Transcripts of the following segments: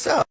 what's up?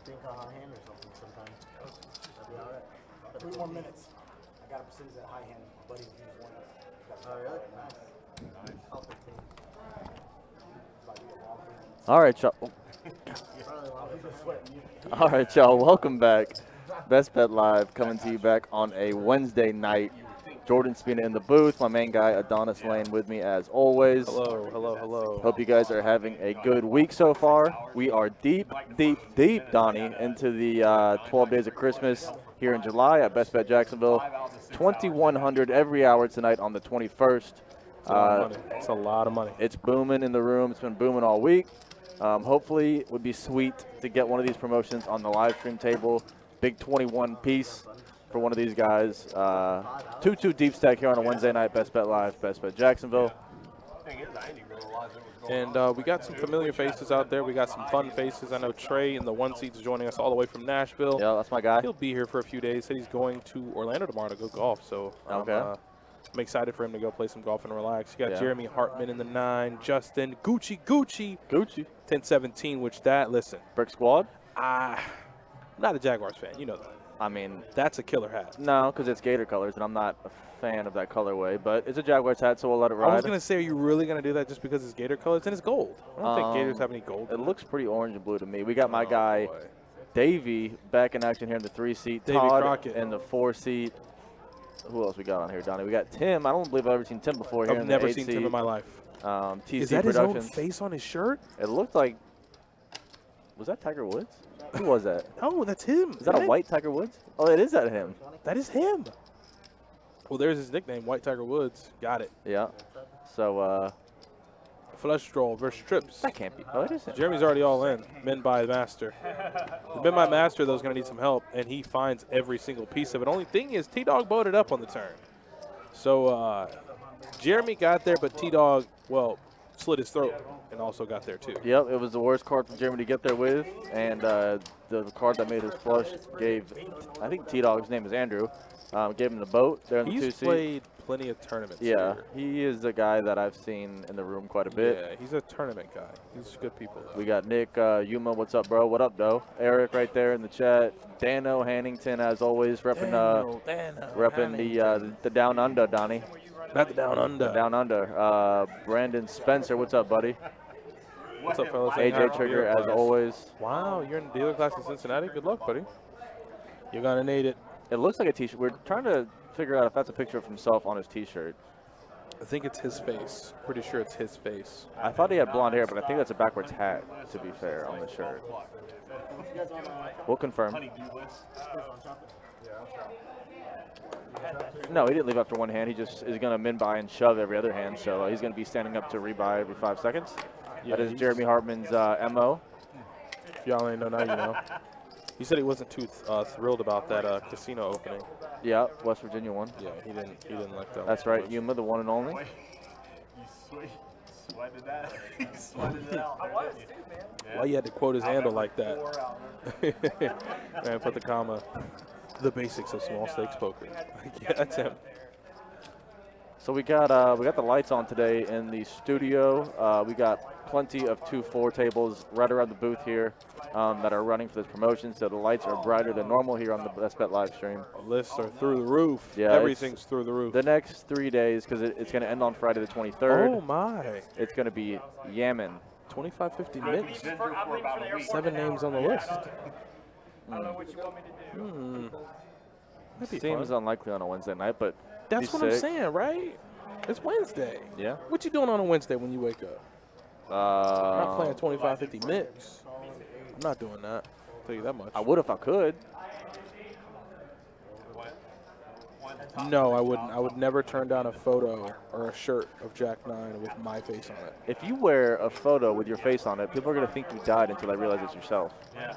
Think a high hand or something sometimes. That'd be alright. 3 more minutes. I got a percentage at high hand. My buddy used one. Oh, really? Nice. I'll 15. All right, y'all. All right, y'all. Welcome back. Best Bet Live coming to you back on a Wednesday night. Jordan Spina in the booth. My main guy, Adonis Lane, with me as always. Hello, hello, hello. Hope you guys are having a good week so far. We are deep, Donnie, into the 12 days of Christmas here in July at Best Bet Jacksonville. 2,100 every hour tonight on the 21st. It's a lot of money. It's booming in the room. It's been booming all week. Hopefully, it would be sweet to get one of these promotions on the live stream table. Big 21 piece for one of these guys. 2-2 deep stack here on a Wednesday night. Best Bet Live, Best Bet Jacksonville. And we got some familiar faces out there. We got some fun faces. I know Trey in the one seat is joining us all the way from Nashville. Yeah, that's my guy. He'll be here for a few days. Said he's going to Orlando tomorrow to go golf. So I'm excited for him to go play some golf and relax. You got Jeremy Hartman in the 9. Justin Gucci. 10-17, which listen. Brick Squad? I'm not a Jaguars fan. You know that. I mean, that's a killer hat. No, because it's Gator colors, and I'm not a fan of that colorway. But it's a Jaguars hat, so we'll let it ride. I was going to say, are you really going to do that just because it's Gator colors? And it's gold. I don't think Gators have any gold. It looks pretty orange and blue to me. We got my guy, Davey, back in action here in the 3 seat. Davey Todd Crockett in the 4 seat. Who else we got on here, Donnie? We got Tim. I don't believe I've ever seen Tim before here. I've never seen Tim in my life. TC Is that Productions. his own face on his shirt? It looked like. Was that Tiger Woods? Who was that? Oh, that's him. Is that a white Tiger Woods? Oh, it is that him. That is him. Well, there's his nickname, White Tiger Woods. Got it. Yeah. So, Flush Stroll versus Trips. That can't be. Oh, it is him. Jeremy's already all in. Men by Master. The Men by Master, though, is going to need some help, and he finds every single piece of it. Only thing is, T-Dog boated up on the turn. So, Jeremy got there, but T-Dog, well, slit his throat and also got there, too. Yep, it was the worst card for Jeremy to get there with, and the card that made his flush gave, I think T-Dog's name is Andrew, gave him the boat there in the 2 seat. He's played plenty of tournaments. Yeah, here. he is a guy that I've seen in the room quite a bit. Yeah, he's a tournament guy. He's good people, though. We got Nick, Yuma, what's up, bro? What up, though? Eric right there in the chat. Dano Hannington, as always, repping the Down Under, Donnie. Not the Down Under. The Down Under. Brandon Spencer, what's up, buddy? What's up, fellas? AJ Trigger, as always. Wow, you're in the dealer class in Cincinnati. Good luck, buddy. You're going to need it. It looks like a T-shirt. We're trying to figure out if that's a picture of himself on his T-shirt. I think it's his face. Pretty sure it's his face. I thought he had blonde hair, but I think that's a backwards hat, to be fair, on the shirt. We'll confirm. No, he didn't leave after one hand. He just is going to min-buy and shove every other hand, so he's going to be standing up to rebuy every 5 seconds. Yeah, that is Jeremy Hartman's MO. If y'all ain't know now, you know. He said he wasn't too thrilled about that casino opening. Yeah, West Virginia one. Yeah, he didn't like that. That's right, Yuma, the one and only. You sweated that. You sweated it out. I was too, man. Why you had to quote his handle like that? Man, put the comma. The basics of small stakes poker. Yeah, that's him. So we got the lights on today in the studio. We got plenty of 2-4 tables right around the booth here that are running for this promotion. So the lights are brighter than normal here on the Best Bet live stream. Lists are through the roof. Yeah, everything's through the roof. The next 3 days, because it's going to end on Friday the 23rd. Oh my! It's going to be Yaman. 2550 mix. 7 names on the list. I don't know what you want me to do. Seems unlikely on a Wednesday night, but that's what I'm saying, right? It's Wednesday. Yeah. What you doing on a Wednesday when you wake up? I'm not playing 2550 mix. I'm not doing that. I'll tell you that much. I would if I could. No, I wouldn't. I would never turn down a photo or a shirt of Jack 9 with my face on it. If you wear a photo with your face on it, people are going to think you died until they realize it's yourself.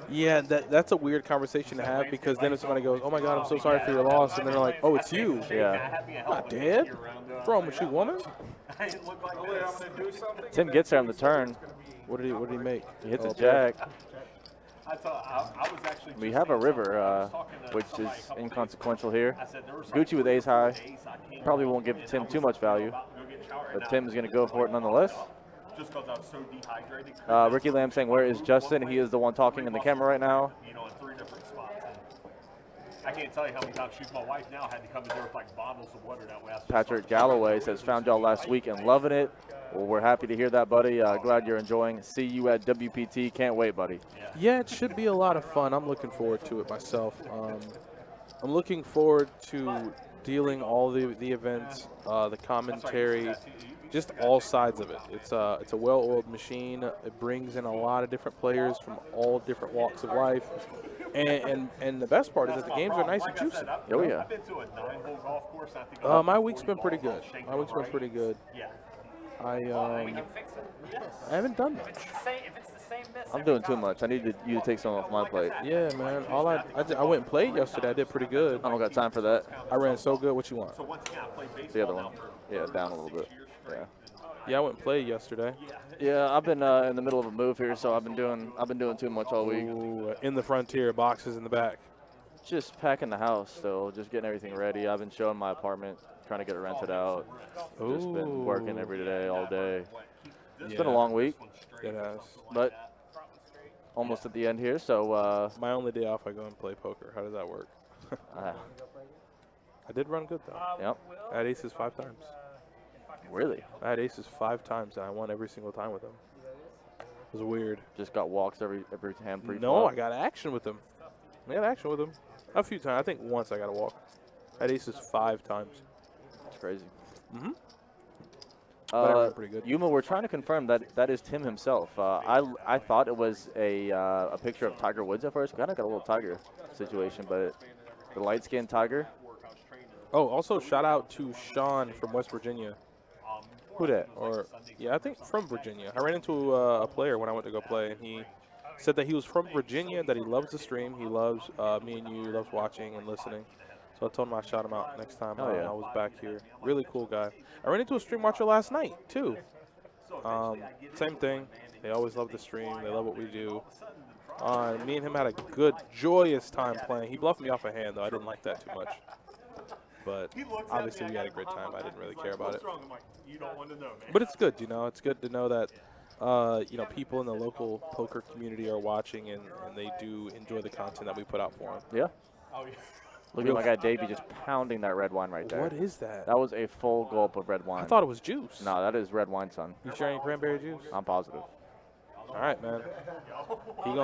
Yeah, that's a weird conversation to have, because then if somebody goes, oh my God, I'm so sorry for your loss, and then they're like, oh, it's you. Yeah. I'm not dead. What's wrong with you, woman? Tim gets there on the turn. What did he make? He hits a jack. I was actually We have a river, which is inconsequential here. Gucci with ace high. Probably won't give Tim too much value, but Tim's going to go for it nonetheless. just because I was so dehydrated. Ricky Lamb saying, where is Justin? He is the one talking in the camera right now. You know, in 3 different spots. And I can't tell you how many times she's my wife now had to come in there with like bottles of water that way. Patrick Galloway says, found y'all last week and loving it. Well, we're happy to hear that, buddy. Glad you're enjoying. See you at WPT. Can't wait, buddy. Yeah, it should be a lot of fun. I'm looking forward to it myself. I'm looking forward to dealing all the events, the commentary, just all sides of it. It's a well-oiled machine. It brings in a lot of different players from all different walks of life. And the best part is that the games are nice and juicy. Oh, yeah. I've been to a 9-hole golf course. I think My week's been pretty good. My week's been pretty good. Yeah. I haven't done much. If it's the same miss I'm doing too much. I need you to take some off my plate. Yeah, man. I went and played yesterday. I did pretty good. I don't got time for that. I ran so good. What you want? So once again, I played baseball The other one. now for Yeah, down a little bit. Yeah. Yeah, I went and played yesterday. Yeah, I've been in the middle of a move here, so I've been doing too much all week. Ooh, in the frontier, boxes in the back. Just packing the house still, just getting everything ready. I've been showing my apartment, trying to get it rented out. Just been working every day, all day. It's been a long week, It has. but almost at the end here, so My only day off, I go and play poker. How does that work? I did run good, though. yep. I had aces 5 times. Really? I had aces 5 times, and I won every single time with them. It was weird. Just got walks every hand pre-flop. No, I got action with them. I got action with them. A few times. I think once I got a walk. I had aces 5 times. It's crazy. Mm-hmm. But I ran pretty good. Yuma, we're trying to confirm that is Tim himself. I thought it was a picture of Tiger Woods at first. Kind of got a little Tiger situation, but the light-skinned Tiger. Oh, also shout out to Sean from West Virginia. Who that? Or yeah, I think from Virginia. I ran into a player when I went to go play, and he said that he was from Virginia, that he loves the stream, he loves me and you, he loves watching and listening. So I told him I'd shout him out next time I was back here. Really cool guy. I ran into a stream watcher last night too. Same thing. They always love the stream. They love what we do. Me and him had a good, joyous time playing. He bluffed me off a hand though. I didn't like that too much. But obviously we had a great time. I didn't really care about it. But it's good, you know. It's good to know that, you know, people in the local poker community are watching and they do enjoy the content that we put out for them. Yeah. Look at my guy Davey just pounding that red wine right there. What is that? That was a full gulp of red wine. I thought it was juice. No, that is red wine, son. You sure ain't cranberry juice? I'm positive. All right, man. He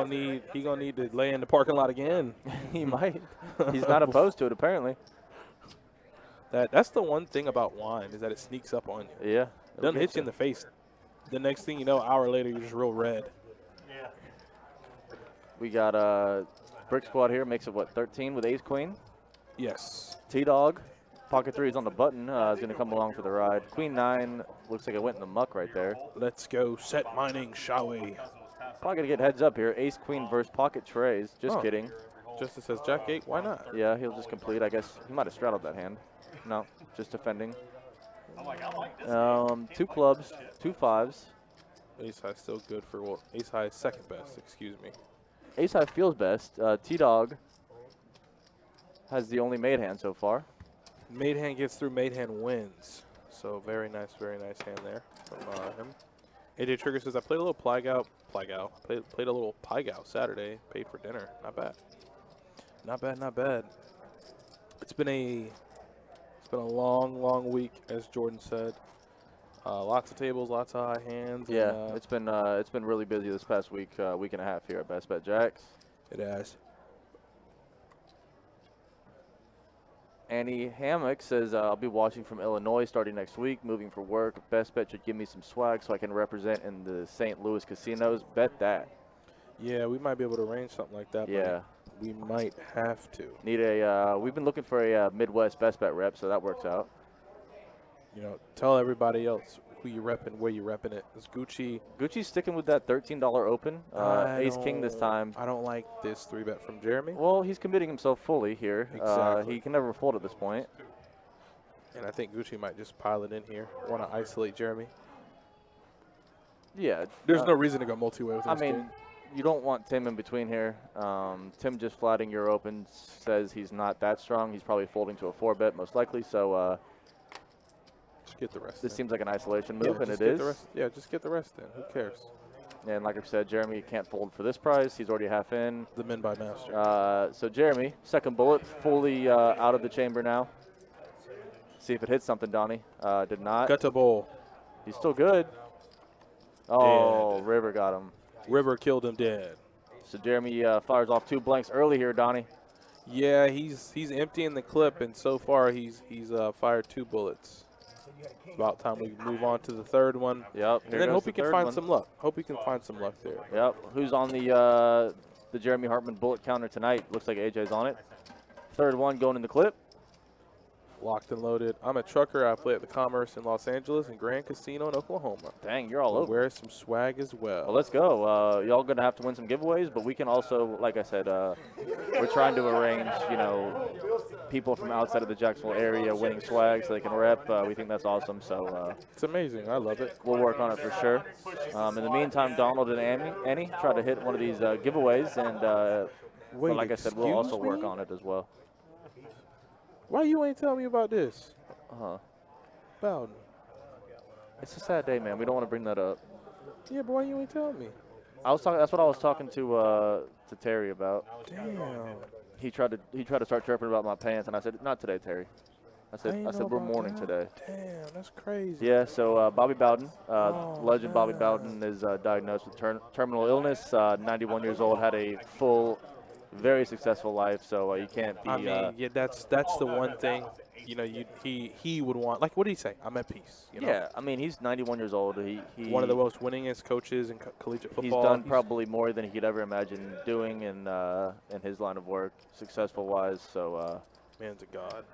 gonna need to lay in the parking lot again. He might. He's not opposed to it, apparently. That's the one thing about wine is that it sneaks up on you. Yeah. It doesn't hit you in the face. The next thing you know, an hour later, you're just real red. Yeah. We got Brick Squad here. Makes it, what, 13 with ace-queen? Yes. T-Dog. Pocket 3 is on the button. Is going to come along for the ride. Queen 9 looks like it went in the muck right there. Let's go set mining, shall we? Probably going to get heads up here. Ace-queen versus pocket trays. Just kidding. Justice says Jack 8. Why not? Yeah, he'll just complete. I guess he might have straddled that hand. No, just defending. 2 clubs, 2 5s. Ace high still good for, well, ace high is second best, excuse me. Ace high feels best. T-Dog has the only made hand so far. Made hand gets through, made hand wins. So very nice hand there from him. AJ Trigger says, I played a little played a little Pygao Saturday, paid for dinner. Not bad. Not bad, not bad. It's been a long week, as Jordan said. Lots of tables, lots of high hands. Yeah, and, it's been really busy this past week and a half here at Best Bet Jacks. It has. Annie Hammock says, I'll be watching from Illinois starting next week, moving for work. Best Bet should give me some swag so I can represent in the St. Louis casinos. Bet that. Yeah, we might be able to arrange something like that. Yeah. We might have to. Need we've been looking for a Midwest Best Bet rep, so that works out. You know, tell everybody else who you repping, where you repping it. Is Gucci? Gucci's sticking with that $13 open. Ace King this time. I don't like this 3-bet from Jeremy. Well, he's committing himself fully here. Exactly. He can never fold at this point. And I think Gucci might just pile it in here. Want to isolate Jeremy. Yeah. There's no reason to go multi-way with this king. You don't want Tim in between here. Tim just flatting your open says he's not that strong. He's probably folding to a 4-bet most likely. So Get the rest This in. seems like an isolation Yeah, move, and just it get is. the rest. Yeah, just get the rest in. Who cares? And like I said, Jeremy can't fold for this price. He's already half in. The men by master. So Jeremy, second bullet, fully out of the chamber now. See if it hits something, Donnie. Did not. Gutter bowl. He's still good. Oh, River got him. River killed him dead. So Jeremy fires off 2 blanks early here, Donnie. Yeah, he's emptying the clip, and so far he's fired 2 bullets. About time we move on to the third one. Yep. And then hope he can find some luck. Hope he can find some luck there. Yep. Who's on the Jeremy Hartman bullet counter tonight? Looks like AJ's on it. Third one going in the clip. Locked and loaded. I'm a trucker. I play at the Commerce in Los Angeles and Grand Casino in Oklahoma. Dang, you're all over. Wear some swag as well. Well, let's go. Y'all going to have to win some giveaways, but we can also, like I said, we're trying to arrange, people from outside of the Jacksonville area winning swag so they can rep. We think that's awesome, so It's amazing. I love it. we'll work on it for sure. In the meantime, Donald and Annie try to hit one of these giveaways, and Wait, but like I said, we'll also excuse work me? on it as well. Why you ain't tell me about this? Uh-huh. Bowden. It's a sad day, man. We don't want to bring that up. Yeah, but why you ain't tell me? That's what I was talking to Terry about. Damn. He tried to start chirping about my pants, and I said, "Not today, Terry." I said ain't know we're about mourning that. today. Damn, that's crazy. Yeah. So Bobby Bowden, Oh, legend Bobby man. Bowden, is diagnosed with terminal illness. 91 years old, had a full, very successful life. So you can't be. I mean, yeah, that's the one thing. He would want. Like, what did he say? I'm at peace. You know? Yeah. I mean, he's 91 years old. He One of the most winningest coaches in collegiate football. He's done probably more than he could ever imagine doing in his line of work, successful wise. So Man's a god.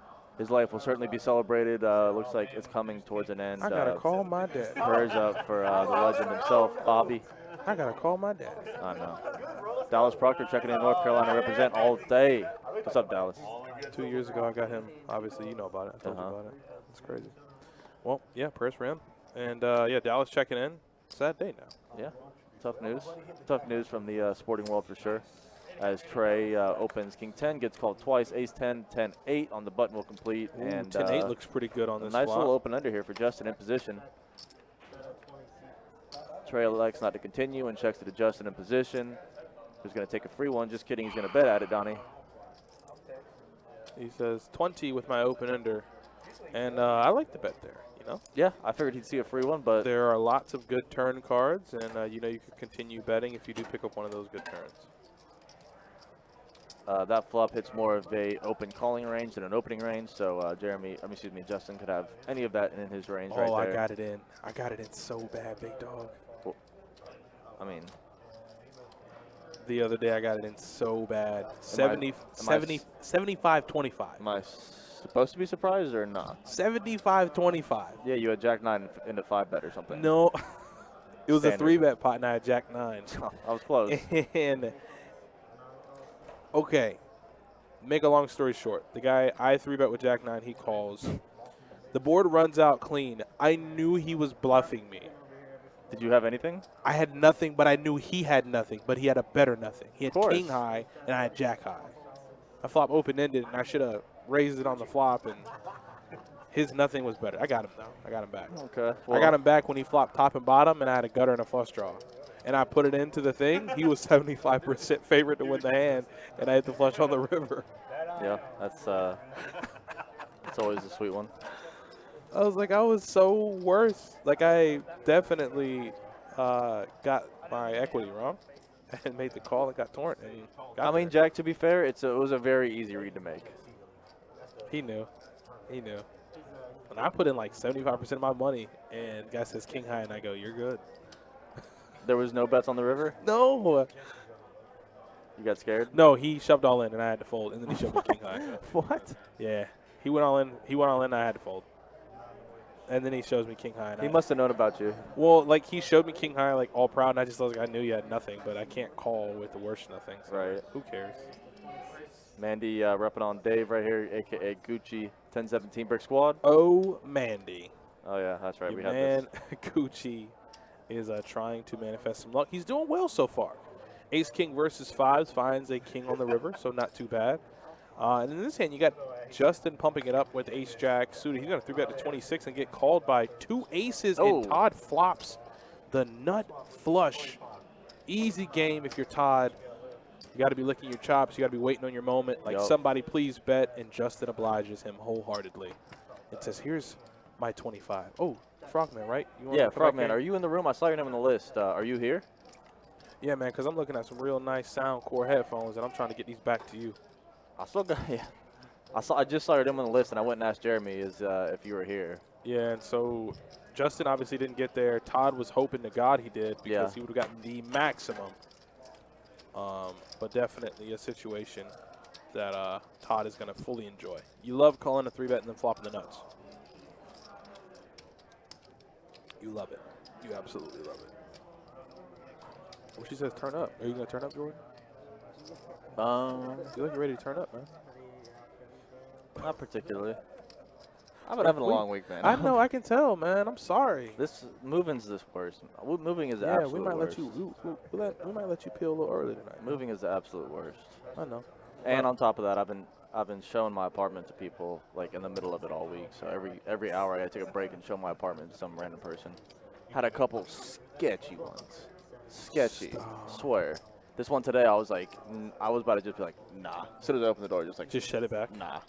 his life will certainly be celebrated. Looks like it's coming towards an end. I gotta call my dad. Prayers up for the legend himself, Bobby. I gotta call my dad. I know. Dallas Proctor checking in North Carolina, represent all day. What's up, Dallas? 2 years ago, I got him. Obviously, you know about it. I told you about it. It's crazy. Well, yeah, prayers for him. And, yeah, Dallas checking in. Sad day now. Yeah, tough news. Tough news from the sporting world for sure. As Trey opens King 10, gets called twice, Ace 10, 10-8 on the button will complete. Ooh, and 10-8 looks pretty good on a this nice flop. little open under here for Justin in position. Trey elects not to continue and checks to Justin in position. Who's going to take a free one? Just kidding. He's going to bet at it, Donnie. He says 20 with my open under. And I like the bet there, Yeah, I figured he'd see a free one, but There are lots of good turn cards, and, you could continue betting if you do pick up one of those good turns. that flop hits more of a open calling range than an opening range. So Justin could have any of that in his range right there. I got it in. I got it in so bad, big dog. I mean, The other day I got it in so bad. Am I 75-25. am I supposed to be surprised or not? 75-25. Yeah, you had Jack 9 into 5 bet or something. No. It was Standard. a 3-bet pot, and I had Jack 9. I was close. And, okay, make a long story short. The guy, I 3-bet with Jack 9, he calls. The board runs out clean. I knew he was bluffing me. Did you have anything? I had nothing, but I knew he had nothing, but he had a better nothing. He had Of course. king high, and I had jack high. My flop open-ended, and I should have raised it on the flop, and his nothing was better. I got him, though. I got him back. Okay. I got him back when he flopped top and bottom, and I had a gutter and a flush draw. And I put it into the thing. He was 75% favorite to win the hand, and I hit the flush on the river. Yeah, that's always a sweet one. I was like, I was so worse. Like, I definitely got my equity wrong and made the call and got torn. And I mean, Jack, to be fair, it was a very easy read to make. he knew. He knew. And I put in like 75% of my money, and the guy says king high, and I go, you're good. There was no bets on the river? No. You got scared? No, he shoved all in, and I had to fold, and then he shoved me king high. What? Yeah. He went all in. He went all in, and I had to fold. And then he shows me king high. And He must have known about you. Well, like, he showed me king high, like, all proud, and I just was like, I knew you had nothing, but I can't call with the worst nothing. So Right. Who cares? Mandy repping on Dave right here, a.k.a. Gucci 1017 Brick Squad. Oh, Mandy. Oh, yeah, that's right. Your We had man, this. Gucci, is trying to manifest some luck. He's doing well so far. Ace King versus 5s finds a king on the river, so not too bad. And in this hand, you got Justin pumping it up with ace-jack suited. He's going to 3-bet to 26 and get called by 2 aces, Oh. and Todd flops the nut flush. Easy game if you're Todd. You got to be licking your chops. You got to be waiting on your moment. Like, Yup. somebody please bet, and Justin obliges him wholeheartedly. It says, here's my 25. Oh, Frogman, right? You wanna Yeah, come back Frogman, here? are you in the room? I saw your name on the list. Are you here? Yeah, man, because I'm looking at some real nice Soundcore headphones, and I'm trying to get these back to you. I still got, yeah. I just saw your name on the list, and I went and asked Jeremy if you were here. Yeah, and so Justin obviously didn't get there. Todd was hoping to God he did because Yeah. he would have gotten the maximum. But definitely a situation that Todd is going to fully enjoy. You love calling a 3-bet and then flopping the nuts. You love it. You absolutely love it. Well, she says turn up. Are you going to turn up, Jordan? You look like you're ready to turn up, man. Not particularly. I've been having a long week, man. I know, I can tell, man. I'm sorry. This moving's this worst. Moving is the Yeah, absolute we might worst. let you. We might let you peel a little early tonight. Moving is the absolute worst. I know. And on top of that, I've been showing my apartment to people like in the middle of it all week. So every hour I gotta take a break and show my apartment to some random person. Had a couple sketchy ones. Sketchy. Swear. This one today, I was like, I was about to just be like, nah. As soon as I opened the door, just like, Just shut it back. nah.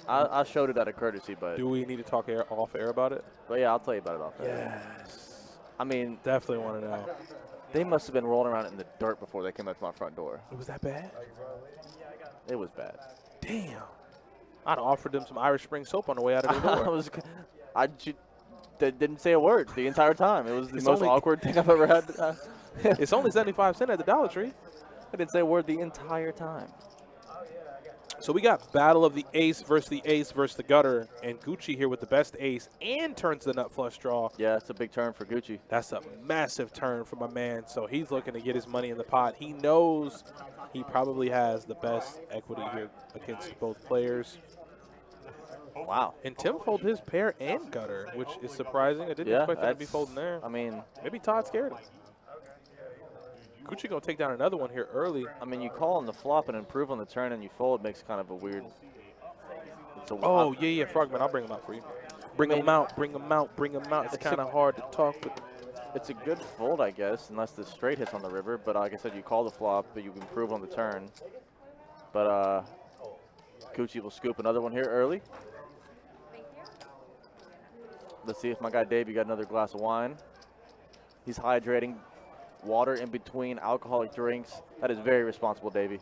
I showed it out of courtesy, but Do we need to talk off air about it? yeah, I'll tell you about it off air. Yes. I mean, Definitely want to know. they must have been rolling around in the dirt before they came up to my front door. It was that bad? It was bad. Damn. I'd offered them some Irish Spring soap on the way out of the door. They didn't say a word the entire time. It was the It's most only- awkward thing I've ever had. It's only 75 cents at the Dollar Tree. I didn't say a word the entire time. So we got battle of the ace versus the gutter, and Gucci here with the best ace and turns the nut flush draw. Yeah, it's a big turn for Gucci. That's a massive turn for my man. So he's looking to get his money in the pot. He knows he probably has the best equity here against both players. Wow. And Tim folded his pair and gutter, which is surprising. I didn't Yeah, expect him to be that's- folding there. I mean, Maybe Todd scared him. Gucci gonna take down another one here early. you call on the flop and improve on the turn, and you fold makes kind of a weird. It's a, Oh, yeah, Frogman. I'll bring him out for you. Bring him out, bring him out, bring him out. It's It's a- kind of hard to talk with. It's a good fold, I guess, unless the straight hits on the river. But like I said, you call the flop, but you improve on the turn. But Gucci will scoop another one here early. Let's see if my guy Davey got another glass of wine. He's hydrating. Water in between alcoholic drinks. That is very responsible, Davey.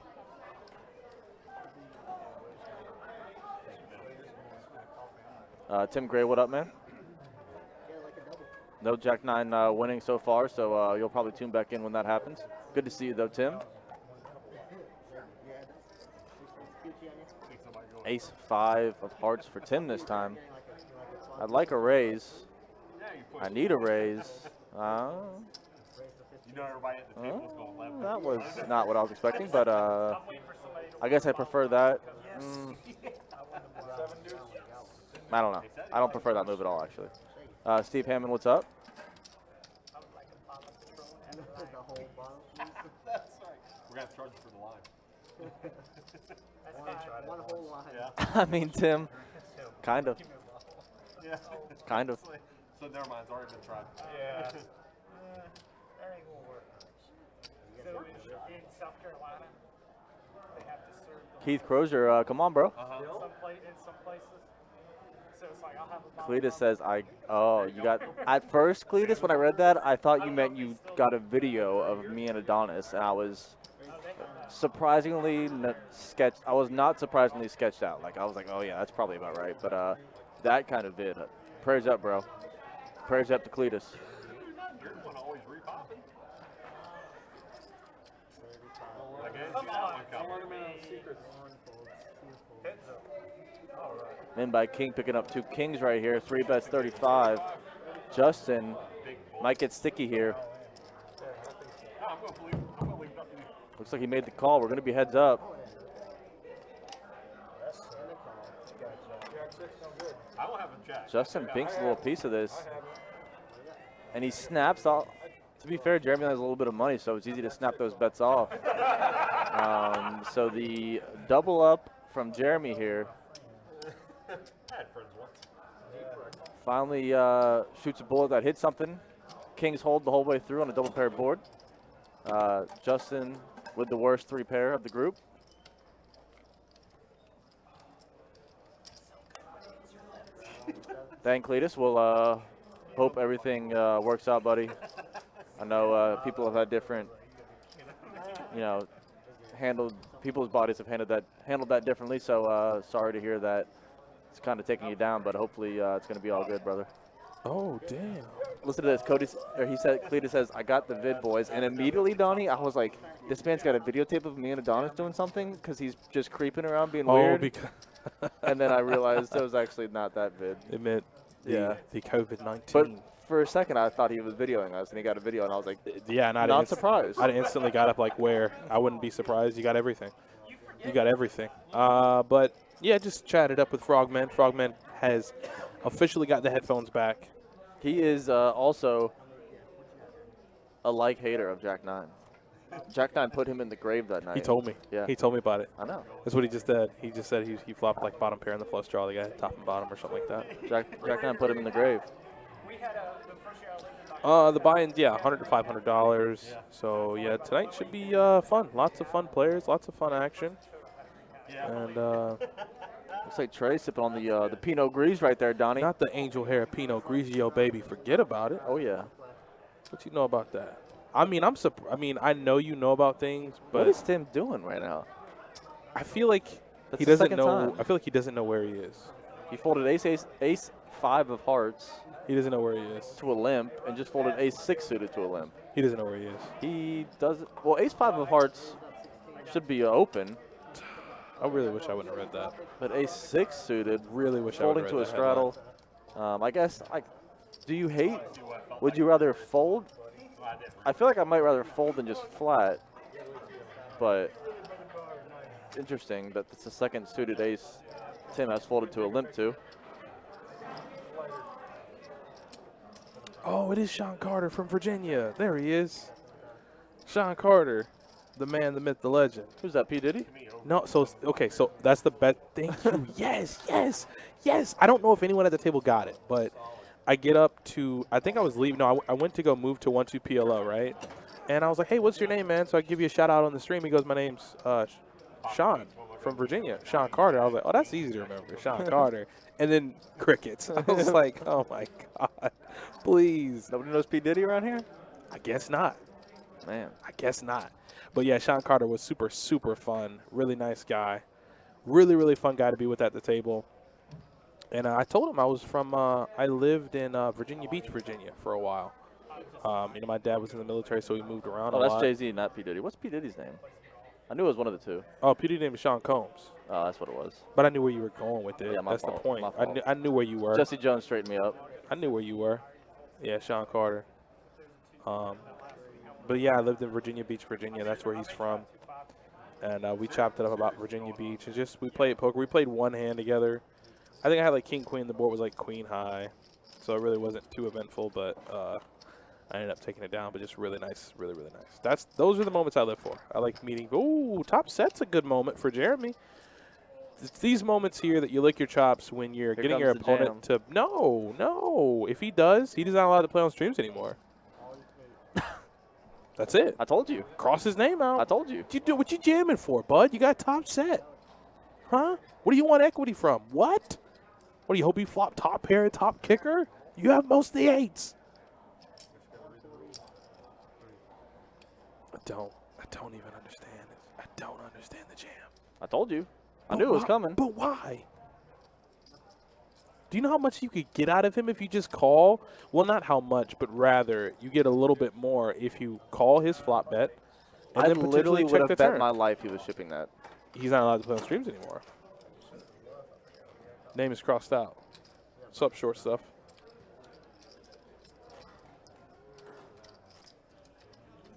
Tim Gray, what up, man? No Jack-9 winning so far, so you'll probably tune back in when that happens. Good to see you, though, Tim. Ace-5 of hearts for Tim this time. I'd like a raise. I need a raise. You know everybody at the table is going left. That was not what I was expecting, but I guess I prefer that. I don't know. I don't prefer that move at all, actually. Steve Hammond, what's up? We're going to charge for the line. One whole line. Yeah. I mean, Tim, kind of. Yeah. Kind of. So never mind. It's already been tried. Yeah. That ain't gonna work. So in South Carolina, they have to serve the Keith Crozier, come on, bro. in some places. So it's like I'll have a Cletus says, you got, at first, Cletus, when I read that, I thought you meant you got a video of me and Adonis, and I was surprisingly sketched. I was not surprisingly sketched out. Like, I was like, oh, yeah, that's probably about right. But that kind of vid. Prayers up, bro. Prayers up to Cletus. You're the one always repopping. In by King, picking up 2 kings right here. 3 bets 35. Justin might get sticky here. I'm going to leave it up to you. Looks like he made the call. We're going to be heads up. I don't have a jack. Justin binks a little piece of this. And he snaps off. To be fair, Jeremy has a little bit of money, so it's easy to snap those bets off. So the double up from Jeremy here. I had friends once. Finally shoots a bullet that hits something. Kings hold the whole way through on a double pair board. Justin with the worst 3 pair of the group. Thank Cletus. We'll hope everything works out, buddy. I know people have had different, people's bodies have handled that differently. So sorry to hear that it's kind of taking you down, but hopefully it's going to be all good, brother. Oh, damn. Listen to this. Cletus says, I got the vid, boys. And immediately, Donnie, I was like, this man's got a videotape of me and Adonis doing something because he's just creeping around being weird. Because And then I realized it was actually not that vid. it meant the COVID-19. But for a second, I thought he was videoing us, and he got a video, and I was like, yeah, and not surprised. I instantly got up like, where? I wouldn't be surprised. You got everything. You got everything. But, yeah, just chatted up with Frogman. Frogman has officially got the headphones back. He is also a hater of Jack 9. Jack 9 put him in the grave that night. He told me. Yeah. He told me about it. I know. That's what he just did. He just said he flopped like bottom pair in the flush draw. The guy top and bottom or something like that. Jack 9 put him in the grave. We had the first year I lived in The buy-in, yeah, $100 to $500. So yeah, tonight should be fun. Lots of fun players, lots of fun action. And looks like Trey sipping on the Pinot Gris right there, Donnie. not the Angel Hair Pinot Grigio, baby. Forget about it. Oh yeah. What you know about that? I mean, I know you know about things, but What is Tim doing right now? I feel like That's he the doesn't second know. time. I feel like he doesn't know where he is. He folded ace 5 of hearts He doesn't know where he is. to a limp, and just folded ace 6 suited to a limp. He doesn't know where he is. He doesn't. Well, ace 5 of hearts should be open, I really wish I wouldn't have read that. but ace 6 suited, Really wish I would folding have to read a that straddle. I guess. Do you hate? Would you rather fold? I feel like I might rather fold than just flat, but interesting that it's the second suited ace Tim has folded to a limp to. Oh, it is Sean Carter from Virginia. There he is. Sean Carter, the man, the myth, the legend. Who's that, P. Diddy? No, so that's the bet. Thank you. yes. I don't know if anyone at the table got it, but I get up to, I think I was leaving. No, I went to go move to 1-2 PLO, right? And I was like, hey, what's your name, man? So I give you a shout out on the stream. He goes, my name's Sean from Virginia, Sean Carter. I was like, oh, that's easy to remember, Sean Carter. And then crickets. I was like, oh my God, please. Nobody knows P. Diddy around here? I guess not. Man. I guess not. But yeah, Sean Carter was super, super fun. Really nice guy. Really, really fun guy to be with at the table. And I told him I was from, I lived in Virginia Beach, Virginia for a while. My dad was in the military, so we moved around a lot. Oh, that's Jay-Z, not P. Diddy. What's P. Diddy's name? I knew it was one of the two. Oh, P. Diddy's name is Sean Combs. Oh, that's what it was. But I knew where you were going with it. Yeah, my That's fault, the point. my fault. I knew where you were. Jesse Jones straightened me up. I knew where you were. Yeah, Sean Carter. But yeah, I lived in Virginia Beach, Virginia. That's where he's from. And we chopped it up about Virginia Beach. And we played poker. We played one hand together. I think I had like king, queen. The board was like queen high. So it really wasn't too eventful, but I ended up taking it down. But just really nice, really, really nice. Those are the moments I live for. I like meeting. Ooh, top set's a good moment for Jeremy. It's these moments here that you lick your chops when you're Here getting your comes the opponent to. No. If he does, he's not allowed to play on streams anymore. That's it. I told you. Cross his name out. I told you. What you jamming for, bud? You got top set. Huh? What do you want equity from? What? What do you hope he flop top pair, top kicker? You have most of the eights. I don't even understand it. I don't understand the jam. I told you. I knew it was coming. But why? Do you know how much you could get out of him if you just call? Well, not how much, but rather you get a little bit more if you call his flop bet. And I then literally potentially would check have the bet turn. my life he was shipping that. He's not allowed to play on streams anymore. Name is crossed out. What's up, short stuff?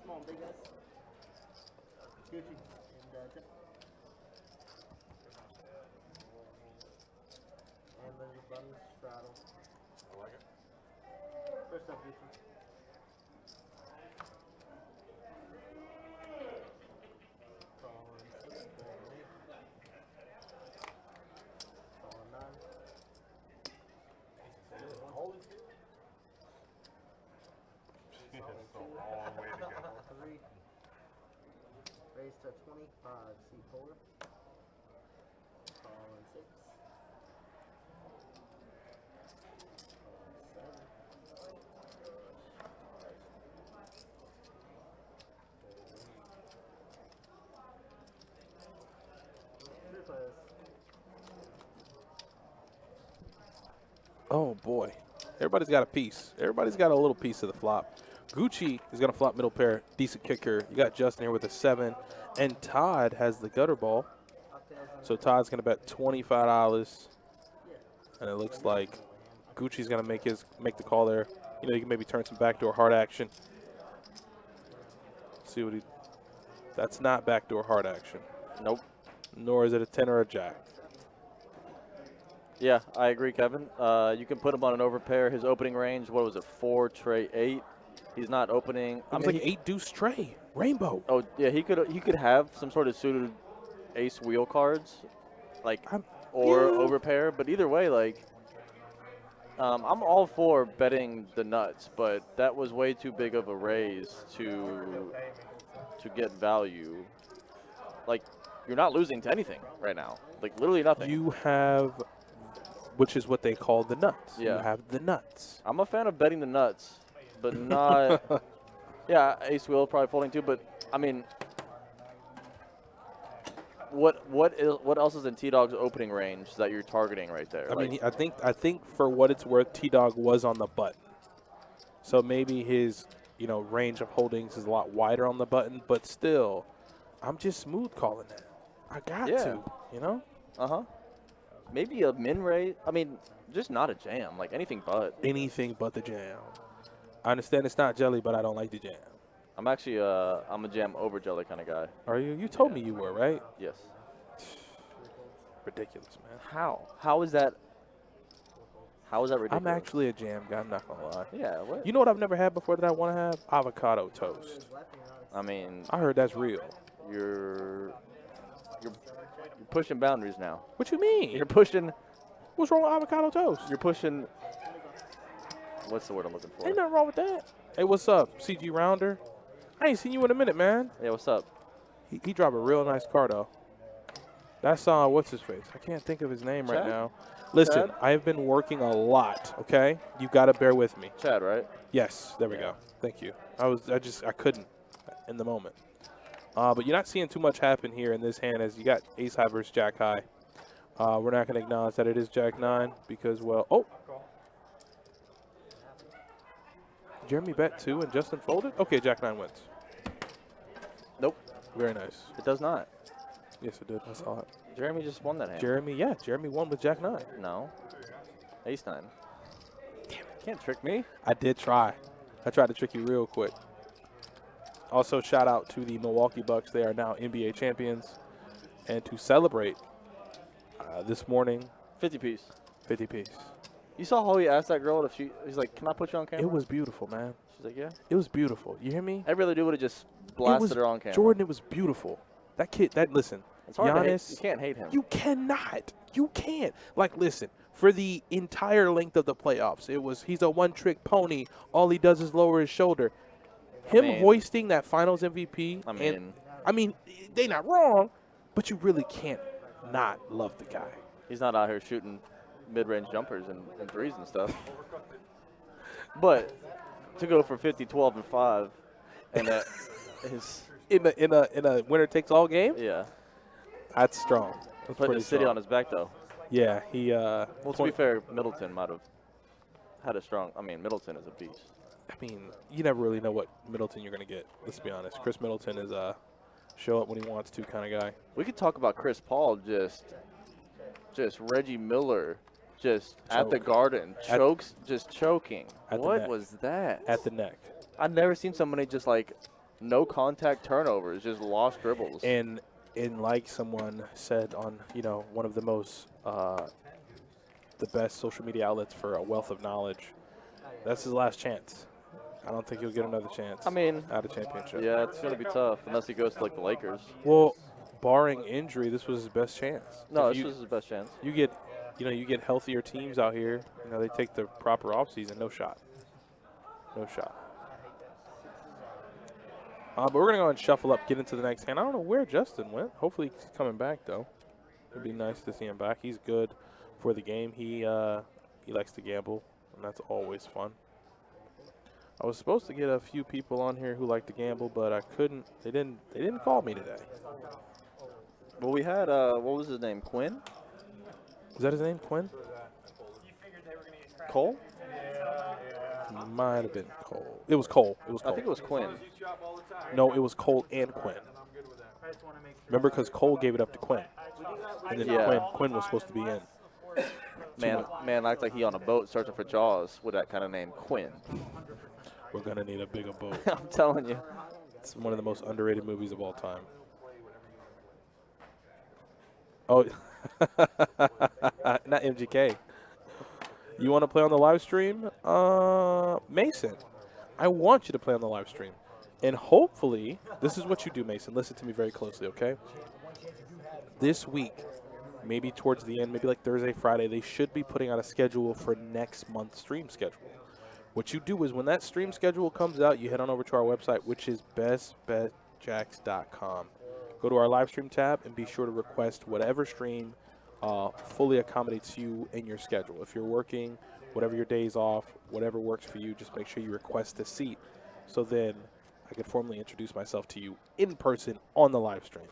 Come on, big guys. Gucci and Tip. And then your buttons straddle. I like it. First up, Gucci. raised to 25, C4. Call in 6. Oh, boy. Everybody's got a piece. Everybody's got a little piece of the flop. Gucci is going to flop middle pair. Decent kicker. You got Justin here with a 7. And Todd has the gutter ball. So Todd's going to bet $25. And it looks like Gucci's going to make the call there. You know, you can maybe turn some backdoor hard action. See what he. That's not backdoor hard action. Nope. Nor is it a 10 or a jack. Yeah, I agree, Kevin. You can put him on an overpair. His opening range, what was it, 4, tray, 8. He's not opening. I was like 8 deuce tray, rainbow. Oh yeah, he could have some sort of suited ace wheel cards, like or overpair. But either way, like I'm all for betting the nuts, but that was way too big of a raise to get value. Like you're not losing to anything right now. Like literally nothing. You have, which is what they call the nuts. Yeah. You have the nuts. I'm a fan of betting the nuts, but not. Yeah, ace wheel probably folding too, but I mean, what else is in T-Dog's opening range that you're targeting right there? I mean, I think for what it's worth, T-Dog was on the button, so maybe his range of holdings is a lot wider on the button, but still, I'm just smooth calling that. I got to, Maybe a min raise. I mean, just not a jam, like anything but. Anything but the jam. I understand it's not jelly, but I don't like the jam. I'm actually I'm a jam over jelly kind of guy. Are you? You told me you were, right? Yes. Ridiculous, man. How is that? How is that ridiculous? I'm actually a jam guy. I'm not gonna lie. Yeah. What? You know what I've never had before that I want to have? Avocado toast. I mean, I heard that's real. You're pushing boundaries now. What you mean? You're pushing. What's wrong with avocado toast? You're pushing. What's the word I'm looking for? Ain't nothing wrong with that. Hey, what's up, CG Rounder? I ain't seen you in a minute, man. Yeah, what's up? He dropped a real nice card, though. That's what's his face? I can't think of his name right Chad? now. Listen, Chad? I've been working a lot. Okay, you got to bear with me. Chad, right? Yes, there we go. Thank you. I couldn't in the moment. But you're not seeing too much happen here in this hand as you got ace high versus jack high. We're not going to acknowledge that it is jack 9 because, well, oh. Jeremy bet 2 and Justin folded? Okay, jack 9 wins. Nope. Very nice. It does not. Yes, it did. I saw it. Jeremy just won that hand. Jeremy won with jack 9. No. Ace 9. Damn it. Can't trick me. I did try. I tried to trick you real quick. Also, shout out to the Milwaukee Bucks. They are now NBA champions. And to celebrate this morning, 50 piece. 50 piece. You saw how he asked that girl if he's like, can I put you on camera? It was beautiful, man. She's like, yeah. It was beautiful. You hear me? Every other dude would have just blasted her on camera. Jordan, it was beautiful. That kid, listen. It's hard to hate. Giannis, You can't hate him. You cannot. You can't. Like, listen, for the entire length of the playoffs, he's a one-trick pony. All he does is lower his shoulder. Hoisting that finals MVP, I mean, they not wrong, but you really can't not love the guy. He's not out here shooting mid-range jumpers and threes and stuff. But to go for 50, 12, and 5, and that is in a winner takes all game. Yeah, that's strong. That's putting the city strong. on his back though. Yeah, he. Well, to be fair, Middleton might have had a strong. I mean, Middleton is a beast. I mean, you never really know what Middleton you're going to get. Let's be honest. Chris Middleton is a show up when he wants to kind of guy. We could talk about Chris Paul, just Reggie Miller, just at the Garden, just choking. What was that? At the neck. I've never seen somebody just like no contact turnovers, just lost dribbles. And like someone said on one of the most the best social media outlets for a wealth of knowledge, that's his last chance. I don't think he'll get another chance. I mean, at a championship. Yeah, it's going to be tough unless he goes to like the Lakers. Well, barring injury, this was his best chance. No, this was his best chance. You get healthier teams out here. They take the proper offseason. No shot. No shot. But we're going to go and shuffle up, get into the next hand. I don't know where Justin went. Hopefully he's coming back, though. It'd be nice to see him back. He's good for the game. He likes to gamble, and that's always fun. I was supposed to get a few people on here who like to gamble, but I couldn't. They didn't call me today. Well, we had, what was his name, Quinn? Is that his name, Quinn? You figured they were going to get crap. Cole? Might have been Cole. It was Cole. It was I Cole. think it was Quinn. No, it was Cole and Quinn. I just want to make sure. Remember, because Cole gave it up to Quinn, and then Yeah. Quinn was supposed to be in. Man acts like he on a boat searching for Jaws with that kind of name, Quinn. We're gonna need a bigger boat. I'm telling you. It's one of the most underrated movies of all time. Oh, not MGK. You want to play on the live stream? Mason, I want you to play on the live stream. And hopefully, this is what you do, Mason. Listen to me very closely, okay? This week, maybe towards the end, maybe like Thursday, Friday, they should be putting out a schedule for next month's stream schedule. What you do is when that stream schedule comes out, you head on over to our website, which is bestbetjacks.com. Go to our live stream tab and be sure to request whatever stream fully accommodates you and your schedule. If you're working, whatever your days off, whatever works for you, just make sure you request a seat so then I can formally introduce myself to you in person on the live stream.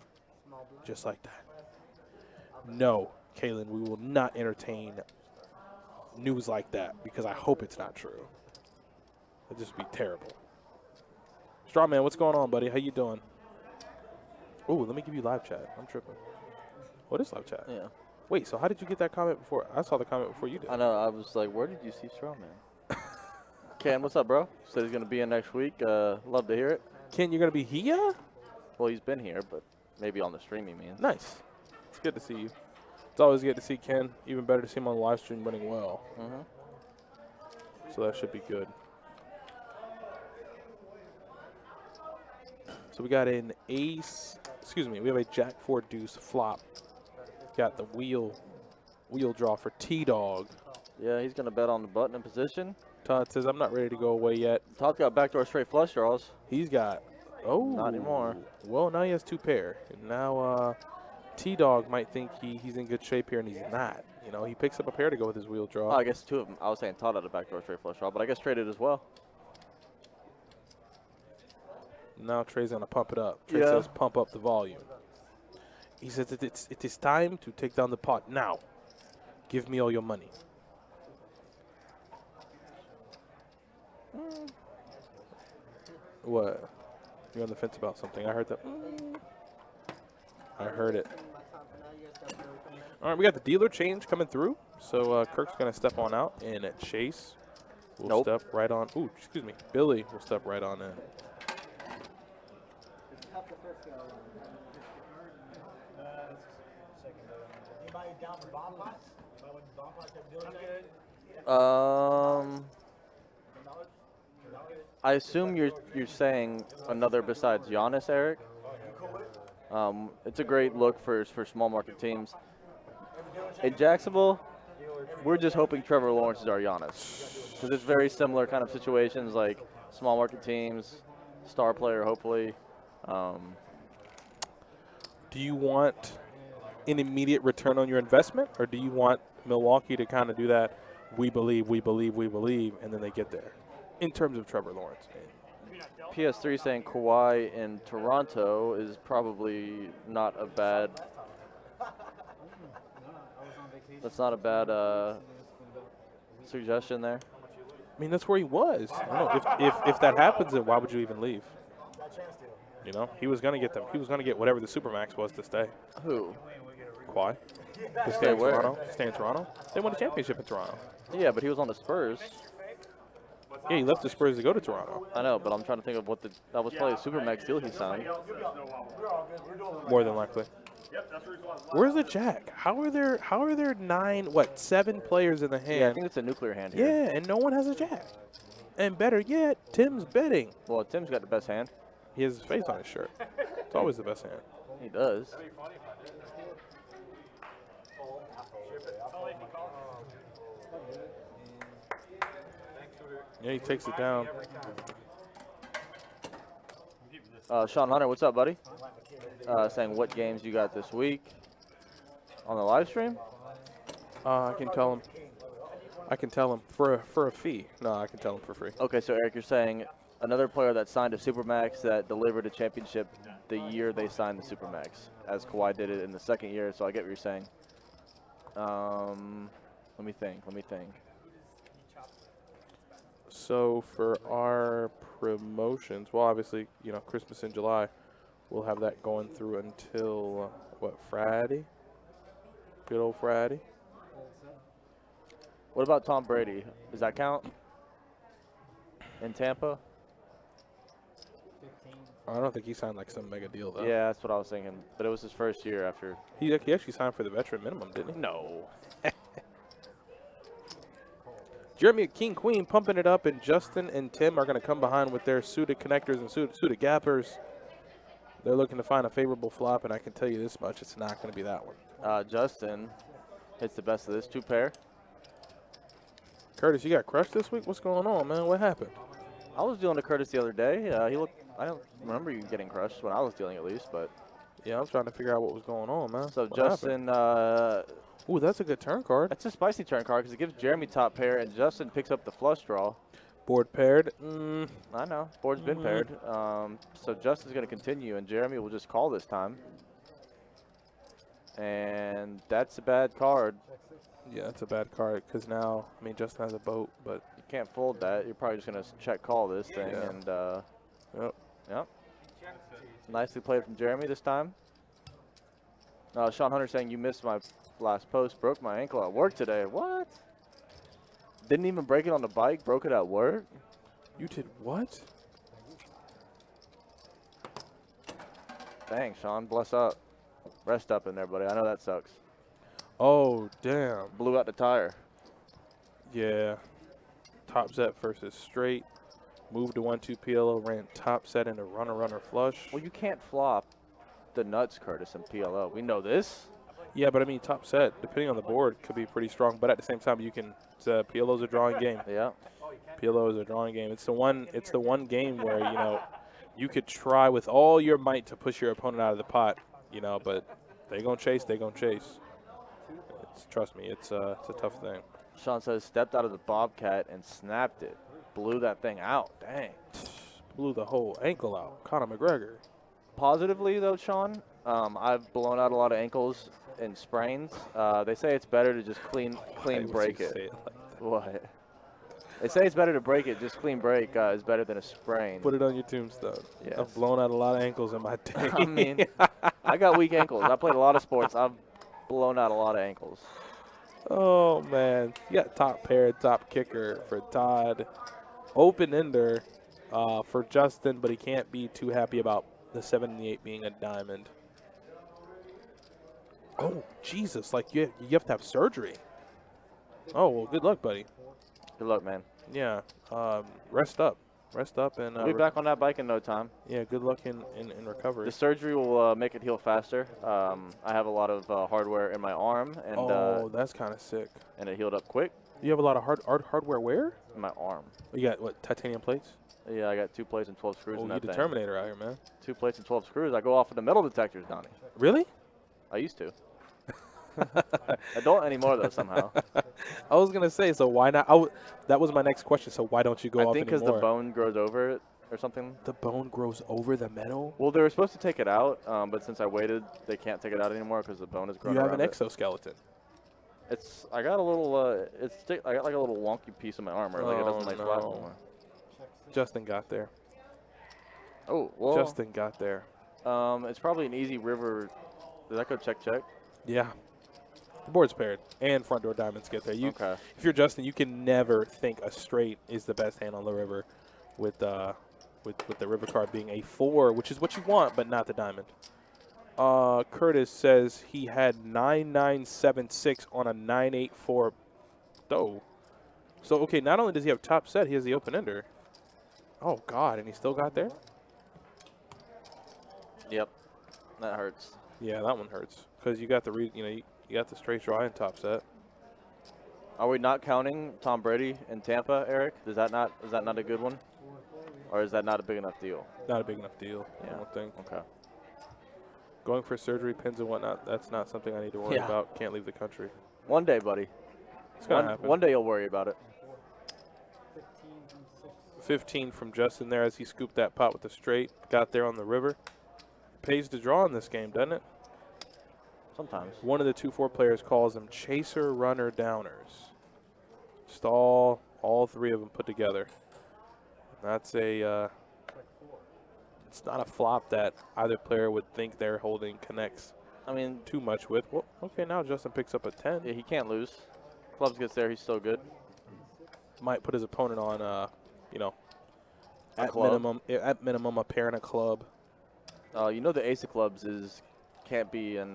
Just like that. No, Kaylin, we will not entertain news like that because I hope it's not true. It'd just be terrible. Strawman, what's going on, buddy? How you doing? Oh, let me give you live chat. I'm tripping. What is live chat? Yeah. Wait, so how did you get that comment before? I saw the comment before you did. I know. I was like, where did you see Strawman? Ken, what's up, bro? Said he's going to be in next week. Love to hear it. Ken, you're going to be here? Well, he's been here, but maybe on the stream, he means. Nice. It's good to see you. It's always good to see Ken. Even better to see him on the live stream running well. So that should be good. So we got an ace. Excuse me. We have a jack 4 deuce flop. Got the wheel draw for T-Dog. Yeah, he's going to bet on the button in position. Todd says, I'm not ready to go away yet. Todd's got backdoor straight flush draws. He's got, oh. Not anymore. Well, now he has 2 pair. And now T-Dog might think he's in good shape here, and he's not. You know, he picks up a pair to go with his wheel draw. Oh, I guess 2 of them. I was saying Todd had a backdoor straight flush draw, but I guess traded as well. Now Trey's going to pump it up. Trey says pump up the volume. He says it is time to take down the pot now. Give me all your money. What? You're on the fence about something. I heard that. I heard it. All right, we got the dealer change coming through. So Kirk's going to step on out, and Chase will step right on. Ooh, excuse me. Billy will step right on in. Anybody down for bomb pots? Bomb pots have dealer change? I assume you're saying another besides Giannis, Eric. It's a great look for small market teams. In Jacksonville, we're just hoping Trevor Lawrence is our Giannis, because it's very similar kind of situations, like small market teams, star player, hopefully. Do you want an immediate return on your investment, or do you want Milwaukee to kind of do that? We believe, and then they get there. In terms of Trevor Lawrence. PS3 saying Kawhi in Toronto is probably not a bad. That's not a bad suggestion there. I mean, that's where he was. I don't know. If that happens, then why would you even leave? You know, he was going to get them. He was going to get whatever the Supermax was to stay. Who? Kawhi. To Stay stay in where? Toronto. Stay in Toronto. They won the championship in Toronto. Yeah, but he was on the Spurs. Yeah, he left the Spurs to go to Toronto. I know, but I'm trying to think of what that was probably a Supermax deal he signed. More than likely. Where's the jack? How are there 7 players in the hand? Yeah, I think it's a nuclear hand here. Yeah, and no one has a jack. And better yet, Tim's betting. Well, Tim's got the best hand. He has his face on his shirt. It's always the best hand. He does. Yeah, he takes it down. Sean Hunter, what's up, buddy? Saying what games you got this week on the live stream. I can tell him. I can tell him for a fee. No, I can tell him for free. Okay, so Eric, you're saying another player that signed a Supermax that delivered a championship the year they signed the Supermax, as Kawhi did it in the second year. So I get what you're saying. Let me think. So for our promotions, well, obviously, you know, Christmas in July, we'll have that going through until what, Friday? Good old Friday. What about Tom Brady? Does that count in Tampa? I don't think he signed like some mega deal though. Yeah, that's what I was thinking. But it was his first year after. He actually signed for the veteran minimum, didn't he? No. Jeremy King Queen pumping it up, and Justin and Tim are going to come behind with their suited connectors and suited gappers. They're looking to find a favorable flop, and I can tell you this much, it's not going to be that one. Justin hits the best of this 2-pair. Curtis, you got crushed this week? What's going on, man? What happened? I was dealing to Curtis the other day. He looked. I don't remember you getting crushed when I was dealing, at least, but. Yeah, I'm trying to figure out what was going on, man. So what Justin. Ooh, that's a good turn card. That's a spicy turn card because it gives Jeremy top pair, and Justin picks up the flush draw. Board paired. I know. Board's been paired. So Justin's going to continue, and Jeremy will just call this time. And that's a bad card. Yeah, that's a bad card because now, I mean, Justin has a boat, but. You can't fold that. You're probably just going to check call this thing. Yeah. And, yep. Nicely played from Jeremy this time. Sean Hunter saying you missed my last post. Broke my ankle at work today. What? Didn't even break it on the bike. Broke it at work. You did what? Dang, Sean. Bless up. Rest up in there, buddy. I know that sucks. Oh, damn. Blew out the tire. Yeah. Top set versus straight. Moved to 1-2 PLO. Ran top set into runner flush. Well, you can't flop the nuts, Curtis, and PLO. We know this. Yeah, but I mean, top set, depending on the board, could be pretty strong. But at the same time, you can. PLO's a drawing game. Yeah. PLO is a drawing game. It's the one game where, you know, you could try with all your might to push your opponent out of the pot, you know, but they're going to chase. Trust me, it's a tough thing. Sean says stepped out of the Bobcat and snapped it. Blew that thing out. Dang. Blew the whole ankle out. Conor McGregor. Positively, though, Sean, I've blown out a lot of ankles and sprains. They say it's better to just clean break it. What? They say it's better to break it. Just clean break is better than a sprain. Put it on your tombstone. Yes. I've blown out a lot of ankles in my day. I mean, I got weak ankles. I played a lot of sports. I've blown out a lot of ankles. Oh, man. You got top pair, top kicker for Todd. Open ender for Justin, but he can't be too happy about the 7 and the 8 being a diamond. Oh, Jesus. Like, you have to have surgery. Oh, well, good luck, buddy. Good luck, man. Yeah. Rest up. And We'll be back on that bike in no time. Yeah, good luck in recovery. The surgery will make it heal faster. I have a lot of hardware in my arm, and that's kind of sick. And it healed up quick. You have a lot of hardware where? In my arm. You got, what, titanium plates? Yeah, I got 2 plates and 12 screws in that you the thing. Terminator out here, man. 2 plates and 12 screws. I go off with the metal detectors, Donnie. Really? I used to. I don't anymore, though, somehow. I was going to say, so why not? That was my next question. So why don't you go off anymore? I think because the bone grows over it or something. The bone grows over the metal? Well, they were supposed to take it out, but since I waited, they can't take it out anymore because the bone is growing. You have an exoskeleton. I got a little, I got like a little wonky piece of my arm, or like it doesn't lay flat anymore. Justin got there. Oh, well. Justin got there. It's probably an easy river. Did that go check? Yeah. The board's paired, and front door diamonds get there. Okay. If you're Justin, you can never think a straight is the best hand on the river, with the river card being a 4, which is what you want, but not the diamond. Curtis says he had 9976 on a 984 dough. So okay, not only does he have top set, he has the open ender. Oh God, and he still got there. Yep, that hurts. Yeah, that one hurts because you got the you got the straight draw and top set. Are we not counting Tom Brady in Tampa, Eric? Is that not a good one? Or is that not a big enough deal? Not a big enough deal, I Yeah. don't think. Okay. Going for surgery, pins and whatnot, that's not something I need to worry Yeah. about. Can't leave the country. One day, buddy. It's going to happen. One day you'll worry about it. 15 from Justin there as he scooped that pot with the straight. Got there on the river. Pays to draw in this game, doesn't it? Sometimes. One of the 2-4 players calls them chaser, runner, downers. Stall, all three of them put together. That's a, it's not a flop that either player would think they're holding connects I mean, too much with. Well, okay, now Justin picks up a 10. yeah, he can't lose. Clubs gets there, he's still good. Might put his opponent on, you know, A at club. minimum a pair and a club. You know the ace of clubs can't be in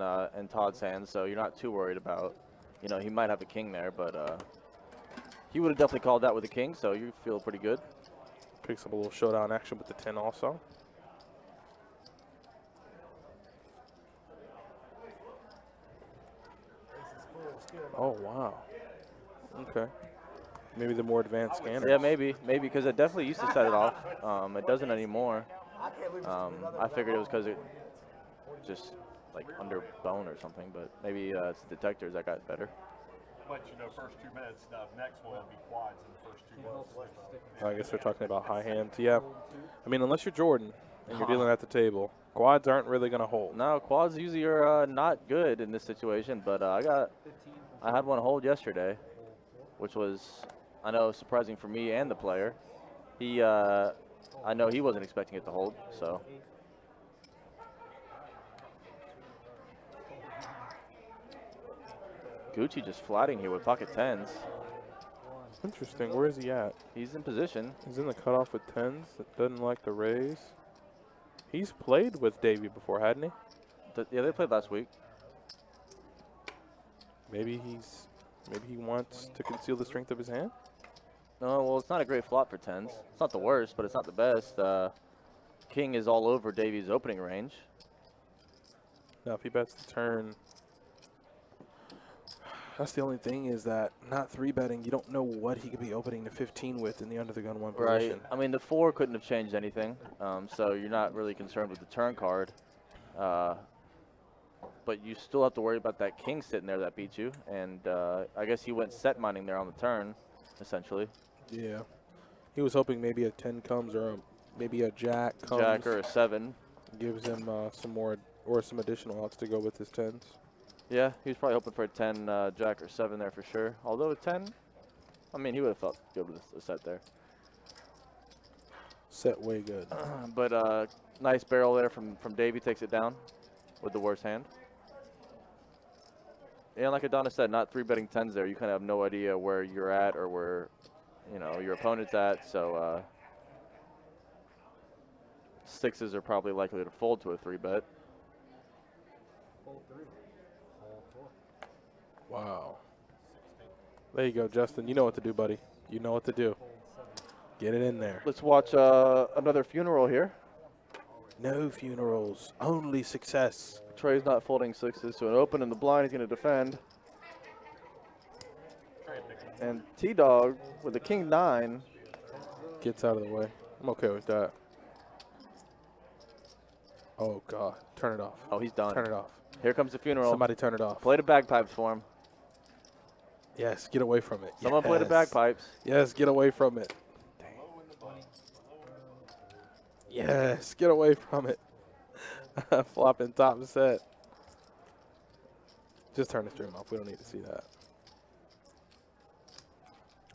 Todd's hands, so you're not too worried about. You know, he might have a king there, but he would have definitely called that with a king, so you feel pretty good. Picks up a little showdown action with the 10 also. Oh, wow. Okay. Maybe the more advanced scanner. Yeah, maybe, because it definitely used to set it off. It doesn't anymore. I figured it was because it just like under bone or something, but maybe it's the detectors that got better. But you know, first 2 minutes, next one will be quads in the first 2 minutes. I guess they're talking about high hands. Yeah. I mean, unless you're Jordan and you're dealing at the table, quads aren't really going to hold. No, quads usually are not good in this situation, but I had one hold yesterday, which was, I know, surprising for me and the player. I know he wasn't expecting it to hold, so. Gucci just flatting here with pocket 10s. Interesting. Where is he at? He's in position. He's in the cutoff with 10s. Doesn't like the raise. He's played with Davey before, hadn't he? Yeah, they played last week. Maybe he wants to conceal the strength of his hand. No, well, it's not a great flop for 10s. It's not the worst, but it's not the best. King is all over Davey's opening range. Now, if he bets the turn, that's the only thing is that not 3-betting, you don't know what he could be opening to 15 with in the under the gun one position. Right. I mean, the 4 couldn't have changed anything, so you're not really concerned with the turn card. But you still have to worry about that king sitting there that beat you, and I guess he went set mining there on the turn, essentially. Yeah. He was hoping maybe a 10 comes or maybe a jack comes. Jack or a 7. Gives him some more or some additional outs to go with his 10s. Yeah, he was probably hoping for a 10 jack or 7 there for sure. Although a 10, I mean, he would have felt good with a set there. Set way good. But nice barrel there from Davey, takes it down with the worst hand. Yeah, like Adonis said, not 3-betting 10s there. You kind of have no idea where you're at or where, you know, your opponent's at. So 6s are probably likely to fold to a 3-bet. Wow. There you go, Justin. You know what to do, buddy. You know what to do. Get it in there. Let's watch another funeral here. No funerals, only success. Trey's not folding 6s to an open in the blind. He's going to defend. And T-Dog with a king 9. Gets out of the way. I'm okay with that. Oh, God. Turn it off. Oh, he's done. Turn it off. Here comes the funeral. Somebody turn it off. Play the bagpipes for him. Yes, get away from it. Someone play the bagpipes. Yes, get away from it. Yes, get away from it. Flopping top set. Just turn the stream off. We don't need to see that.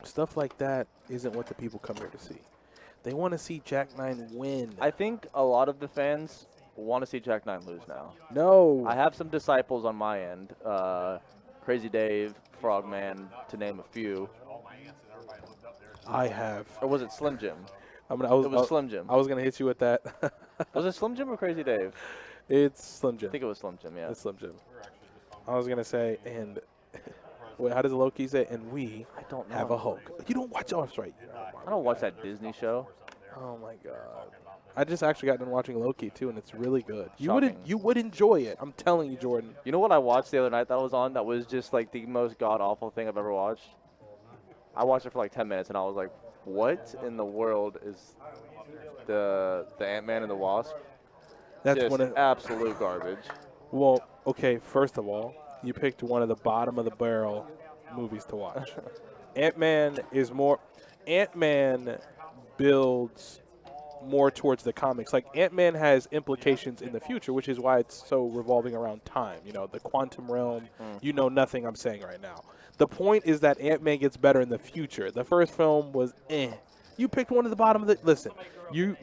Stuff like that isn't what the people come here to see. They want to see Jack 9 win. I think a lot of the fans want to see Jack 9 lose now. No. I have some disciples on my end. Crazy Dave, Frogman, to name a few. I have. Or was it Slim Jim? It was Slim Jim. I was going to hit you with that. Was it Slim Jim or Crazy Dave? It's Slim Jim. I think it was Slim Jim, yeah. It's Slim Jim. I was going to say, and wait, how does Loki say? And we don't know. have a Hulk. You don't watch off right. I don't watch that Disney show. Oh my God! I just actually got done watching Loki too, and it's really good. Shocking. You would enjoy it. I'm telling you, Jordan. You know what I watched the other night that I was on that was just like the most god-awful thing I've ever watched? I watched it for like 10 minutes, and I was like, what in the world is the Ant-Man and the Wasp. That's Just one of absolute garbage. Well, okay, first of all, you picked one of the bottom of the barrel movies to watch. Ant-Man builds more towards the comics. Like, Ant-Man has implications in the future, which is why it's so revolving around time. You know, the quantum realm. You know nothing I'm saying right now. The point is that Ant-Man gets better in the future. The first film was You picked one of the bottom of the. Listen, you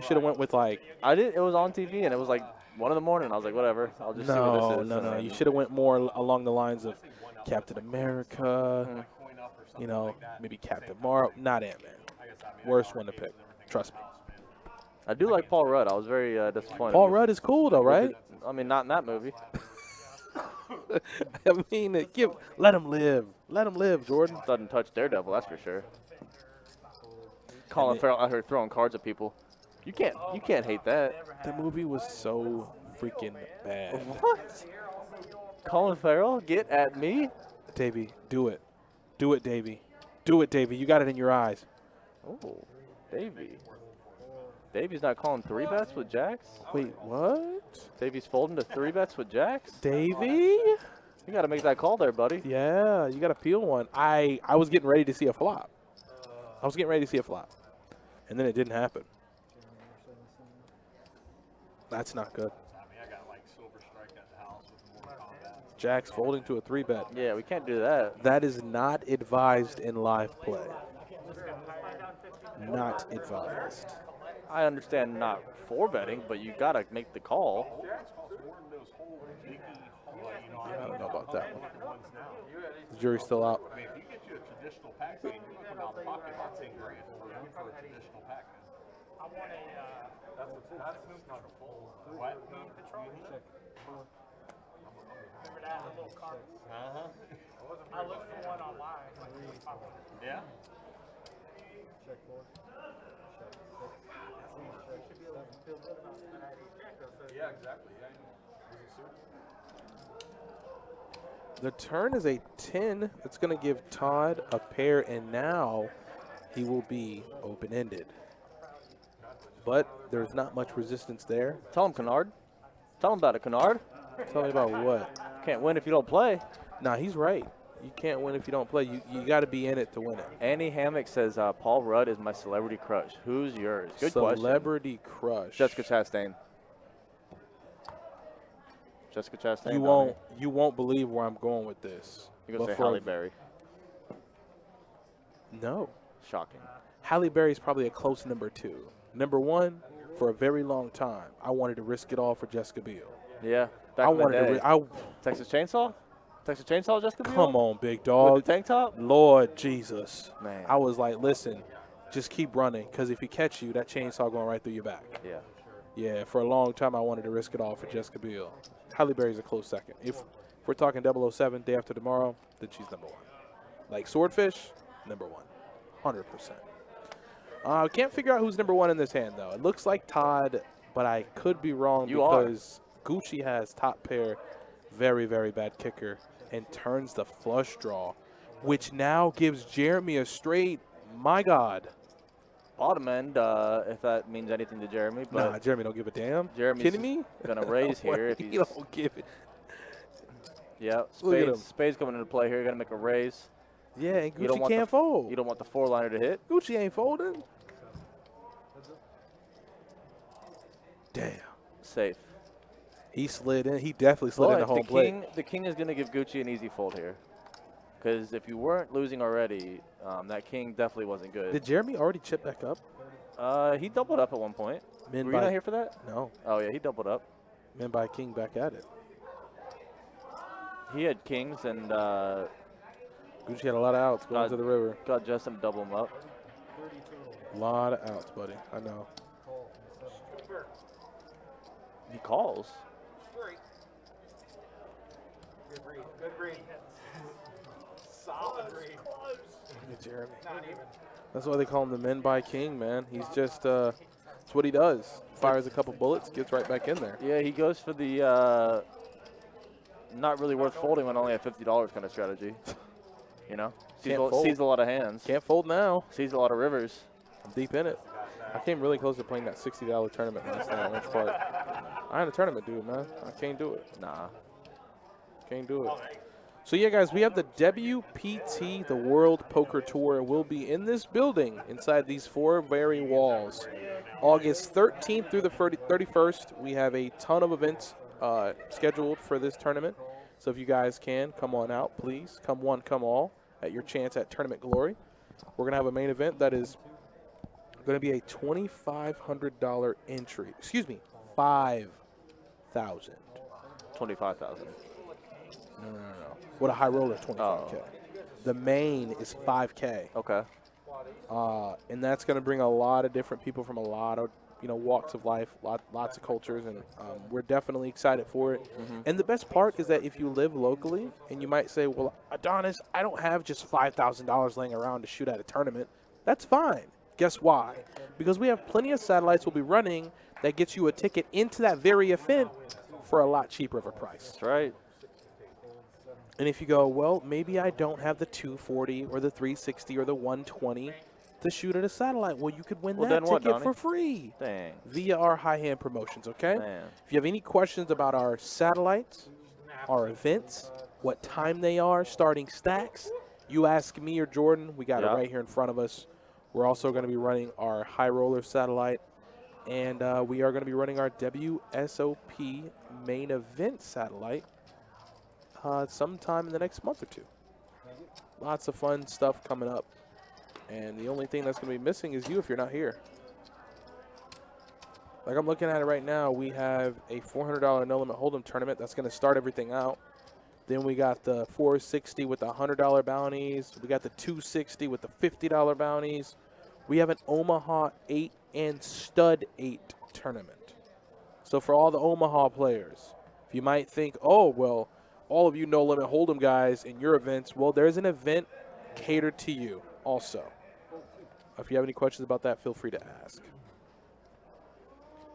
should have went with like. I did. It was on TV, and it was like 1 in the morning. I was like, whatever. I'll just see what this is. No. You should have went more along the lines of Captain America. You know, maybe Captain Marvel. Not Ant-Man. Worst one to pick. Trust me. I do like Paul Rudd. I was very disappointed. Paul Rudd is cool though, right? I mean, not in that movie. I mean, let him live. Let him live, Jordan. Doesn't touch Daredevil, that's for sure. Colin Farrell out here throwing cards at people. You can't hate that. The movie was so freaking bad. What? Colin Farrell, get at me? Davey, do it. Do it, Davey. Do it, Davey. You got it in your eyes. Oh, Davey. Davey's not calling 3-bets with Jax? Wait, what? Davey's folding to 3-bets with Jax? Davey? You got to make that call there, buddy. Yeah, you got to peel one. I was getting ready to see a flop. And then it didn't happen. That's not good. Jax folding to a 3-bet. Yeah, we can't do that. That is not advised in live play. Not advised. I understand not 4-betting, but you got to make the call. I don't know about that one. The jury's still out. I mean, if you get you a traditional pack game, you're going to come out of pocket about 10 grand for a traditional pack game. I want that's Moon Patrol. What? Moon Patrol. Remember that little card? I looked for one online. Like, it was popular. Yeah? Yeah, exactly. The turn is a 10. That's going to give Todd a pair, and now he will be open-ended. But there's not much resistance there. Tell him, Kennard. Tell him about it, Kennard. Tell me about what? Can't win if you don't play. Nah, he's right. You can't win if you don't play. You got to be in it to win it. Annie Hammock says, Paul Rudd is my celebrity crush. Who's yours? Good question. Celebrity crush. Jessica Chastain. Jessica Chastain. You won't believe where I'm going with this. You're going to say Halle Berry. No. Shocking. Halle Berry's probably a close number 2. Number 1, for a very long time, I wanted to risk it all for Jessica Biel. Yeah. Back I in the wanted day. to. Texas Chainsaw? Texas Chainsaw, Jessica Biel? Come on, big dog. With the tank top? Lord Jesus. Man. I was like, listen, just keep running, because if he catch you, that chainsaw going right through your back. Yeah. Yeah, for a long time, I wanted to risk it all for Jessica Biel. Halle Berry's a close second. If we're talking 007, Day After Tomorrow, then she's number 1. Like Swordfish, number 1. 100%. Can't figure out who's number 1 in this hand, though. It looks like Todd, but I could be wrong because Gucci has top pair, very, very bad kicker, and turns the flush draw, which now gives Jeremy a straight, my God. Bottom end, if that means anything to Jeremy. But Nah, Jeremy don't give a damn. Jeremy's kidding me? Gonna raise here if He he's. don't give it. Yeah, Look at him. Spades coming into play here. Gonna make a raise. Yeah, and You don't Gucci want can't the- fold. You don't want the 4-liner to hit. Gucci ain't folding. Damn. Safe. He slid in. He definitely slid into But home plate. the king is gonna give Gucci an easy fold here. Because if you weren't losing already, that king definitely wasn't good. Did Jeremy already chip back up? He doubled up at one point. Men Were you by, not here for that? No. Oh, yeah, he doubled up. Men by king back at it. He had kings and Gucci had a lot of outs going to the river. got Justin to double him up. A lot of outs, buddy. I know. He calls. Good read. Good read. Solid read. Look at Jeremy. Not even. That's why they call him the men by king, man. He's just, it's what he does. Fires a couple bullets, gets right back in there. Yeah, he goes for the not really worth folding when only at $50 kind of strategy. You know? Sees a lot of hands. Can't fold now. Sees a lot of rivers. I'm deep in it. I came really close to playing that $60 tournament last night at Orange Park. I ain't a tournament dude, man. I can't do it. Nah. Can't do it. So, yeah, guys, we have the WPT, the World Poker Tour, will be in this building inside these four very walls. August 13th through the 31st, we have a ton of events scheduled for this tournament. So if you guys can, come on out, please. Come one, come all at your chance at Tournament Glory. We're going to have a main event that is going to be a $2,500 entry. Excuse me, 5,000. 25,000. No. What a high roller, 25K. Oh. The main is 5K. Okay. And that's going to bring a lot of different people from a lot of walks of life, lots of cultures, and we're definitely excited for it. And the best part is that if you live locally, and you might say, well, Adonis, I don't have just $5,000 laying around to shoot at a tournament. That's fine. Guess why? Because we have plenty of satellites we'll be running that gets you a ticket into that very event for a lot cheaper of a price. That's right. And if you go, well, maybe I don't have the 240 or the 360 or the 120 to shoot at a satellite. Well, you could win that then what, ticket Donnie? for free. Dang. Via our high-hand promotions, okay? Man. If you have any questions about our satellites, our events, what time they are, starting stacks, you ask me or Jordan. We got it right here in front of us. We're also going to be running our high roller satellite, and we are going to be running our WSOP main event satellite sometime in the next month or two. Lots of fun stuff coming up. And the only thing that's going to be missing is you if you're not here. Like I'm looking at it right now, we have a $400 no limit hold'em tournament that's going to start everything out. Then we got the 460 with the $100 bounties. We got the 260 with the $50 bounties. We have an Omaha 8 and Stud 8 tournament. So for all the Omaha players, if you might think, oh, well, all of you no limit hold'em guys in your events, well, there's an event catered to you also. If you have any questions about that, feel free to ask.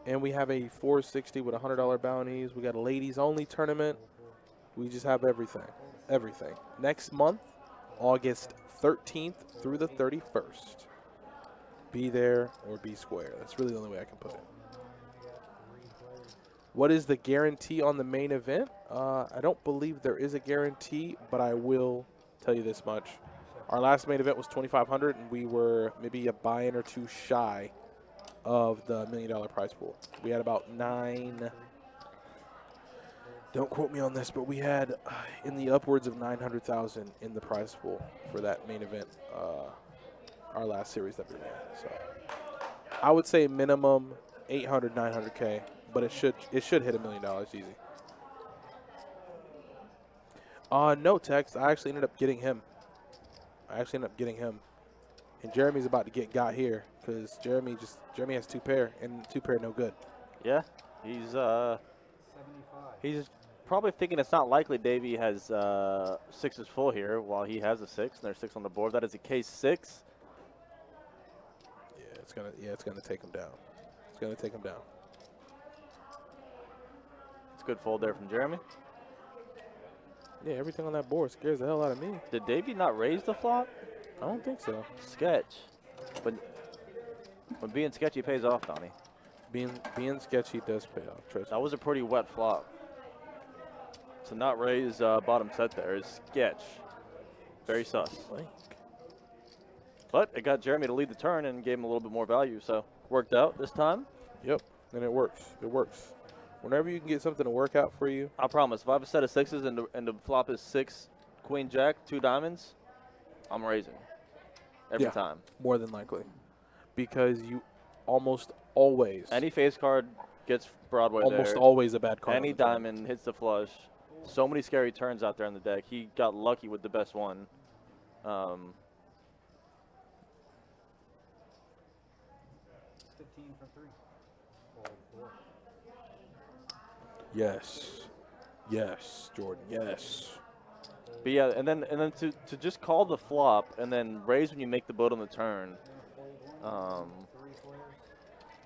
And we have a 460 with $100 bounties. We got a ladies only tournament. We just have everything. Everything. Next month, August 13th through the 31st. Be there or be square. That's really the only way I can put it. What is the guarantee on the main event? I don't believe there is a guarantee, but I will tell you this much. Our last main event was $2,500, and we were maybe a buy-in or two shy of the $1 million prize pool. We had about 9. Don't quote me on this, but we had in the upwards of 900,000 in the prize pool for that main event. Our last series that we ran. So I would say minimum 800, 900K, but it should hit $1 million easy. No text. I actually ended up getting him. And Jeremy's about to get got here because Jeremy has 2 pair, and 2 pair no good. Yeah, he's probably thinking it's not likely Davey has 6s full here while he has a 6, and there's 6 on the board. That is a case 6. Yeah, it's gonna take him down. It's gonna take him down. It's a good fold there from Jeremy. Yeah, everything on that board scares the hell out of me. Did Davey not raise the flop? I don't think so. Sketch. But when being sketchy pays off, Donnie. Being sketchy does pay off. Trust That me. was a pretty wet flop. To not raise bottom set there is sketch. Very sus. Blank. But it got Jeremy to lead the turn and gave him a little bit more value, so worked out this time. Yep, and it works. It works. Whenever you can get something to work out for you. I promise, if I have a set of 6s and the flop is 6, queen, jack, 2 diamonds, I'm raising every time. More than likely. Because you almost always. Any face card gets Broadway almost there. always a bad card. Any diamond hits the flush. So many scary turns out there in the deck. He got lucky with the best one. 15 for 3. Yes. Yes, Jordan. Yes. But yeah, and then to just call the flop and then raise when you make the boat on the turn. I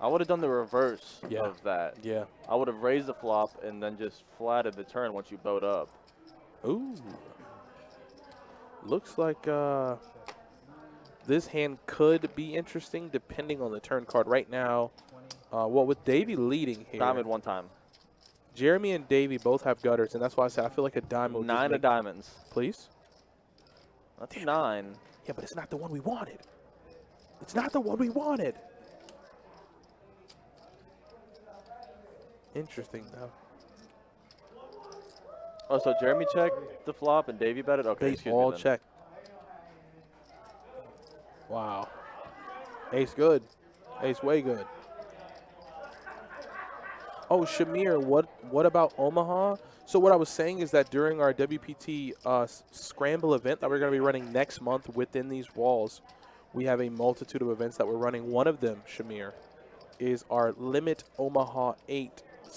would have done the reverse of that. Yeah. I would have raised the flop and then just flatted the turn once you boat up. Ooh. Looks like This hand could be interesting depending on the turn card. Right now, with Davey leading here. Diamond one time. Jeremy and Davey both have gutters, and that's why I said I feel like a diamond would 9 of diamonds. Please? That's a 9. Yeah, but it's not the one we wanted. It's not the one we wanted. Interesting, though. Oh, so Jeremy checked the flop and Davey bet it? Okay, They excuse all me then. checked. Wow. Ace good. Ace way good. Oh, Shamir, what about Omaha? So what I was saying is that during our WPT Scramble event that we're going to be running next month within these walls, we have a multitude of events that we're running. One of them, Shamir, is our Limit Omaha 8 /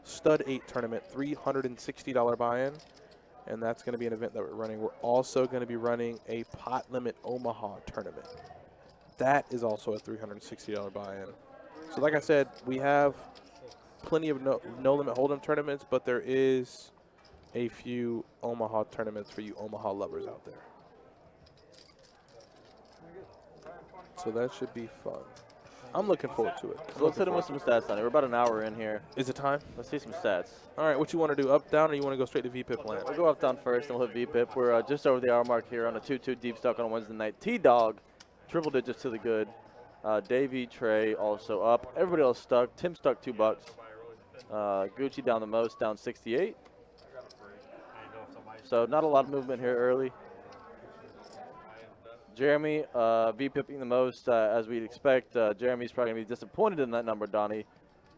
Stud 8 tournament, $360 buy-in. And that's going to be an event that we're running. We're also going to be running a Pot Limit Omaha tournament. That is also a $360 buy-in. So like I said, we have plenty of no limit hold'em tournaments, but there is a few Omaha tournaments for you Omaha lovers out there. So that should be fun. I'm looking forward to it. So let's hit him with some stats, Sonny. We're about an hour in here. Is it time? Let's see some stats. All right, what you want to do, up, down, or you want to go straight to VPIP land? We'll go up, down first, and we'll hit VPIP. We're just over the hour mark here on a 2-2 deep stock on a Wednesday night. T-Dog, triple digits to the good. Davey, Trey also up. Everybody else stuck. Tim stuck $2. Gucci down the most, down 68. So not a lot of movement here early. Jeremy, VPIPing the most, as we'd expect. Jeremy's probably going to be disappointed in that number, Donnie.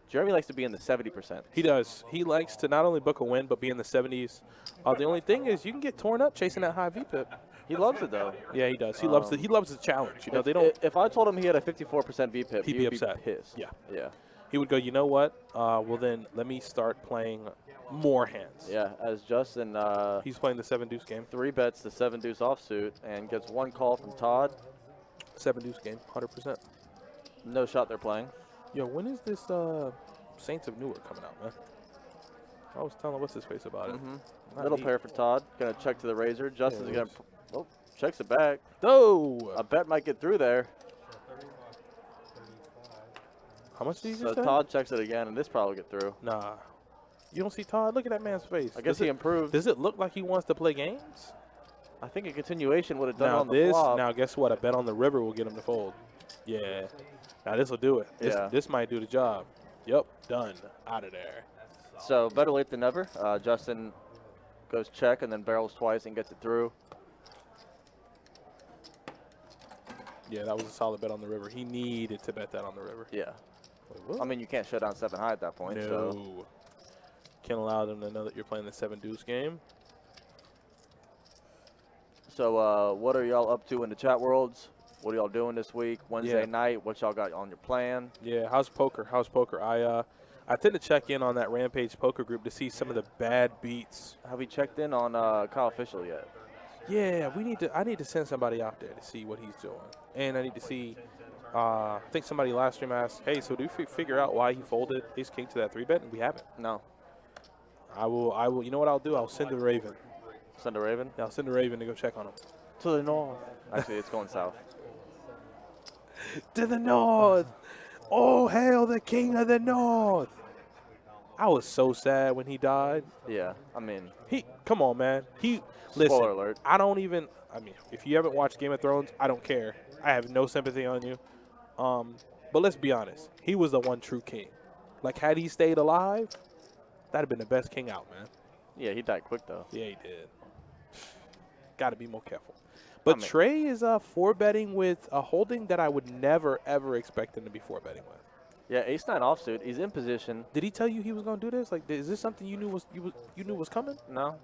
Jeremy likes to be in the 70%. He does. He likes to not only book a win, but be in the 70s. The only thing is you can get torn up chasing that high VPIP. He loves it, though. Yeah, he does. He loves the challenge. You know, they don't. If I told him he had a 54% VPIP, He'd be upset. Pissed. Yeah. Yeah. He would go, you know what? Well, then let me start playing more hands. Yeah, as Justin, He's playing the 7-deuce game. 3 bets the 7-deuce offsuit and gets 1 call from Todd. 7-deuce game, 100%. No shot they're playing. Yo, when is this Saints of Newark coming out, man? I was telling what's his face about it. Little pair for Todd. Gonna check to the razor. Justin's gonna checks it back. Oh! A bet might get through there. How much did you So just say? Todd checks it again, and this probably get through. Nah. You don't see Todd? Look at that man's face. I guess he improved. Does it look like he wants to play games? I think a continuation would have done Now on the flop. now guess what? A bet on the river will get him to fold. Yeah. Now this will do it. This might do the job. Yep, done. Out of there. So better late than never. Justin goes check and then barrels twice and gets it through. Yeah, that was a solid bet on the river. He needed to bet that on the river. Yeah. Wait, what? I mean, you can't shut down 7 high at that point. No. So. Can't allow them to know that you're playing the 7-deuce game. So what are y'all up to in the chat worlds? What are y'all doing this week? Wednesday night? What y'all got on your plan? Yeah, how's poker? How's poker? I tend to check in on that Rampage poker group to see some of the bad beats. Have we checked in on Kyle Official yet? Yeah, I need to send somebody out there to see what he's doing. And I need to see, I think somebody last stream asked, hey, so do you figure out why he folded ace king to that 3-bet? And we haven't. No. I will, you know what I'll do? I'll send a Raven. Send a Raven? Yeah, I'll send a Raven to go check on him. To the north. Actually, it's going south. To the north. Oh, hail the king of the north. I was so sad when he died. Yeah, I mean. Come on, man. Listen, Spoiler alert. If you haven't watched Game of Thrones, I don't care. I have no sympathy on you. But let's be honest. He was the one true king. Like, had he stayed alive, that'd have been the best king out, man. Yeah, he died quick, though. Yeah, he did. Got to be more careful. But Trey is 4-betting with a holding that I would never, ever expect him to be 4-betting with. Yeah, ace-9 offsuit. He's in position. Did he tell you he was going to do this? Like, is this something you knew was coming? No.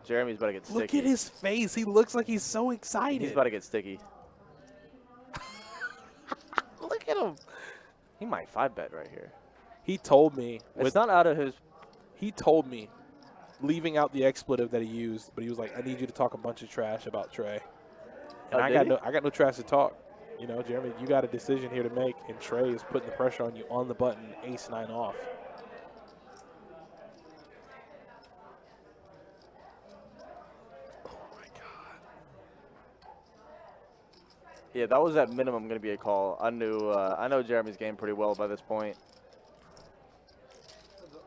Jeremy's about to get sticky. Look at his face. He looks like he's so excited. He's about to get sticky. Look at him. He might 5-bet right here. He told me. It's not out of his. He told me, leaving out the expletive that he used, but he was like, I need you to talk a bunch of trash about Trey. And I got no trash to talk. You know, Jeremy, you got a decision here to make, and Trey is putting the pressure on you on the button, ace-9 off. Oh, my God. Yeah, that was at minimum going to be a call. I know Jeremy's game pretty well by this point.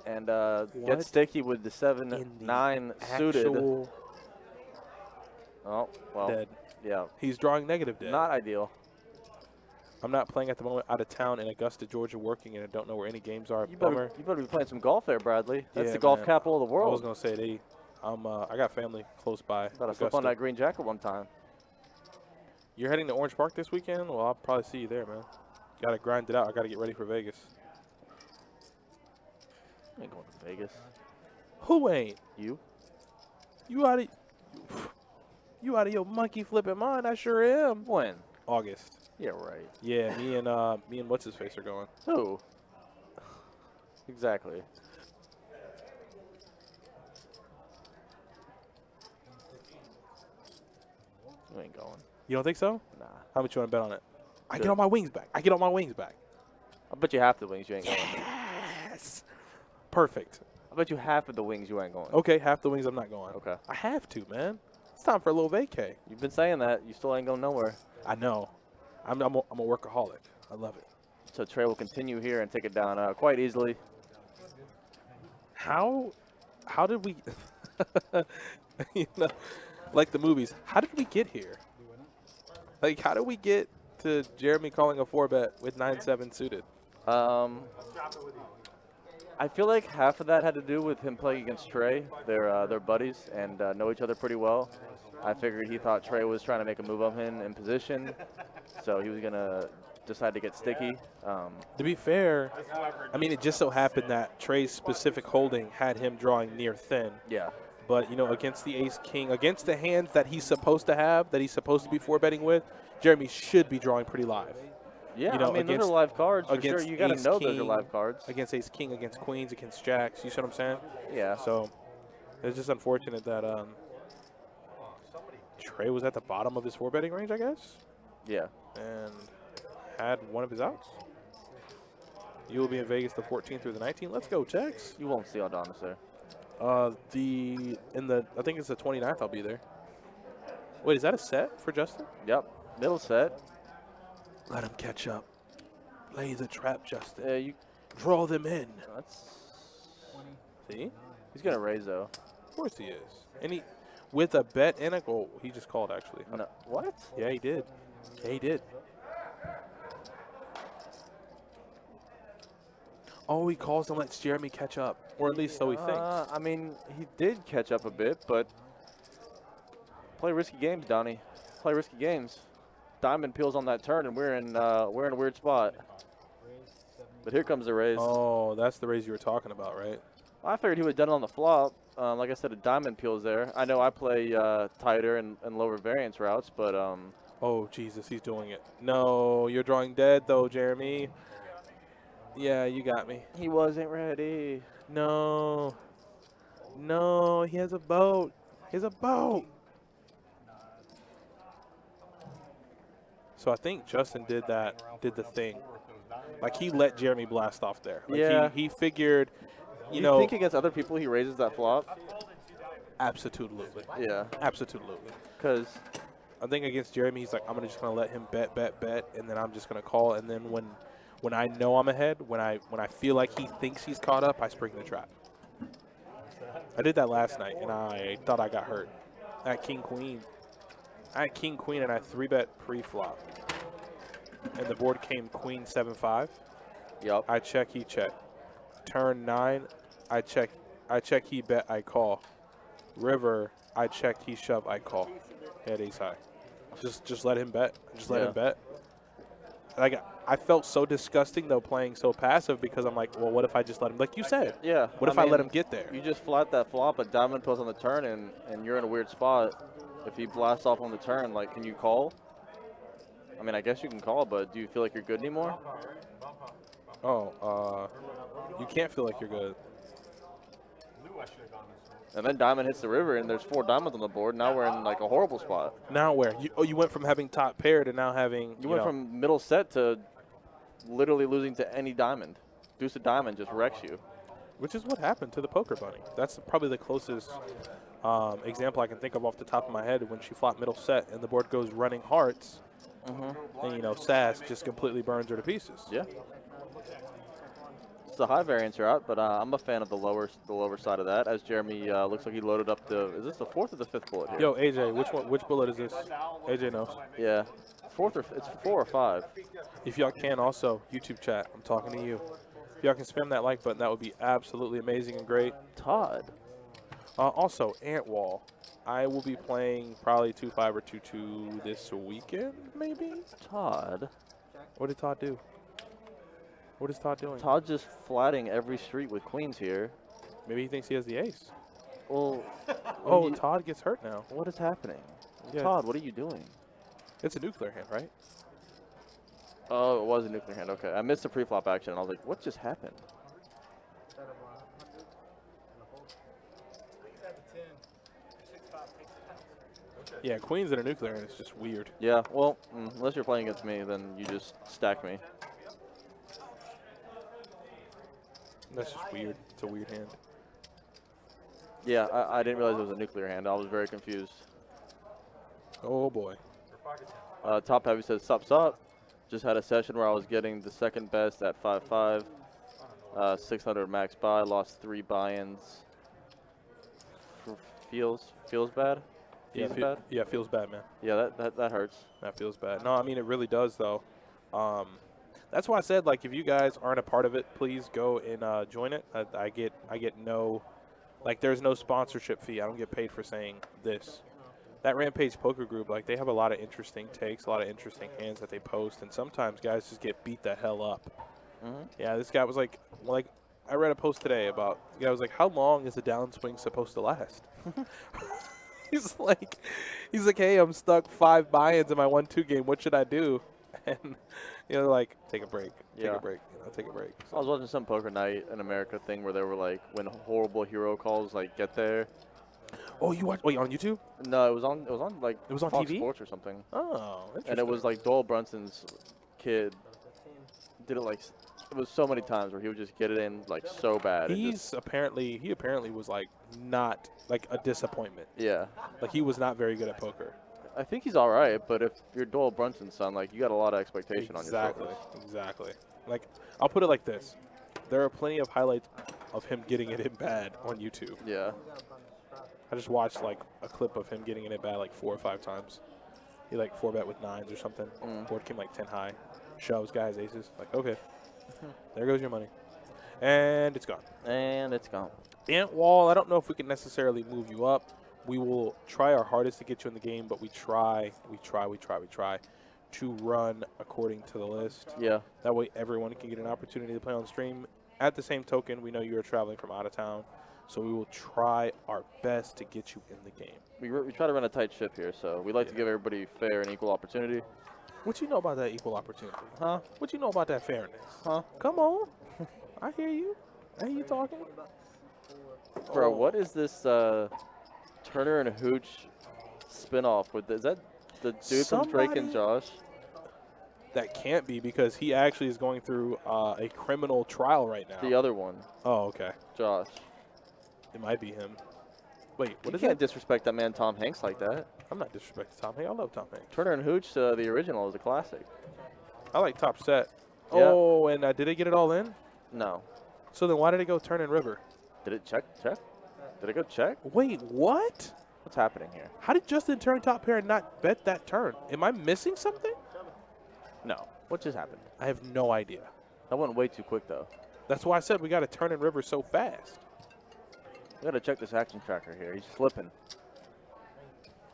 And What gets sticky with the in the 7-9 suited. actual Oh, well, dead. yeah, He's drawing negative dead. not ideal. I'm not playing at the moment, out of town in Augusta, Georgia, working, and I don't know where any games are. You Bummer. better be playing some golf there, Bradley. That's Yeah, the golf man. capital of the I was world. gonna say I got family close by. Gotta slip on Augusta. that green jacket one time. You're heading to Orange Park this weekend? Well, I'll probably see you there, man. Gotta grind it out. I gotta get ready for Vegas. I ain't going to Vegas. Who ain't? You? You out of your monkey flipping mind? I sure am. When? August. Yeah, right. Yeah, me and what's his face are going. Who? Exactly. You ain't going. You don't think so? Nah. How much you want to bet on it? I Good. get all my wings back. I get all my wings back. I bet you half the wings you ain't going. Yes. Perfect. I bet you half of the wings you ain't going. Okay, half the wings I'm not going. Okay. I have to, man. It's time for a little vacay. You've been saying that. You still ain't going nowhere. I know. I'm a workaholic. I love it. So Trey will continue here and take it down quite easily. How did we, you know, like the movies, how did we get here? Like, how did we get to Jeremy calling a 4-bet with 9-7 suited? I feel like half of that had to do with him playing against Trey. They're buddies and know each other pretty well. I figured he thought Trey was trying to make a move on him in position, so he was going to decide to get sticky. To be fair, I mean, it just so happened that Trey's specific holding had him drawing near thin. Yeah. But, you know, against the ace-king, against the hands that he's supposed to have, that he's supposed to be 4-betting with, Jeremy should be drawing pretty live. Yeah, You know, I mean, those against- are live cards for sure. against You got to know those are ace-king, live cards. Against ace-king, against queens, against jacks. You see what I'm saying? Yeah. So it's just unfortunate that Trey was at the bottom of his 4-betting range, I guess, Yeah. and had one of his outs. You will be in Vegas the 14th through the 19th. Let's go, Tex. You won't see Adonis there. I think it's the 29th. I'll be there. Wait, is that a set for Justin? Yep. Middle set. Let him catch up. Lay the trap, Justin. You. Draw them in. That's. See? He's gonna raise though. Of course he is. And he, with a bet and a goal, he just called actually. No. What? Yeah, he did. Yeah, he did. Oh, he calls and lets Jeremy catch up, or at least so he thinks. I mean, he did catch up a bit, but play risky games, Donnie. Play risky games. Diamond peels on that turn, and we're in a weird spot. But here comes the raise. Oh, that's the raise you were talking about, right? I figured he would have done it on the flop. Like I said, a diamond peels there. I know I play tighter and lower variance routes, but Oh, Jesus, he's doing it. No, you're drawing dead, though, Jeremy. Yeah, you got me. he wasn't ready. No. No, he has a boat. He has a boat. So I think Justin did the thing. Like, he let Jeremy blast off there. Like, Yeah. He figured, you You know. think against other people he raises that flop? Absolutely. Yeah, Absolutely. because I think against Jeremy, he's like, I'm just going to let him bet, and then I'm just going to call. And then when I know I'm ahead, when I feel like he thinks he's caught up, I spring the trap. I did that last night, and I thought I got hurt. At King Queen. I had King Queen, and I 3-bet pre-flop. And the board came Queen 7-5. yep. I check, he check. Turn 9, I check, he bet, I call. River, I check, he shove, I call. Head ace high. Just let him bet. Just let him bet. Like, I felt so disgusting though playing so passive because I'm like, well, what if I just let him? Like you said. Yeah. What if I let him get there? You just flat that flop, but diamond peels on the turn, and you're in a weird spot. If he blasts off on the turn, like, can you call? I mean, I guess you can call, but do you feel like you're good anymore? Oh, you can't feel like you're good. And then diamond hits the river, and there's 4 diamonds on the board. Now we're in like a horrible spot. Now where? You went from having top pair to now having. You went from middle set to literally losing to any diamond. Deuce of diamond just wrecks you. Which is what happened to the poker bunny. That's probably the closest example I can think of off the top of my head when she flopped middle set and the board goes running hearts. And, you know, Sass just completely burns her to pieces. Yeah. It's the high variance route, but I'm a fan of the lower side of that. As Jeremy looks like he loaded up the. Is this the 4th or the 5th bullet here? Yo, AJ, which bullet is this? AJ knows. Yeah, 4th or it's 4 or 5. If y'all can also, YouTube chat, I'm talking to you. If y'all can spam that like button, that would be absolutely amazing and great. Todd. Also, Ant Wall. I will be playing probably 2-5 or 2-2 this weekend, maybe? Todd. What did Todd do? What is Todd doing? Todd's just flatting every street with queens here. Maybe he thinks he has the ace. Well, Oh, Todd gets hurt now. what is happening? Yeah. Todd, what are you doing? It's a nuclear hand, right? Oh, it was a nuclear hand. Okay, I missed the pre-flop action. I was like, what just happened? Yeah, queens in a nuclear hand is just weird. Yeah, well, unless you're playing against me, then you just stack me. That's just weird. It's a weird hand. Yeah, I didn't realize it was a nuclear hand. I was very confused. Oh, boy. Top Heavy says, sup. Just had a session where I was getting the second best at 5-5. 600 max buy, lost 3 buy-ins. Feels bad? Yeah, feels bad, man. Yeah, that hurts. That feels bad. No, I mean, it really does, though. That's why I said, like, if you guys aren't a part of it, please go and join it. I get no, like, there's no sponsorship fee. I don't get paid for saying this. That Rampage Poker Group, like, they have a lot of interesting takes, a lot of interesting hands that they post, and sometimes guys just get beat the hell up. Yeah, this guy was like, I read a post today about, the guy was like, how long is a downswing supposed to last? He's like, hey, I'm stuck 5 buy-ins in my 1-2 game. What should I do? And, you know, like, take a break. Take a break. You know, take a break. So. I was watching some Poker Night in America thing where they were like, when horrible hero calls like get there. Oh, you watch? Wait, on YouTube? No, it was on like It was on Fox TV? Sports or something. Oh, interesting. And it was like Doyle Brunson's kid did it like it was so many times where he would just get it in like so bad. He apparently was like not like a disappointment. Yeah. Like he was not very good at poker. I think he's all right, but if you're Doyle Brunson's son, like you got a lot of expectation on your shoulders. Exactly. Like I'll put it like this: there are plenty of highlights of him getting it in bad on YouTube. Yeah. I just watched like a clip of him getting it in bad like 4 or 5 times. He like 4-bet with 9s or something. Board came like 10 high. Shoves, guy has aces. Like okay, there goes your money, and it's gone. And it's gone. Ant Wall, I don't know if we can necessarily move you up. We will try our hardest to get you in the game, but we try to run according to the list. Yeah. That way everyone can get an opportunity to play on stream. At the same token, we know you are traveling from out of town, so we will try our best to get you in the game. We try to run a tight ship here, so we like to give everybody fair and equal opportunity. What you know about that equal opportunity? Huh? What you know about that fairness? Huh? Come on. I hear you. I hear you talking. Bro, what is this Turner and Hooch spinoff? Is that the dude from Drake and Josh? That can't be because he actually is going through a criminal trial right now. The other one. Oh, okay. Josh. It might be him. Wait, what You is can't it? disrespect that man Tom Hanks like that. I'm not disrespecting Tom Hanks. I love Tom Hanks. Turner and Hooch, the original, is a classic. I like Top Set. Yeah. Oh, and did it get it all in? No. So then why did it go Turn and River? Did it check? Did it go check? Wait, what? What's happening here? How did Justin turn top pair and not bet that turn? Am I missing something? No. What just happened? I have no idea. That went way too quick, though. That's why I said we got to Turn and River so fast. We got to check this action tracker here. He's slipping.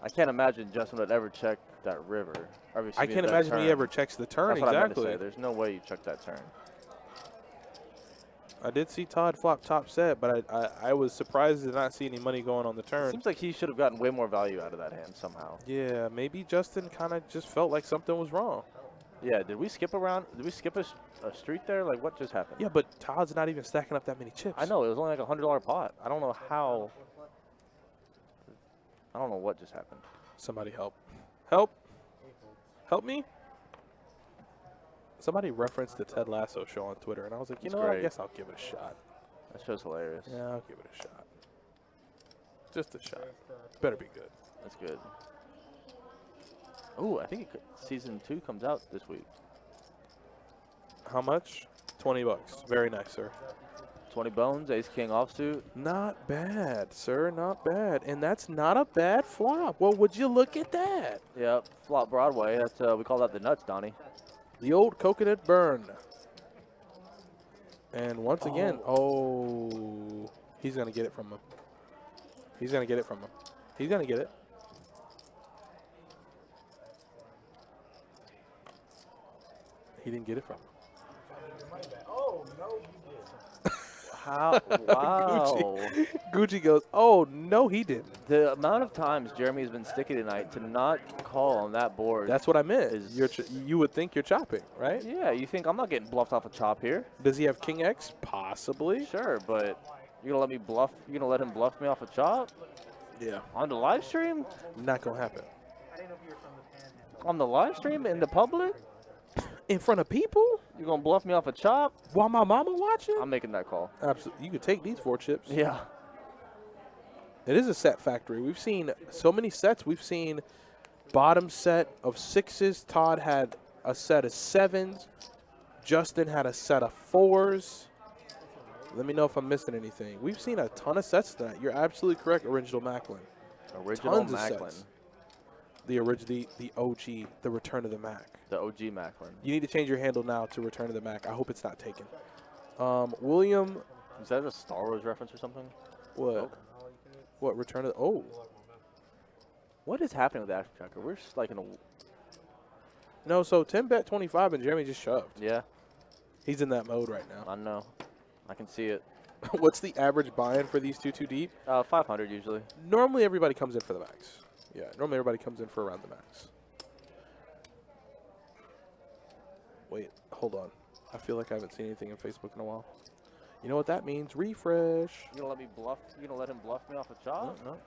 I can't imagine Justin would ever check that river. I can't imagine he ever checks the turn. That's what I meant to Exactly. say. There's no way you check that turn. I did see Todd flop top set, but I was surprised to not see any money going on the turn. Seems like he should have gotten way more value out of that hand somehow. Yeah, maybe Justin kind of just felt like something was wrong. Yeah, did we skip around? Did we skip a street there? Like, what just happened? Yeah, but Todd's not even stacking up that many chips. I know. It was only like a $100 pot. I don't know how. I don't know what just happened. Somebody help. Help. Help me. Somebody referenced the Ted Lasso show on Twitter, and I was like, you That's know what? I great. guess I'll give it a shot. That show's hilarious. Yeah, I'll give it a shot. Just a shot. Better be good. That's good. Ooh, I think season 2 comes out this week. How much? $20. Very nice, sir. 20 bones, ace king offsuit. Not bad, sir. Not bad. And that's not a bad flop. Well, would you look at that? Yep, flop Broadway. That's we call that the nuts, Donnie. The old coconut burn. And once again, oh, he's going to get it from him. He's going to get it from him. He's going to get it. He didn't get it from him. Oh, no, you did. How? Wow. Gucci goes, oh, no, he didn't. The amount of times Jeremy has been sticky tonight to not call on that board. That's what I meant. Is- You would think you're chopping, right? Yeah, you think I'm not getting bluffed off a chop here? Does he have King X? Possibly. Sure, but you're gonna let me bluff? You're gonna let him bluff me off a chop Yeah. on the live stream? Not going to happen. I didn't know if you were from the Panhandle. On the live stream in the public? In front of people? You're gonna bluff me off a chop? While my mama watching? I'm making that call. Absolutely. You could take these 4 chips. Yeah. It is a set factory. We've seen so many sets. We've seen bottom set of 6s. Todd had a set of 7s. Justin had a set of 4s. Let me know if I'm missing anything. We've seen a ton of sets tonight. You're absolutely correct, Original Macklin. Original Tons of Macklin. sets. The OG, the Return of the Mac. The OG Macklin. You need to change your handle now to Return of the Mac. I hope it's not taken. William, Is that a Star Wars reference or something? what? What, Return of the, oh. What is happening with Action Tracker? We're just like in a. No, so Tim bet 25 and Jeremy just shoved. Yeah, He's in that mode right now. I know. I can see it. What's the average buy-in for these 2 deep? 500 usually. Normally everybody comes in for the max. Yeah, normally everybody comes in for around the max. Wait, hold on. I feel like I haven't seen anything in Facebook in a while. You know what that means? Refresh. You gonna let me bluff? You gonna let him bluff me off a chop? No,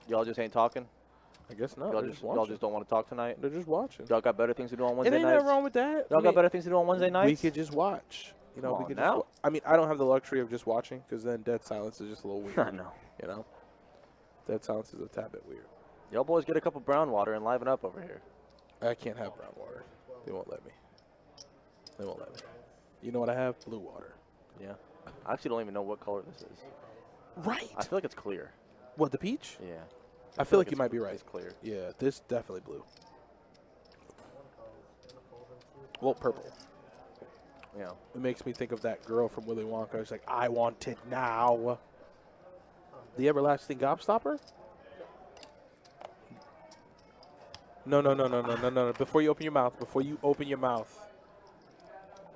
Y'all just ain't talking. I guess not. Y'all They're just watching. don't want to talk tonight. They're just watching. Y'all got better things to do on It Wednesday ain't nights. nothing wrong with that. Y'all I got mean, better things to do on Wednesday nights. we could just watch. You know, Come we on could now. just. I mean, I don't have the luxury of just watching because then dead silence is just a little weird. I know. You know, dead silence is a tad bit weird. Y'all boys get a cup of brown water and liven up over here. I can't have brown water. They won't let me. They won't let me. You know what I have? Blue water. Yeah. I actually don't even know what color this is. Right. I feel like it's clear. What, the peach? Yeah. I feel like you it's- might be right. It's clear. Yeah, this definitely blue. Well, purple. Yeah. It makes me think of that girl from Willy Wonka. It's like, I want it now. The everlasting gobstopper? No. Before you open your mouth,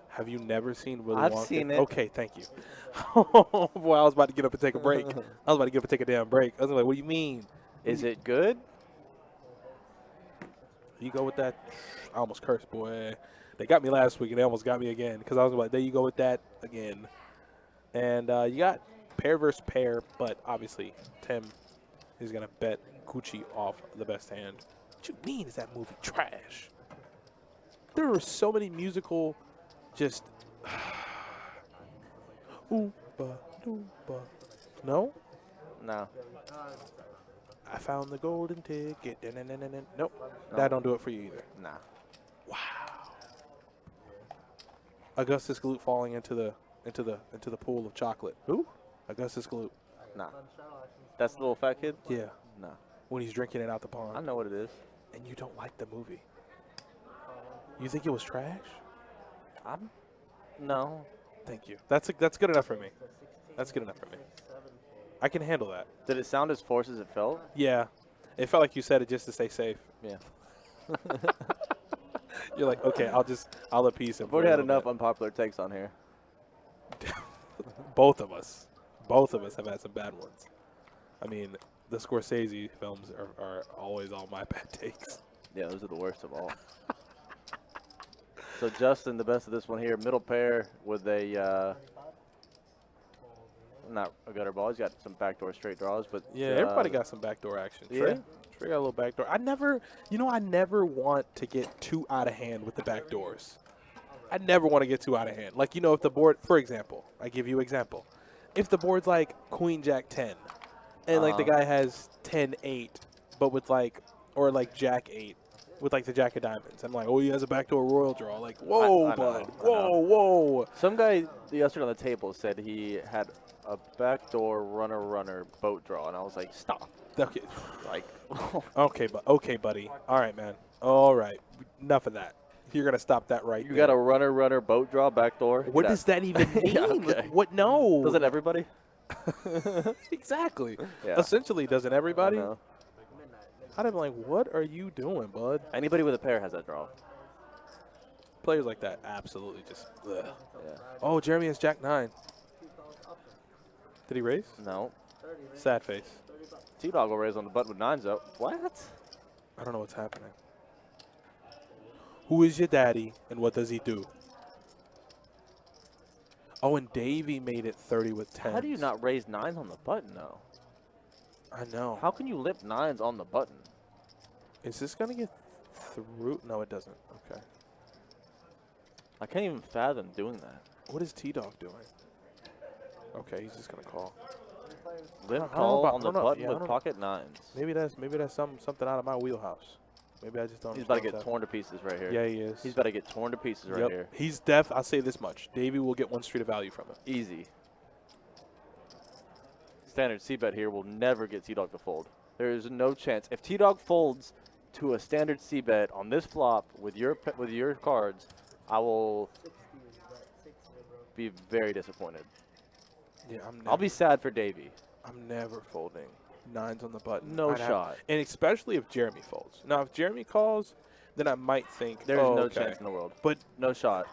have you never seen Willy Wonka? I've seen it. Okay, thank you. Boy, I was about to get up and take a break. I was about to get up and take a damn break. I was like, what do you mean? Is it good? You go with that. I almost cursed, boy. They got me last week, and they almost got me again because I was like, there you go with that again. And you got pair versus pair, but obviously Tim is going to bet Gucci off the best hand. What you mean is that movie trash? There were so many musical just oompa doompa. No? No. I found the golden ticket. Nope. No. That don't do it for you either. Nah. Wow. Augustus Gloop falling into the pool of chocolate. Who? Augustus Gloop. Nah. That's the little fat kid? Yeah. Nah. When he's drinking it out the pond. I know what it is. And you don't like the movie. You think it was trash? No. Thank you. That's good enough for me. That's good enough for me. I can handle that. Did it sound as forced as it felt? Yeah. It felt like you said it just to stay safe. Yeah. You're like, okay, I'll appease him. I've for already a had little enough bit. unpopular takes on here. Both of us have had some bad ones. I mean, the Scorsese films are always all my bad takes. Yeah, those are the worst of all. So Justin, the best of this one here, middle pair with a not a gutter ball. He's got some backdoor straight draws, but Yeah, everybody got some backdoor action. Yeah. Trey got a little backdoor. I never want to get too out of hand with the backdoors. I never want to get too out of hand. Like, if the board, for example, I give you example. If the board's like Queen Jack 10, and like the guy has 10-8, but with or like Jack 8 with like the Jack of Diamonds. I'm like, oh, he has a backdoor royal draw. Like, whoa, I bud. know. Whoa. Some guy yesterday on the table said he had a backdoor runner boat draw, and I was like, stop. Okay. Like, Okay, buddy. All right, man. All right. Enough of that. You're going to stop that right you there. got a runner boat draw backdoor. What does that even mean? Yeah, okay. What? No. Doesn't everybody? Exactly. Yeah. Essentially, doesn't everybody? I know. I'd have been like, what are you doing, bud? Anybody with a pair has that draw. Players like that absolutely just. Ugh. Yeah. Oh, Jeremy has Jack 9. Did he raise? No. Sad face. T-Dog will raise on the button with 9s up. What? I don't know what's happening. Who is your daddy, and what does he do? Oh, and Davey made it 30 with 10. How do you not raise 9s on the button, though? I know. How can you lip 9s on the button? Is this going to get through? No, it doesn't. Okay. I can't even fathom doing that. What is T-Dog doing? Okay, he's just going to call. Lip I don't know call about- on the I don't know. button Yeah, I with don't know. pocket 9s. Maybe that's something out of my wheelhouse. Maybe I just don't. He's about to understand get that. torn to pieces right here. Yeah, he is. He's about to get torn to pieces right Yep. here. He's def. I'll say this much. Davey will get 1 street of value from it. Easy. Standard C-bet here will never get T-Dog to fold. There is no chance. If T-Dog folds to a standard C-bet on this flop with your cards, I will be very disappointed. Yeah, I'll be sad for Davey. I'm never folding 9s on the button. No I'd have- shot. and especially if Jeremy folds. Now, if Jeremy calls, then I might think There's oh, no okay. chance in the world. But No shot.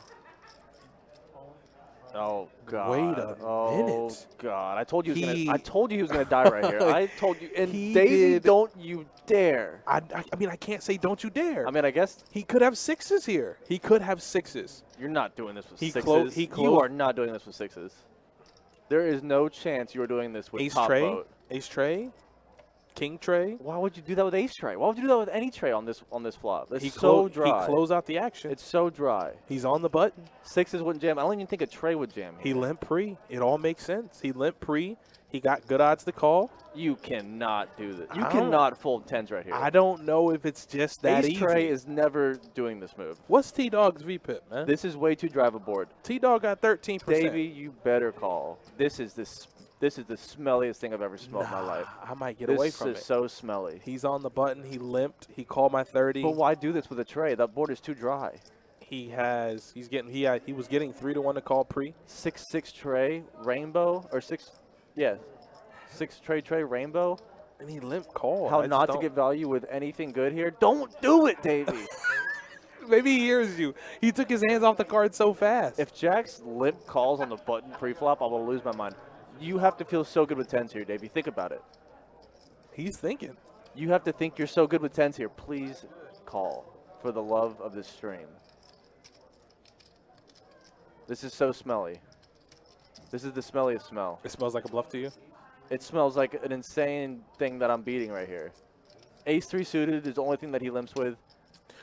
Oh God! Wait a oh minute. God! I told you. He- I told you he was gonna die right here. I told you. And He Davey, did- don't you dare! I mean, I can't say don't you dare. I mean, I guess he could have 6s here. He could have 6s. you're not doing this with He sixes. clo- he you clo- are not doing this with 6s. There is no chance you are doing this with Ace top tray, vote. ace tray, king tray. Why would you do that with ace tray? Why would you do that with any tray on this flop? It's He so dry. He closed out the action. It's so dry. He's on the button. 6s wouldn't jam. I don't even think a tray would jam. He here. limp pre. It all makes sense. He limp pre. He got good odds to call. You cannot do this. You I don't- cannot fold 10s right here. I don't know if it's just that Ace easy. tray is never doing this move. What's T-Dog's VPIP, man? This is way too drive aboard. T-Dog got 13%. Davey, you better call. This is the smelliest thing I've ever smelled in my life. I might get This away from is it. so smelly. He's on the button. He limped. He called my 30. But why do this with a tray? That board is too dry. He was getting 3-1 to call pre. 6-6 tray rainbow or 6 tray rainbow. And he limp called. How I just not to don't- get value with anything good here? Don't do it, Davey. Maybe he hears you. He took his hands off the card so fast. If Jack's limp calls on the button pre-flop, I will lose my mind. You have to feel so good with 10s here, Davey. Think about it. He's thinking. You have to think you're so good with 10s here. Please call for the love of this stream. This is so smelly. This is the smelliest smell. It smells like a bluff to you? It smells like an insane thing that I'm beating right here. Ace-3 suited is the only thing that he limps with.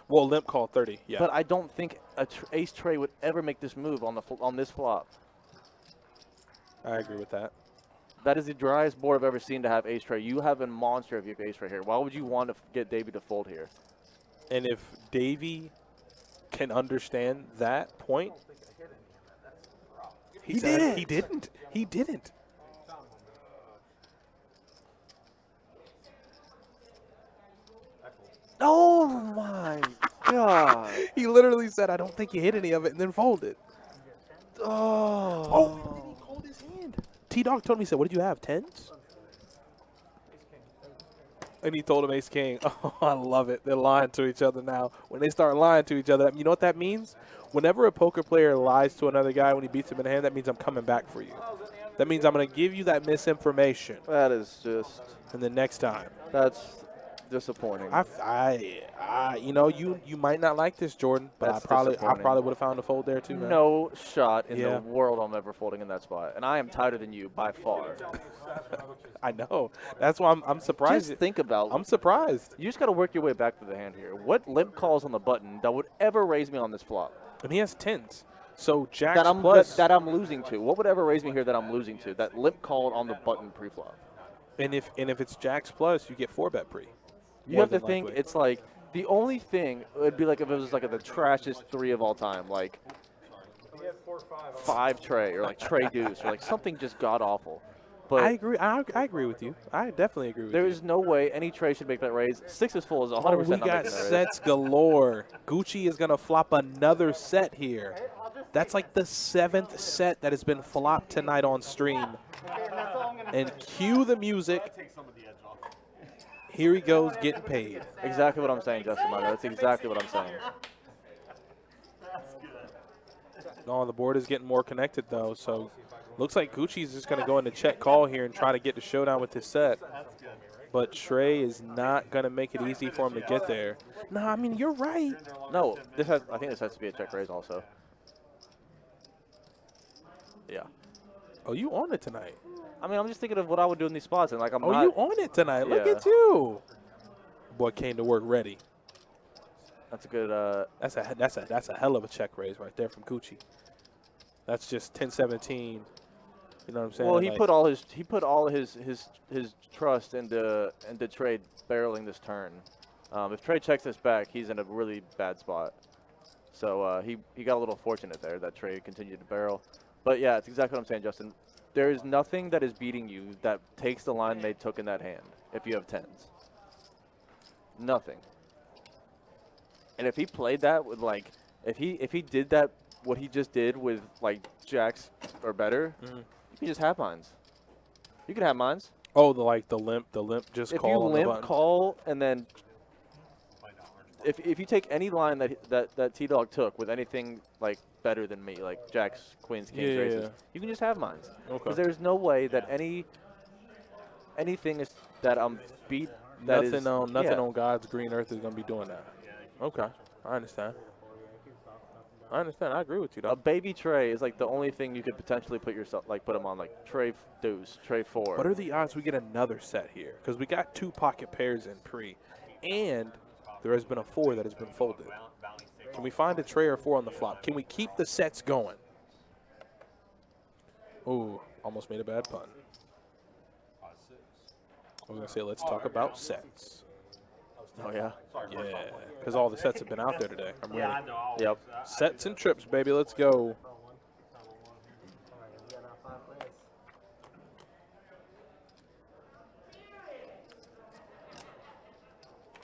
Well, limp called 30, yeah. But I don't think ace tray would ever make this move on this flop. I agree with that. That is the driest board I've ever seen to have ace tray. You have a monster if you have ace right here. Why would you want to get Davey to fold here? And if Davey can understand that point, he didn't. He didn't. He didn't. Oh my God. He literally said, I don't think you hit any of it, and then folded. Oh. Oh, and then he called his hand. T-Dog told me, he said, what did you have, 10s? And he told him ace king. Oh, I love it. They're lying to each other now. When they start lying to each other, you know what that means? Whenever a poker player lies to another guy when he beats him in hand, that means I'm coming back for you. That means I'm going to give you that misinformation. That is just, And the next time. that's disappointing. You know, you might not like this, Jordan, but That's I probably disappointing. would have found a fold there too, man. No shot in Yeah. the world I'm ever folding in that spot. And I am tighter than you by far. I know. That's why I'm surprised. Just think about I'm surprised. You just got to work your way back to the hand here. What limp calls on the button that would ever raise me on this flop? And he has 10s. So Jack's That I'm plus. that I'm losing to. What would ever raise me here that I'm losing to? That limp called on the button pre-flop. and if it's Jack's plus, you get 4-bet pre. You More have to than think likely. it's like The only thing would be like if it was like the trashiest 3 of all time, like 5 Trey or like Trey Deuce or like something just god awful. But I agree. I agree with you. I definitely agree with there you. is no way any Trey should make that raise. 6 is full is 100% Oh, we not got making that raise. sets galore. Gucci is going to flop another set here. That's like the 7th set that has been flopped tonight on stream. And cue the music. Take some of the edge off. Here he goes getting paid. Exactly what I'm saying, Justin Miner. That's exactly what I'm saying. Oh, the board is getting more connected, though. So looks like Gucci's just going to go into check call here and try to get the showdown with this set. But Trey is not going to make it easy for him to get there. No, I mean, you're right. No, I think this has to be a check raise also. Yeah. Oh, you on it tonight. I mean, I'm just thinking of what I would do in these spots, and like I'm Oh, not. you on it tonight. Look Yeah. at you. Boy came to work ready. That's a good. That's a hell of a check raise right there from Gucci. That's just 10-17. You know what I'm saying? Well, he Like, put all his trust into Trey barreling this turn. If Trey checks this back, he's in a really bad spot. So he got a little fortunate there that Trey continued to barrel. But yeah, it's exactly what I'm saying, Justin. There is nothing that is beating you that takes the line they took in that hand if you have 10s. Nothing. And if he played that with like, if he did that, what he just did with like jacks or better, you can just have mines. You can have mines. oh, the limp just If call you on the limp, button. call, and then if you take any line that T-Dog took with anything like better than me, like jacks, queens, kings, Yeah, races, yeah. you can just have mines. Okay. Because there's no way that anything is that I'm beat. That Nothing is, on yeah. God's green earth is gonna be doing that. Okay, I understand. I agree with you, A though. baby Trey is like the only thing you could potentially put him on, like Trey Deuce, Trey 4. What are the odds we get another set here? Because we got 2 pocket pairs in pre, and there has been a 4 that has been folded. Can we find a Trey or 4 on the flop? Can we keep the sets going? Ooh, almost made a bad pun. I was going to say, let's talk about sets. Oh yeah. Yeah, because all the sets have been out there today. I'm ready. Yep. Sets and trips, baby. Let's go.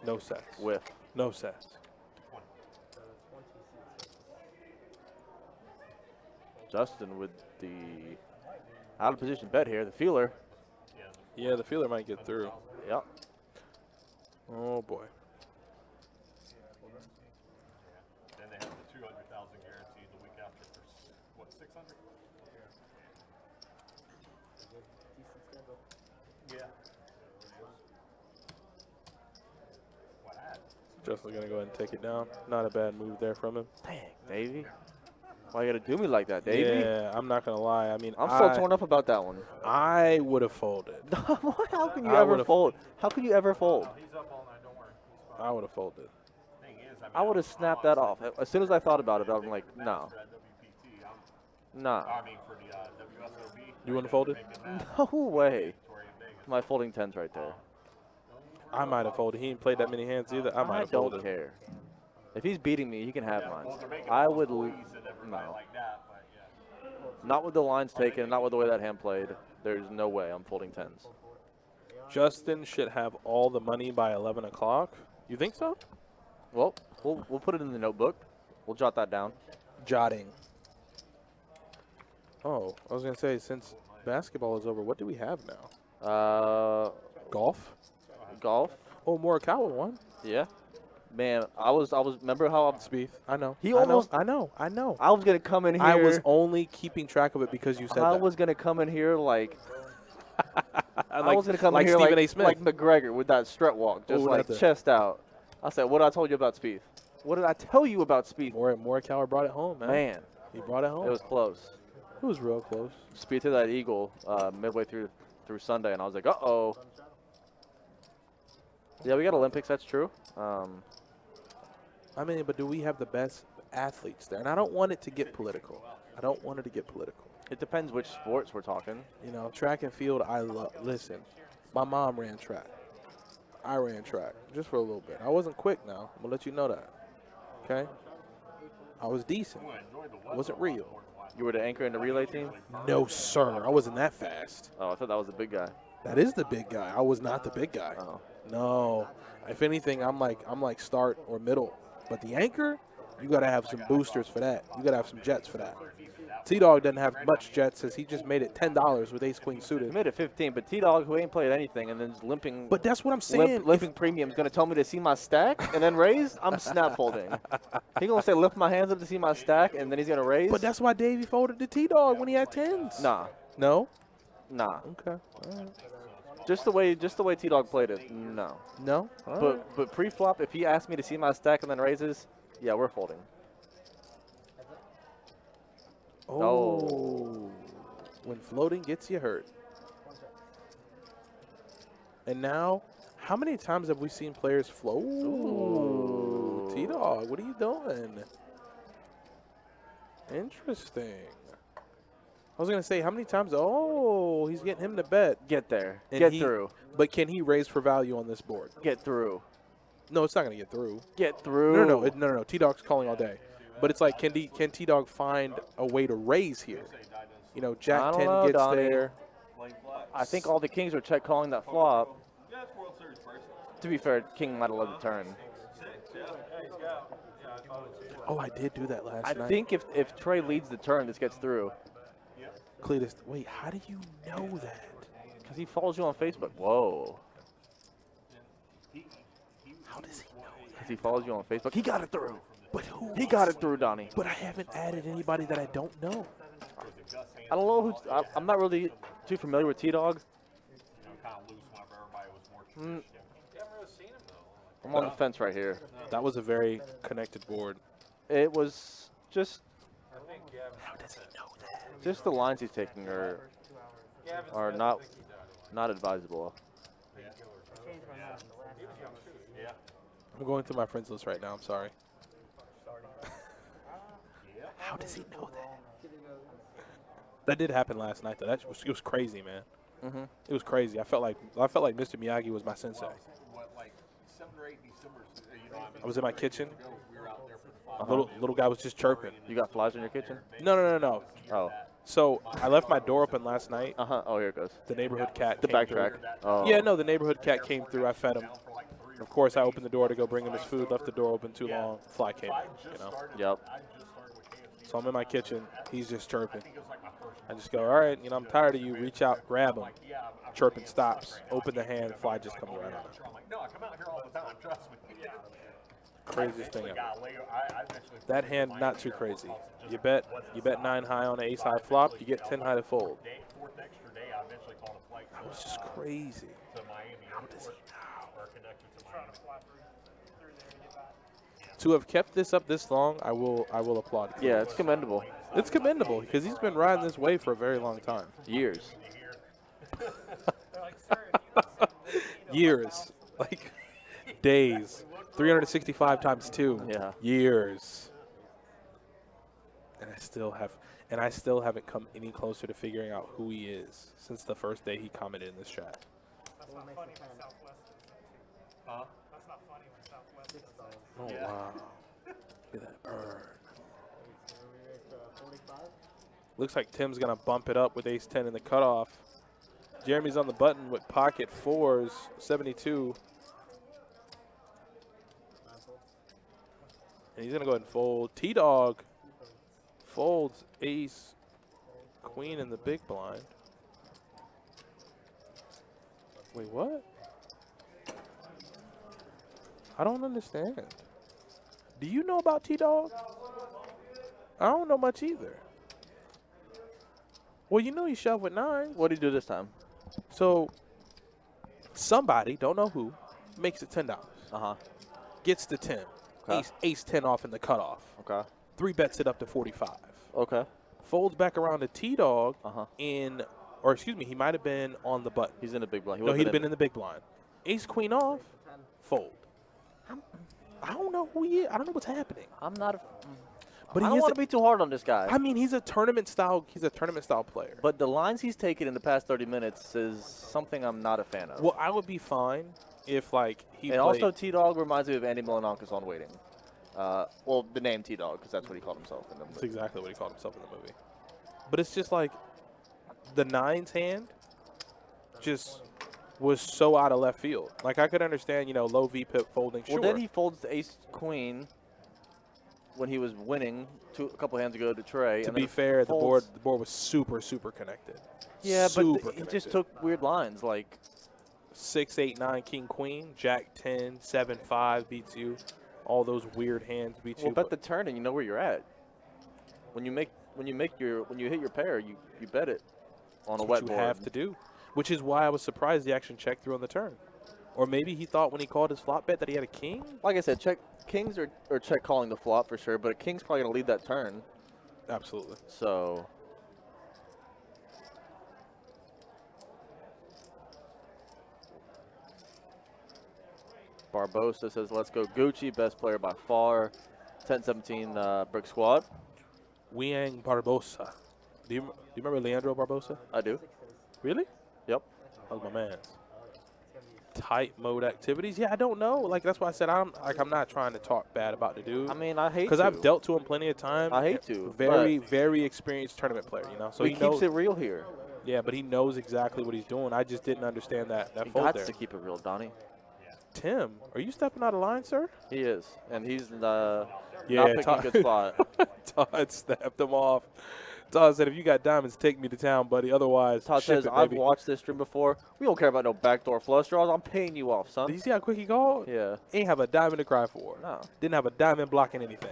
No sets. With No sets. Justin with the out of position bet here, the feeler. Yeah, the feeler might get through. Yep. Oh, boy. Then they have the 200,000 guaranteed the week after for what, 600? Yeah. What happened? Justin's going to go ahead and take it down. Not a bad move there from him. Dang, Davey. Why you gotta do me like that, Davey? Yeah, I'm not going to lie. I mean, I'm still torn up about that one. I would have folded. How can you I ever would've- fold? How can you ever fold? He's up all night. Don't worry. He's fine. I would have folded. Thing is, I mean, I would have snapped that off. As soon as I thought about it, I'm like, no. for WPT, Nah. I mean, for the WSOB. You wouldn't have folded? No way. My folding 10s right there. I might have folded. He ain't played that many hands either. I might I have don't folded. care. If he's beating me, he can have mine. I would no. Like that, but yeah. Not with the lines taken, not with the way that hand played. There's no way I'm folding 10s. Justin should have all the money by 11 o'clock. You think so? Well, we'll put it in the notebook. We'll jot that down. Jotting. Oh, I was going to say, since basketball is over, what do we have now? Golf? Golf. Oh, Morikawa won. Yeah. Man, I was. Remember how Spieth. I know. He I know, almost- I know. I know. I was gonna come in here. I was only keeping track of it because you said I that. was gonna come in here like. I Like- was gonna come like in here Stephen like A. Smith. like McGregor with that strut walk, just Ooh, like not the- chest out. I said, "What did I told you about Spieth? What did I tell you about Spieth?" Morikawa brought it home, man. Man, He brought it home. it was close. real close. Spieth hit that eagle midway through Sunday, and I was like, "Uh-oh." Yeah, we got Olympics. That's true. I mean, but do we have the best athletes there? And I don't want it to get political. I don't want it to get political. It depends which sports we're talking. You know, track and field, I love. Listen, my mom ran track. I ran track just for a little bit. I wasn't quick now. I'm going to let you know that. Okay? I was decent. I wasn't real. You were the anchor in the relay team? No, sir. I wasn't that fast. Oh, I thought that was the big guy. That is the big guy. I was not the big guy. Oh. No. If anything, I'm like start or middle. But the anchor, you got to have some boosters for that. You got to have some jets for that. T-Dog doesn't have much jets as he just made it $10 with ace-queen He suited. made it 15, but T-Dog, who ain't played anything, and then is limping. But that's what I'm saying. Limping premium is going to tell me to see my stack and then raise? I'm snap folding. He going to say lift my hands up to see my stack, and then he's going to raise? But that's why Davey folded to T-Dog when he had 10s. Nah. No? Nah. Okay. All right. Just the way T-Dog played it, no. No? All right. But pre-flop, if he asked me to see my stack and then raises, yeah, we're folding. Oh. When floating gets you hurt. And now, how many times have we seen players float? Ooh. T-Dog, what are you doing? Interesting. I was going to say, how many times? Oh, he's getting him to bet. Get there. And Get through. But can he raise for value on this board? Get through. No, it's not going to get through. Get through. No. T-Dog's calling all day. But it's like, can T-Dog find a way to raise here? You know, Jack 10 gets Donnie. there. I think all the kings are check calling that flop. To be fair, king might have led the turn. Oh, I did do that last I night. think if Trey leads the turn, this gets through. Cletus, wait, how do you know that? Because he follows you on Facebook. Whoa. How does he know that? Because he follows you on Facebook. He got it through. But who? He got it through, Donnie. But I haven't added anybody that I don't know. I don't know who. I'm not really too familiar with T-Dog. I'm on the fence right here. That was a very connected board. It was just How does he know that? the lines he's taking are not advisable. I'm going through my friends list right now. I'm sorry. How does he know that? That did happen last night, though. It was crazy, man. Mm-hmm. It was crazy. I felt like Mr. Miyagi was my sensei. I was in my kitchen. Little guy was just chirping. You got flies in your kitchen? No. Oh. So I left my door open last night. Oh, here it goes. The neighborhood cat. The came backtrack. through. Oh. Yeah, no, the neighborhood cat came through. I fed him. Of course, I opened the door to go bring him his food. Left the door open too long. Fly came in. You know. Yep. So I'm in my kitchen. He's just chirping. I just go, all right. You know, I'm tired of you. Reach out, grab him. Chirping stops. Open the hand. Fly just comes right on it. No, I come out here all the time. Trust me. Craziest thing ever. That hand, not too crazy. You bet 9 high on an ace high flop. You get 10 high to fold. That was just crazy. How does he know? To have kept this up this long, I will applaud. Yeah, it's commendable. It's commendable because he's been riding this wave for a very long time. Years. Years, like days. 365 times 2. Yeah. Years. And I still haven't come any closer to figuring out who he is since the first day he commented in this chat. That's not funny when Southwest is that too. Huh? That's not funny when Southwest is that. Oh wow. Look at that burn. Looks like Tim's gonna bump it up with ace 10 in the cutoff. Jeremy's on the button with pocket 4s, 72. And he's going to go ahead and fold. T-Dog folds ace, queen in the big blind. Wait, what? I don't understand. Do you know about T-Dog? I don't know much either. Well, you know he shoved with 9. What did he do this time? So somebody, don't know who, makes it $10. Gets the 10. Okay. Ace 10 off in the cutoff. Okay. 3 bets it up to 45. Okay. Folds back around to T-Dog or excuse me, he might have been on the button. He's in the big blind. No, he'd have been in the big blind. Ace queen off, fold. I don't know who he is. I don't know what's happening. I'm not. But I don't want to be too hard on this guy. I mean, he's a tournament style player. But the lines he's taken in the past 30 minutes is something I'm not a fan of. Well, I would be fine if like he And played. also, T-Dog reminds me of Andy Milonakis on Waiting. Well, the name T-Dog, because that's what he called himself in the That's movie. exactly what he called himself in the movie. But it's just like the nines hand just was so out of left field. Like I could understand, you know, low V-pip folding. Well, Sure. then he folds the ace-queen when he was winning a couple hands ago to Trey. To and be then fair, folds. the board was super connected. Yeah, super but he just took weird lines like 6, 8, 9, king, queen, jack 10, 7, 5 beats you. All those weird hands beat well, you. bet the turn and you know where you're at. When you hit your pair, you bet it on a That's wet what you board. have to do, which is why I was surprised the action checked through on the turn. Or maybe he thought when he called his flop bet that he had a king. Like I said, check kings or check calling the flop for sure, but a king's probably gonna lead that turn. Absolutely. So Barbosa says, "Let's go Gucci, best player by far." 10-17 brick squad. Wiang Barbosa. Do you remember Leandro Barbosa? I do. Really? Yep. That was my man. Tight mode activities. Yeah, I don't know. Like that's why I said I'm not trying to talk bad about the dude. I mean, I hate because to. I've dealt to him plenty of times. I hate to, Very experienced tournament player. You know, so he he knows. keeps it real here. Yeah, but he knows exactly what he's doing. I just didn't understand that He fold got there. to keep it real, Donnie. Tim, are you stepping out of line, sir? He is, and he's Yeah, not picking a Todd- good spot. Todd stepped him off. Todd said, if you got diamonds, take me to town, buddy. Otherwise, Todd ship says, it, "I've baby." watched this stream before. We don't care about no backdoor flush draws. I'm paying you off, Did son." you see how quick he called? Yeah. Ain't have a diamond to cry for. No. Didn't have a diamond blocking anything.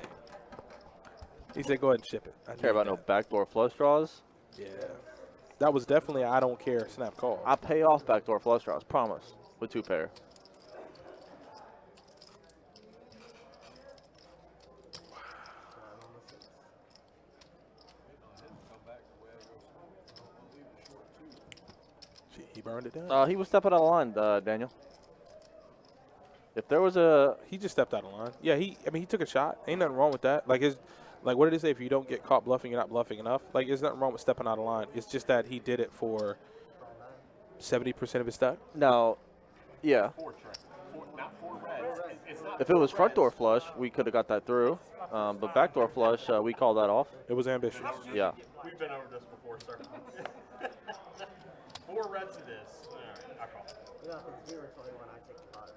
He said, go ahead and ship it. I Care about need no that. backdoor flush draws. Yeah. That was definitely a I don't care snap call. I pay off backdoor flush draws, promise, with two pair. Gee, he burned it down. He was stepping out of line, Daniel. If there was a He just stepped out of line. Yeah, he took a shot. Ain't nothing wrong with that. Like what did he say? If you don't get caught bluffing, you're not bluffing enough. Like there's nothing wrong with stepping out of line. It's just that he did it for 70% of his stack. no, yeah. Not four reds. It's not If it was four front door reds. flush, we could have got that through. But backdoor flush, we called that off. It was ambitious. Yeah. We've been over this before, sir. Four reds to this. All right, I call. Yeah, it's zero is only when I take the pot.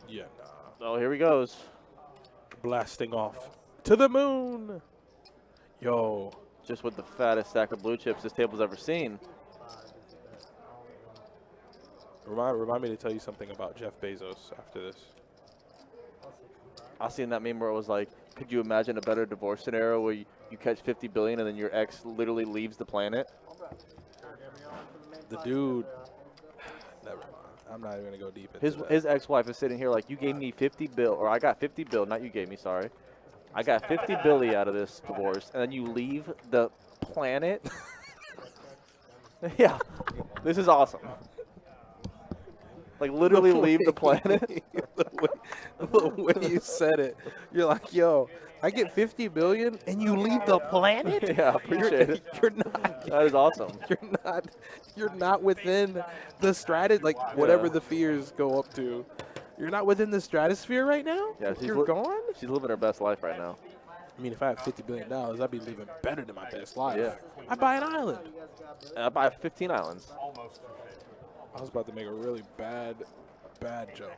Yeah, nah. Oh, here he goes. Blasting off to the moon. Yo, Just with the fattest stack of blue chips this table's ever seen. remind me to tell you something about Jeff Bezos after this. I seen that meme where it was like, could you imagine a better divorce scenario where you catch 50 billion and then your ex literally leaves the planet? The dude. Never mind. I'm not even gonna go deep into that. His ex-wife is sitting here like, you gave me 50 bill, or I got 50 bill, not you gave me, sorry. I got 50 billy out of this divorce, and then you leave the planet? Yeah, this is awesome. Like, literally leave the planet? the way you said it, you're like, yo, I get 50 billion and you leave the planet? Yeah, I appreciate it. You're not. That is awesome. You're not within the stratus, like whatever the fears go up to. You're not within the stratosphere right now? Yeah, You're gone? She's living her best life right now. I mean, if I had $50 billion, I'd be living better than my best life. Yeah. I'd buy an island. And I buy 15 islands. Almost. I was about to make a really bad joke.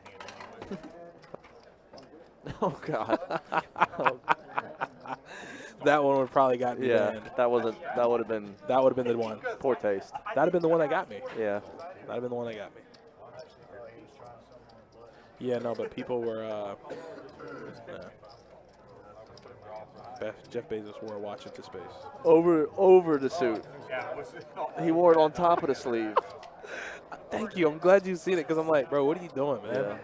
Oh, God. That one would probably got me Yeah, banned. that would have been That would have been the one. poor taste. That'd have been the one that got me. Yeah. That'd have been the one that got me. Yeah, no, but people were. Jeff Bezos wore a watch into space. Over the suit. He wore it on top of the sleeve. Thank you. I'm glad you've seen it because I'm like, bro, what are you doing, man? Yeah.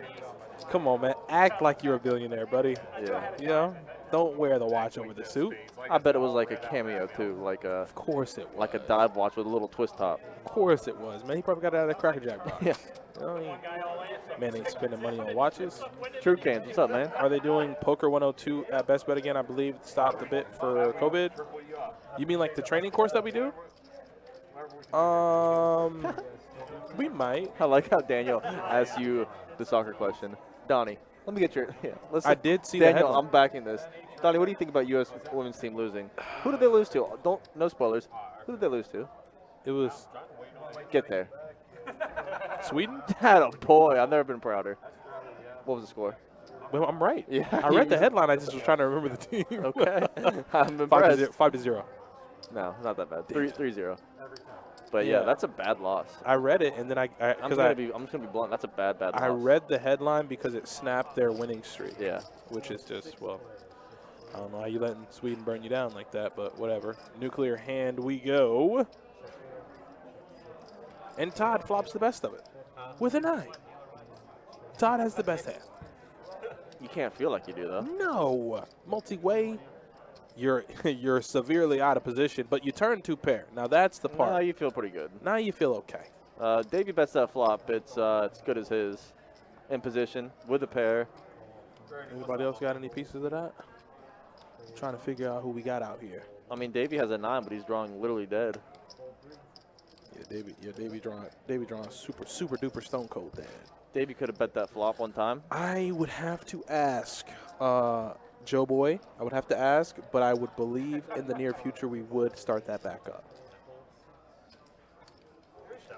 Come on, man. Act like you're a billionaire, buddy. Yeah. You know, don't wear the watch over the suit. I bet it was like a cameo too, like a Of course it was. like a dive watch with a little twist top. Of course it was, man. He probably got it out of the Cracker Jack box. Yeah. You know, man ain't spending money on watches. True Canes, what's up, man? Are they doing Poker 102 at Best Bet again? I believe it stopped a bit for COVID. You mean like the training course that we do? We might. I like how Daniel asked you the soccer question. Donnie, let me get your. Yeah, listen. I did see the Daniel, headline. I'm backing this. Donnie, what do you think about U.S. women's team losing? Who did they lose to? No spoilers. Who did they lose to? It was Get there. Sweden. That a boy. I've never been prouder. What was the score? Well, I'm right. Yeah, I read the headline. I just was trying to remember the team. Okay. I'm 5-0. impressed. 5-0. No, not that bad. 3-0. But yeah, Yeah. that's a bad loss. I read it, and then I'm because just gonna be blunt. That's a bad loss. I read the headline because it snapped their winning streak. Yeah. Which is just, well, I don't know how you letting Sweden burn you down like that, but whatever. Nuclear hand we go. And Todd flops the best of it with a 9. Todd has the best hand. You can't feel like you do though. No. Multi-way, you're severely out of position, but you turn 2 pair. Now that's the part. No, you feel pretty good. Now you feel okay. Davey bets that flop. It's good as his. In position with a pair. Anybody else got any pieces of that? I'm trying to figure out who we got out here. I mean, Davey has a 9, but he's drawing literally dead. Davey drawing super duper stone cold dead. Davey could have bet that flop one time. I would have to ask Joe Boy. I would have to ask, but I would believe in the near future we would start that back up.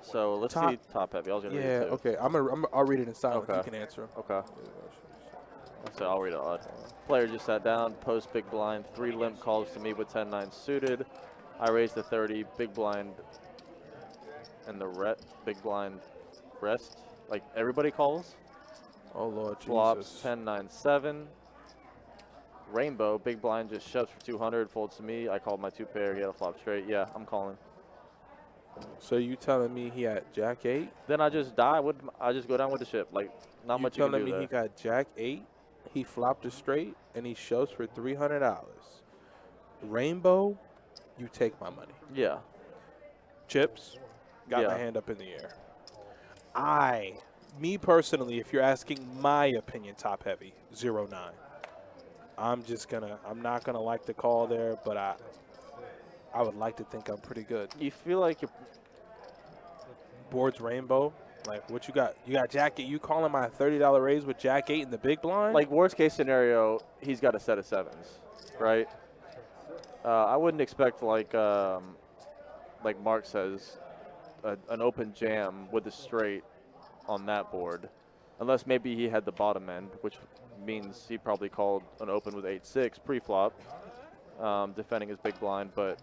So let's see top heavy. I was gonna read Yeah, it too. okay. I'll read it in silence. Okay. You can answer. Okay. So I'll read it odd. Player just sat down, post big blind, 3 limp calls to me with 10-9 suited. I raised the 30, big blind, and the big blind rest. Like everybody calls. Oh Lord Jesus. Flops 10-9-7. Rainbow, big blind just shoves for 200, folds to me. I called my 2 pair. He had a flop straight. Yeah, I'm calling. So you telling me he had Jack 8? Then I just I just go down with the ship. Like not much you can telling do me there. he got Jack 8, he flopped a straight, and he shows for $300. Rainbow, you take my money. Yeah. Chips, got Yeah. my hand up in the air. Me personally, if you're asking my opinion, top heavy, 0-9. I'm not gonna like the call there, but I would like to think I'm pretty good. You feel like you're Boards Rainbow, like what you got? You got Jack 8. You calling my $30 raise with Jack 8 in the big blind? like worst case scenario, he's got a set of 7s, right? I wouldn't expect like Mark says, an open jam with a straight on that board, unless maybe he had the bottom end, which means he probably called an open with 8-6 pre-flop, defending his big blind. But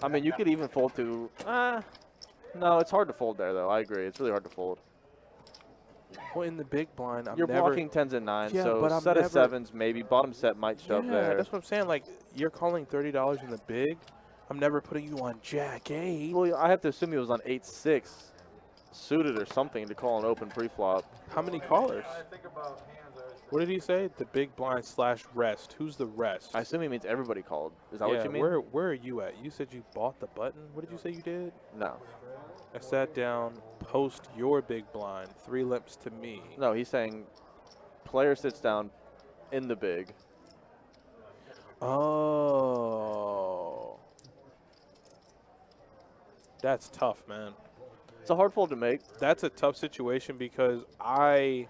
I mean, you could even fold to. No, it's hard to fold there though. I agree, it's really hard to fold. well, in the big blind, You're blocking 10s and 9s, Yeah, so but I'm set of never- 7s maybe. Bottom set might shove yeah, there. that's what I'm saying. Like you're calling $30 in the big. I'm never putting you on Jack 8. Well, I have to assume he was on 8-6 suited or something to call an open pre-flop. How many callers? What did he say? The big blind / rest. Who's the rest? I assume he means everybody called. Is that yeah, what you mean? where are you at? You said you bought the button. What did you say you did? No. I sat down, post your big blind, 3 limps to me. No, he's saying player sits down in the big. Oh. That's tough, man. It's a hard fold to make. That's a tough situation because I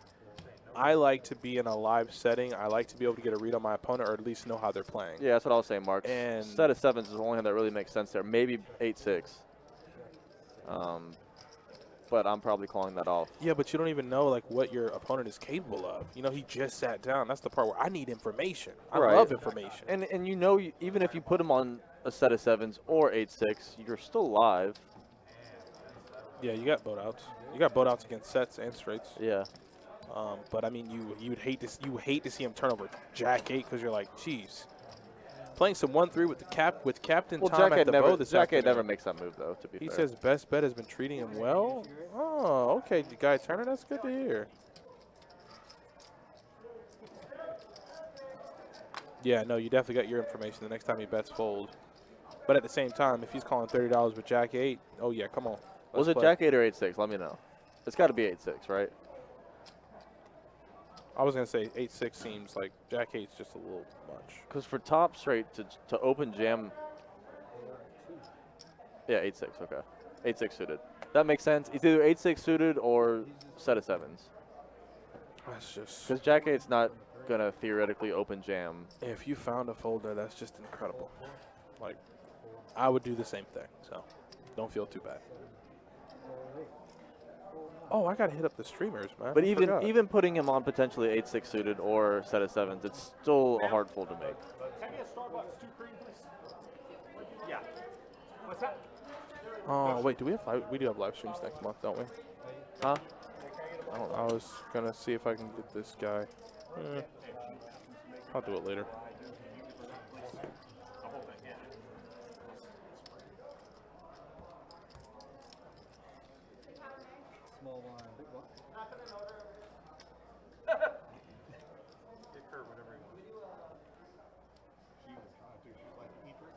like to be in a live setting. I like to be able to get a read on my opponent or at least know how they're playing. Yeah, that's what I was saying, Mark. And- Set of 7s is the only hand that really makes sense there. Maybe 8-6. But I'm probably calling that off. Yeah, but you don't even know like what your opponent is capable of. You know, he just sat down. That's the part where I need information. I Right. love information. And you know, even if you put him on a set of 7s or 8-6, you're still live. Yeah, you got boat outs. You got boat outs against sets and straights. Yeah. But I mean, you'd hate to see him turn over Jack 8 because you're like, geez. Playing some 1-3 with Captain Well, Tom Jack at the bow this Jack afternoon. never makes that move, though, to be He fair. says best bet has been treating him well. Oh, okay, Guy Turner, that's good to hear. Yeah, no, you definitely got your information the next time he bets fold. But at the same time, if he's calling $30 with Jack 8, oh yeah, come on. Was let's it play. Jack 8 or 8-6? Let me know. It's got to be 8-6, right? I was going to say 8-6 seems like Jack 8's just a little much. Because for top straight to open jam, Yeah, 8-6. Okay, 8-6 suited. That makes sense. It's either 8-6 suited or set of sevens. That's just. Because Jack 8's not gonna theoretically open jam. If you found a folder, that's just incredible. Like, I would do the same thing. So, don't feel too bad. Oh, I gotta hit up the streamers, man. But I even forgot. even putting him on potentially 8-6 suited or set of sevens, it's still a hard fold to make. Can I get a Starbucks 2 cream, please? Yeah. What's that? Oh, wait, do we have we do have live streams next month, don't we? Huh? I don't know. I was gonna see if I can get this guy. I'll do it later. Small line, big one. Get Kurt whatever he wants. She was trying to. She's like, eat your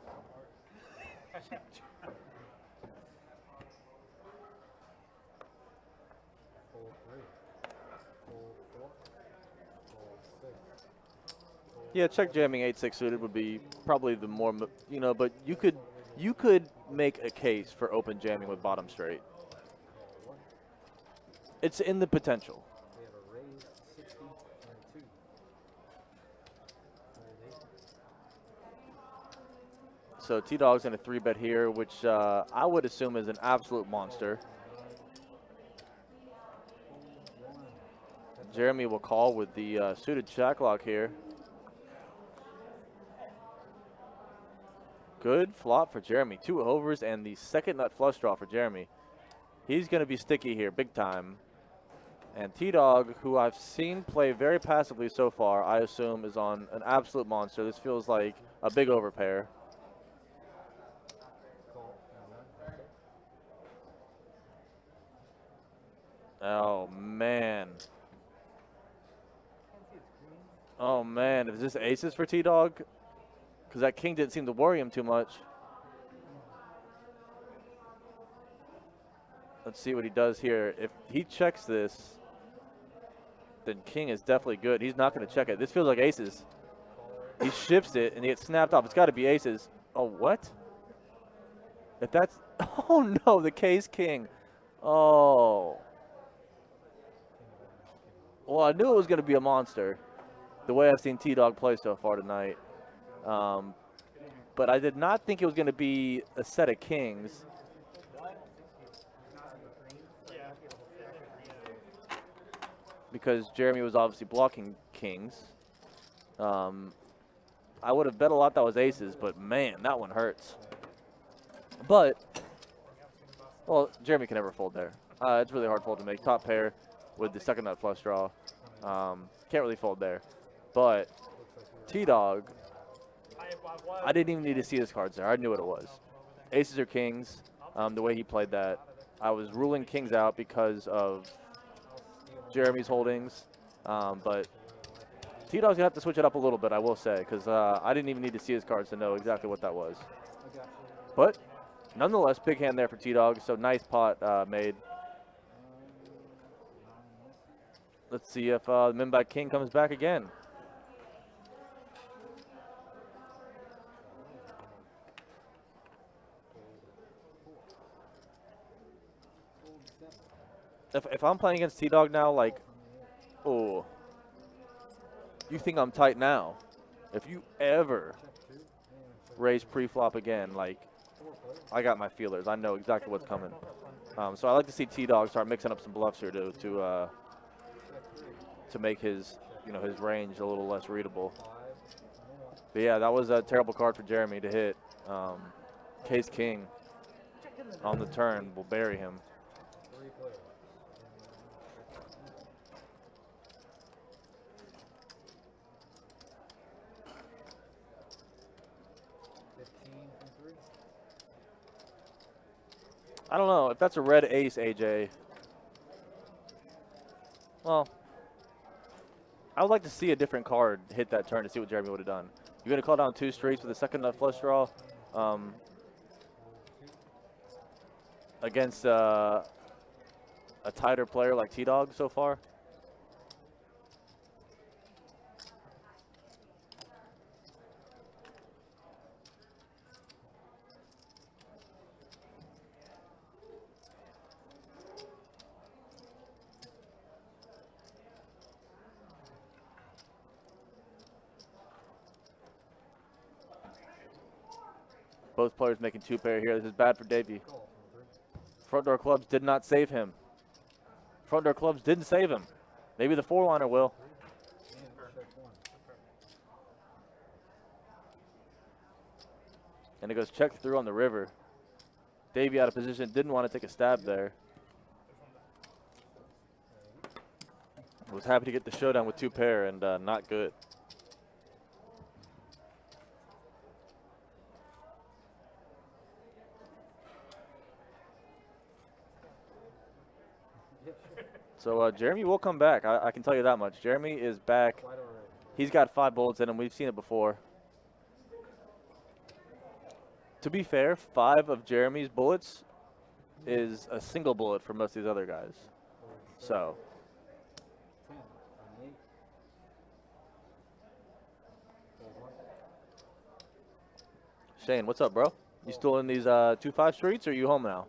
Fold 3. Fold 4. Fold 6. Yeah, check jamming 8-6 suited would be probably the more, but you could make a case for open jamming with bottom straight. It's in the potential. We have a raise 60 and 2. Fold 8. So T-Dog's in a 3-bet here, which I would assume is an absolute monster. Jeremy will call with the suited shacklock here. Good flop for Jeremy. 2 overs and the second nut flush draw for Jeremy. He's going to be sticky here, big time. And T-Dog, who I've seen play very passively so far, I assume is on an absolute monster. This feels like a big overpair. Oh, man. Oh, man. Is this aces for T-Dog? Because that king didn't seem to worry him too much. Let's see what he does here. If he checks this, then king is definitely good. He's not going to check it. This feels like aces. He shifts it, and he gets snapped off. It's got to be aces. Oh, what? If that's... Oh, no, the K's king. Oh. Well, I knew it was going to be a monster, the way I've seen T-Dog play so far tonight. But I did not think it was going to be a set of kings. Because Jeremy was obviously blocking kings. I would have bet a lot that was aces, but man, that one hurts. But, well, Jeremy can never fold there. It's really hard fold to make. Top pair with the second nut flush draw. Can't really fold there. But T-Dog, I didn't even need to see his cards there. I knew what it was. Aces or kings, the way he played that. I was ruling kings out because of Jeremy's holdings. But T-Dog's going to have to switch it up a little bit, I will say, because I didn't even need to see his cards to know exactly what that was. But nonetheless, big hand there for T-Dog, so nice pot made. Let's see if the min-back king comes back again. If I'm playing against T-Dog now, like, oh, you think I'm tight now. If you ever raise pre-flop again, like, I got my feelers. I know exactly what's coming. So I like to see T-Dog start mixing up some bluffs here to make his, his range a little less readable. But yeah, that was a terrible card for Jeremy to hit. Case king on the turn will bury him. I don't know if that's a red ace, AJ. Well, I would like to see a different card hit that turn to see what Jeremy would have done. You're going to call down 2 streets with a second nut flush draw against a tighter player like T-Dog so far. Both players making 2 pair here. This is bad for Davey. Front door clubs did not save him. Front door clubs didn't save him. Maybe the 4-liner will. And it goes check through on the river. Davey out of position, didn't want to take a stab there. Was happy to get the showdown with 2 pair and not good. So Jeremy will come back. I can tell you that much. Jeremy is back. He's got 5 bullets in him. We've seen it before. To be fair, 5 of Jeremy's bullets is a single bullet for most of these other guys. So. Shane, what's up, bro? You still in these 2-5 streets, or are you home now?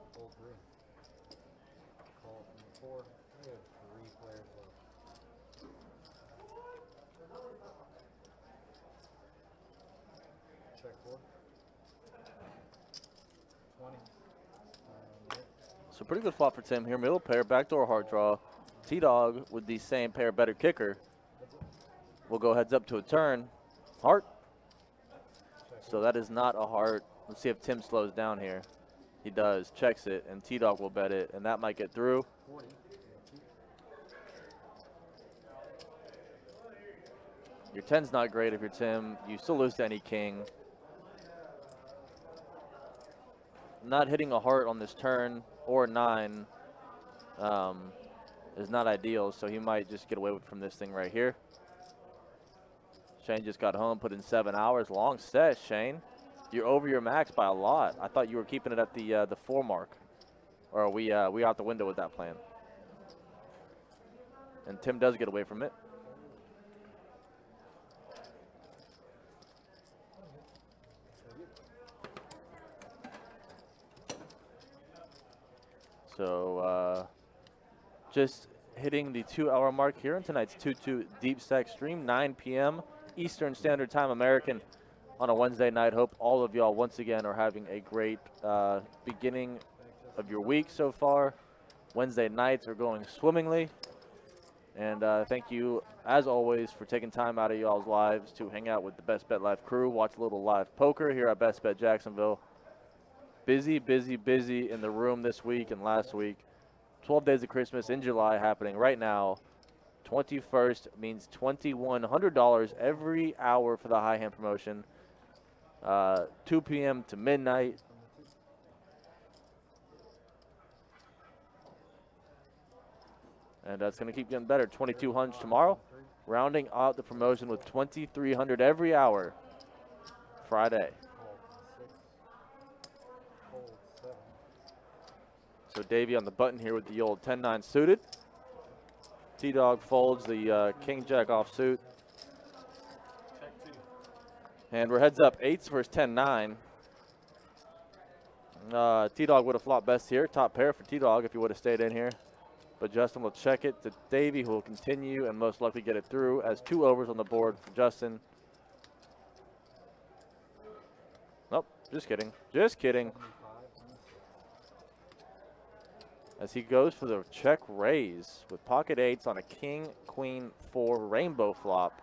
So pretty good flop for Tim here. Middle pair, backdoor hard draw. T-Dog with the same pair, better kicker. We'll go heads up to a turn. Heart. So that is not a heart. Let's see if Tim slows down here. He does. Checks it, and T-Dog will bet it, and that might get through. Your 10's not great if you're Tim. You still lose to any king. Not hitting a heart on this turn or 9 is not ideal, so he might just get away from this thing right here. Shane just got home, put in 7 hours. Long set, Shane. You're over your max by a lot. I thought you were keeping it at the 4 mark. Or are we out the window with that plan? And Tim does get away from it. So just hitting the 2-hour mark here in tonight's 2-2 Deep Stack stream, 9 p.m. Eastern Standard Time American on a Wednesday night. Hope all of y'all once again are having a great beginning of your week so far. Wednesday nights are going swimmingly. And thank you, as always, for taking time out of y'all's lives to hang out with the Best Bet Live crew, watch a little live poker here at Best Bet Jacksonville. Busy, busy, busy in the room this week and last week. 12 days of Christmas in July happening right now. 21st means $2,100 every hour for the high hand promotion. 2 p.m. to midnight. And that's going to keep getting better. 2,200 tomorrow. Rounding out the promotion with 2,300 every hour Friday. So Davey on the button here with the old 10-9 suited. T-Dog folds the King-Jack offsuit. And we're heads up, 8s versus 10-9. T-Dog would have flopped best here. Top pair for T-Dog if he would have stayed in here. But Justin will check it to Davey, who will continue and most likely get it through as 2 overs on the board for Justin. Nope, just kidding. Just kidding. As he goes for the check raise with pocket 8s on a king, queen, 4 rainbow flop.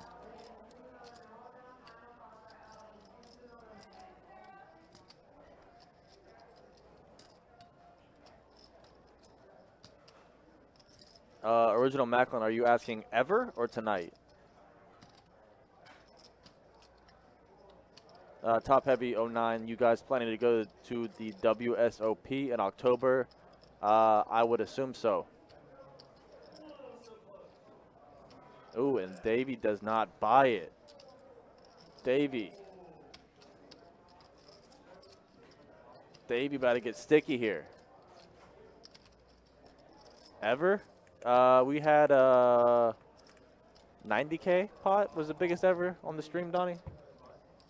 Original Macklin, are you asking ever or tonight? Top Heavy 09, you guys planning to go to the WSOP in October? I would assume so. Ooh, and Davey does not buy it. Davey about to get sticky here. Ever? We had 90K pot was the biggest ever on the stream, Donnie?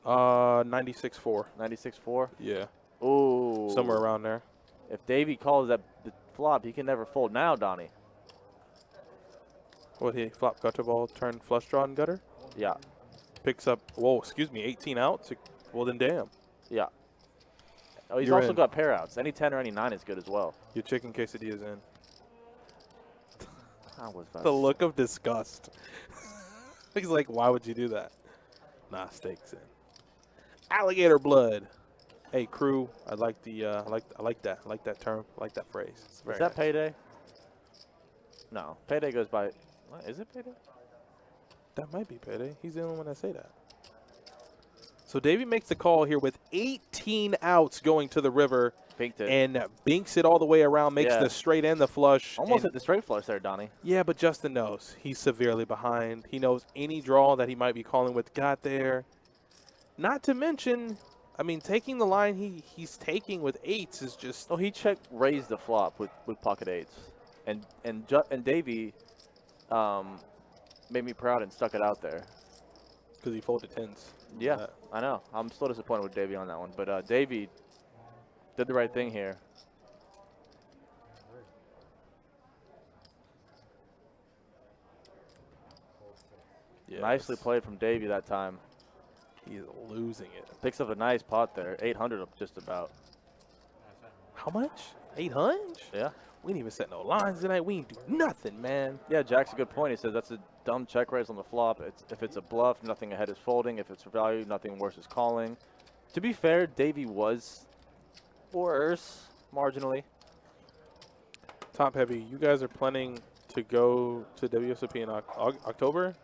96.4. 96.4? Yeah. Ooh. Somewhere around there. If Davey calls that the flop, he can never fold now, Donnie. What, he flop gutter ball, turn flush draw and gutter? Yeah. Picks up, whoa, excuse me, 18 outs? Well, then damn. Yeah. Oh, he's You're also in. got pair outs. Any 10 or any 9 is good as well. Your chicken quesadilla's in. I was about The to- look of disgust. He's like, why would you do that? Nah, steaks in. Alligator blood. Hey, crew. I like the. I like that. I like that term. I like that phrase. It's very Is that nice. payday? No, payday goes by. What, is it payday? That might be payday. He's the only one that say that. So Davey makes the call here with 18 outs going to the river Pinked it. and binks it all the way around, makes Yeah. the straight and the flush. Almost and hit the straight flush there, Donnie. yeah, but Justin knows he's severely behind. He knows any draw that he might be calling with got there. Not to mention, I mean, taking the line he's taking with 8s is just. Oh, he raised the flop with pocket 8s, and Davey made me proud and stuck it out there. Because he folded 10s. Yeah, I know. I'm still disappointed with Davey on that one, but Davey did the right thing here. Yes. Nicely played from Davey that time. He's losing it. Picks up a nice pot there, 800 up just about. How much? 800? Yeah. We didn't even set no lines tonight. We ain't do nothing, man. Yeah, Jack's a good point. He says that's a dumb check raise on the flop. If it's a bluff, nothing ahead is folding. If it's for value, nothing worse is calling. To be fair, Davey was worse marginally. Top heavy, you guys are planning to go to WSOP in October?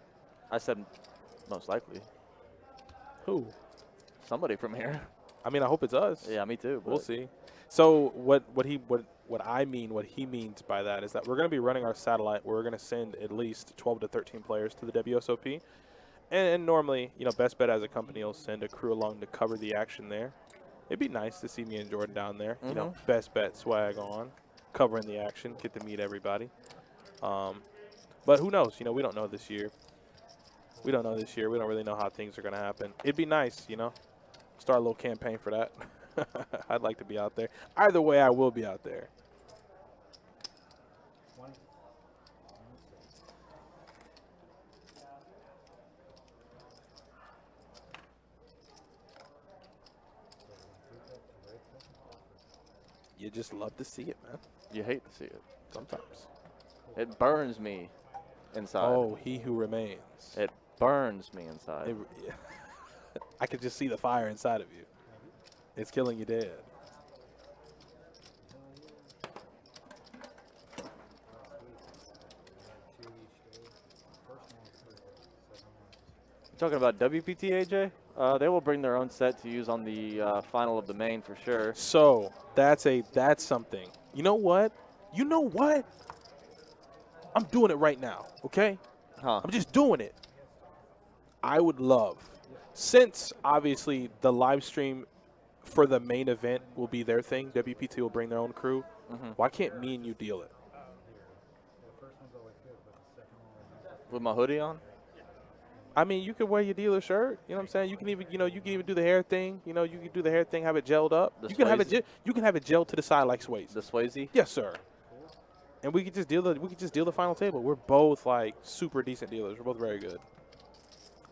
I said most likely. Who? Somebody from here. I mean, I hope it's us. Yeah, me too. We'll but- see. So what he means by that is that we're going to be running our satellite. We're going to send at least 12 to 13 players to the WSOP. And normally, you know, Best Bet as a company will send a crew along to cover the action there. It'd be nice to see me and Jordan down there. You know, Best Bet swag on, covering the action, get to meet everybody. But who knows? You know, we don't know this year. We don't really know how things are going to happen. It'd be nice, you know, start a little campaign for that. I'd like to be out there. Either way, I will be out there. You just love to see it, man. You hate to see it. Sometimes. It burns me inside. Oh, he who remains. It burns me inside. It, I could just see the fire inside of you. It's killing you dead. Talking about WPT, AJ? They will bring their own set to use on the final of the main for sure. So that's something. You know what? You know what? I'm doing it right now, okay? Huh. I'm just doing it. I would love, since obviously the live stream for the main event will be their thing, WPT will bring their own crew, why can't me and you deal it? With my hoodie on? I mean, you could wear your dealer shirt. You know what I'm saying? You can even, do the hair thing. You know, you can do the hair thing, have it gelled up. The You can have Swayze? it. You can have it gelled to the side like Swayze. The Swayze? Yes, sir. And we could just deal the final table. We're both like super decent dealers. We're both very good.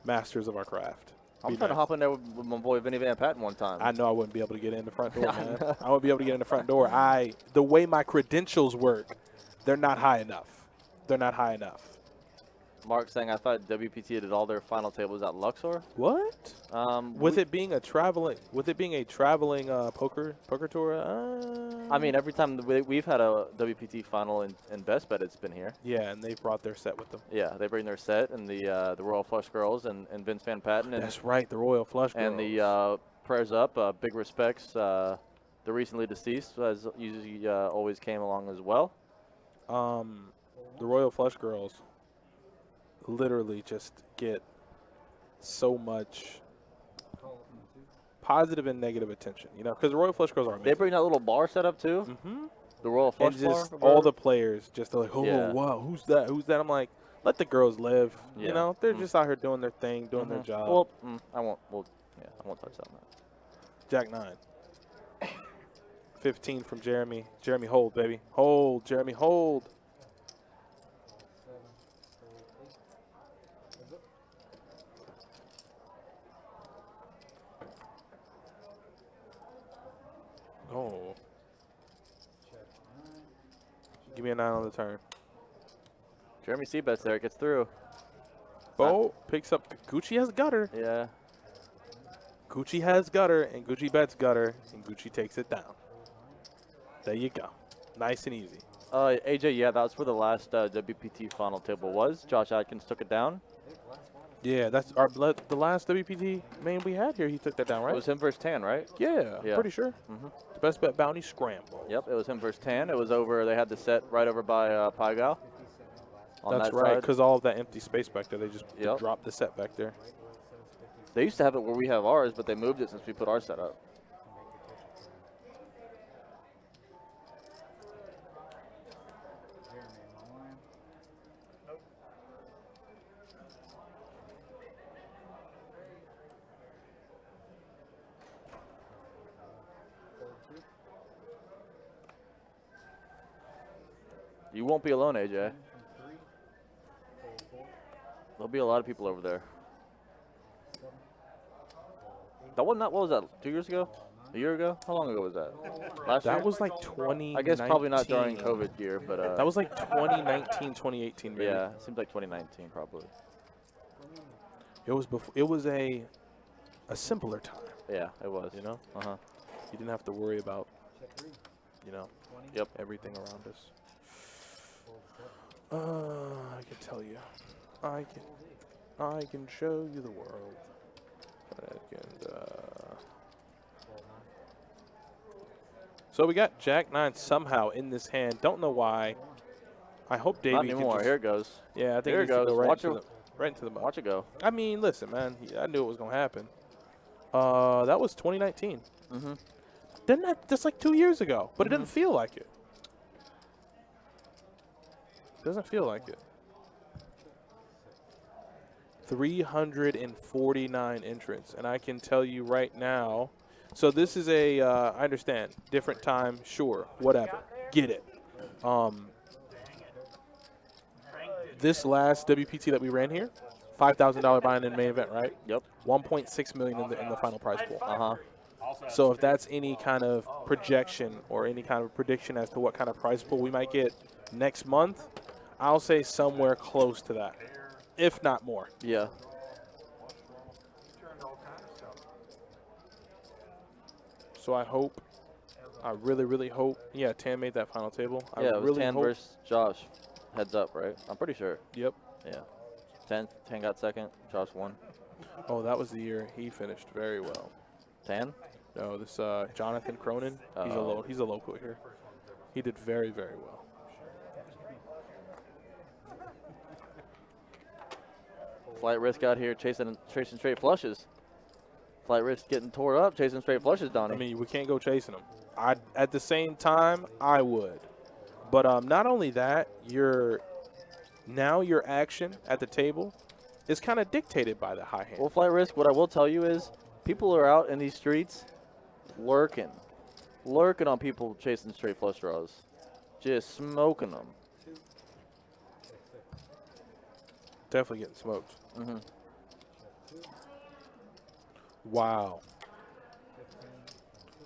Masters of our craft. I'm Be trying to nice. hop in there with my boy Vinny Van Patten one time. I know I wouldn't be able to get in the front door, man. I wouldn't be able to get in the front door. The way my credentials work, they're not high enough. They're not high enough. Mark saying I thought WPT did all their final tables at Luxor. What? With We- it being a traveling poker tour. I mean, every time we've had a WPT final in Best Bet, it's been here. Yeah, and they've brought their set with them. Yeah, they bring their set and the Royal Flush Girls and Vince Van Patten and That's right, the Royal Flush Girls. and the prayers up. Big respects. The recently deceased as usually always came along as well. The Royal Flush Girls literally just get so much positive and negative attention, you know, because the Royal Flush Girls are amazing. They bring that little bar set up too. Mm-hmm. The Royal Flush And just bar. all the players just are like, oh, Yeah. wow, who's that? Who's that? I'm like, let the girls live. Yeah. You know, they're just out here doing their thing, doing their job. Well, I won't. Well, yeah, I won't touch on that. Jack 9. 15 from Jeremy. Jeremy, hold, baby. Hold, Jeremy, hold. Oh. Give me a 9 on the turn. Jeremy C bets there. It gets through. Bo picks up. Gucci has gutter. Yeah. Gucci has gutter, and Gucci bets gutter, and Gucci takes it down. There you go. Nice and easy. AJ, yeah, that was for the last WPT final table was. Josh Atkins took it down. Yeah, that's the last WPT main we had here. He took that down, right? It was him versus Tan, right? Yeah, Yeah. pretty sure. The best bet bounty scramble. Yep, it was him versus Tan. It was over. They had the set right over by Pygal. That's right, because all of that empty space back there, they just Yep. dropped the set back there. They used to have it where we have ours, but they moved it since we put our set up. You won't be alone, AJ. There'll be a lot of people over there. That wasn't that. What was that? 2 years ago? A year ago? How long ago was that? Last year? That was like 2019. I guess probably not during COVID year, but That was like 2019, 2018, maybe. yeah, it seems like 2019 probably. It was before. It was a simpler time. Yeah, it was. You know, Uh huh. you didn't have to worry about, you know, Yep. everything around us. I can tell you, I can show you the world. So we got Jack 9 somehow in this hand. Don't know why. I hope Davey Not can anymore. just, Here it goes. yeah, I think Here he it needs to goes. go right Watch into it. the right into the Watch it go. I mean, listen, man. I knew it was gonna happen. That was 2019. Mhm. Didn't that? That's like 2 years ago, but it didn't feel like it. Doesn't feel like it. 349 entrants, and I can tell you right now. So this is a. I understand, different time. Sure, whatever. Get it. This last WPT that we ran here, $5,000 buy-in in main event, right? Yep. 1.6 million in the final prize pool. Uh huh. So if that's any kind of projection or any kind of prediction as to what kind of prize pool we might get next month, I'll say somewhere close to that, if not more. Yeah. So I hope, I really, really hope. Yeah, Tan made that final table. I Yeah, it was really Tan hope. versus Josh. Heads up, right? I'm pretty sure. Yep. Yeah. Tan got second. Josh won. Oh, that was the year he finished very well. Tan? No, this Jonathan Cronin. He's a local here. He did very, very well. Flight Risk out here chasing straight flushes. Flight Risk getting tore up, chasing straight flushes, Donnie. I mean, we can't go chasing them. At the same time, I would. But not only that, your action at the table is kind of dictated by the high hand. Well, Flight Risk, what I will tell you is people are out in these streets lurking on people chasing straight flush draws. Just smoking them. Definitely getting smoked. Mm-hmm. Wow.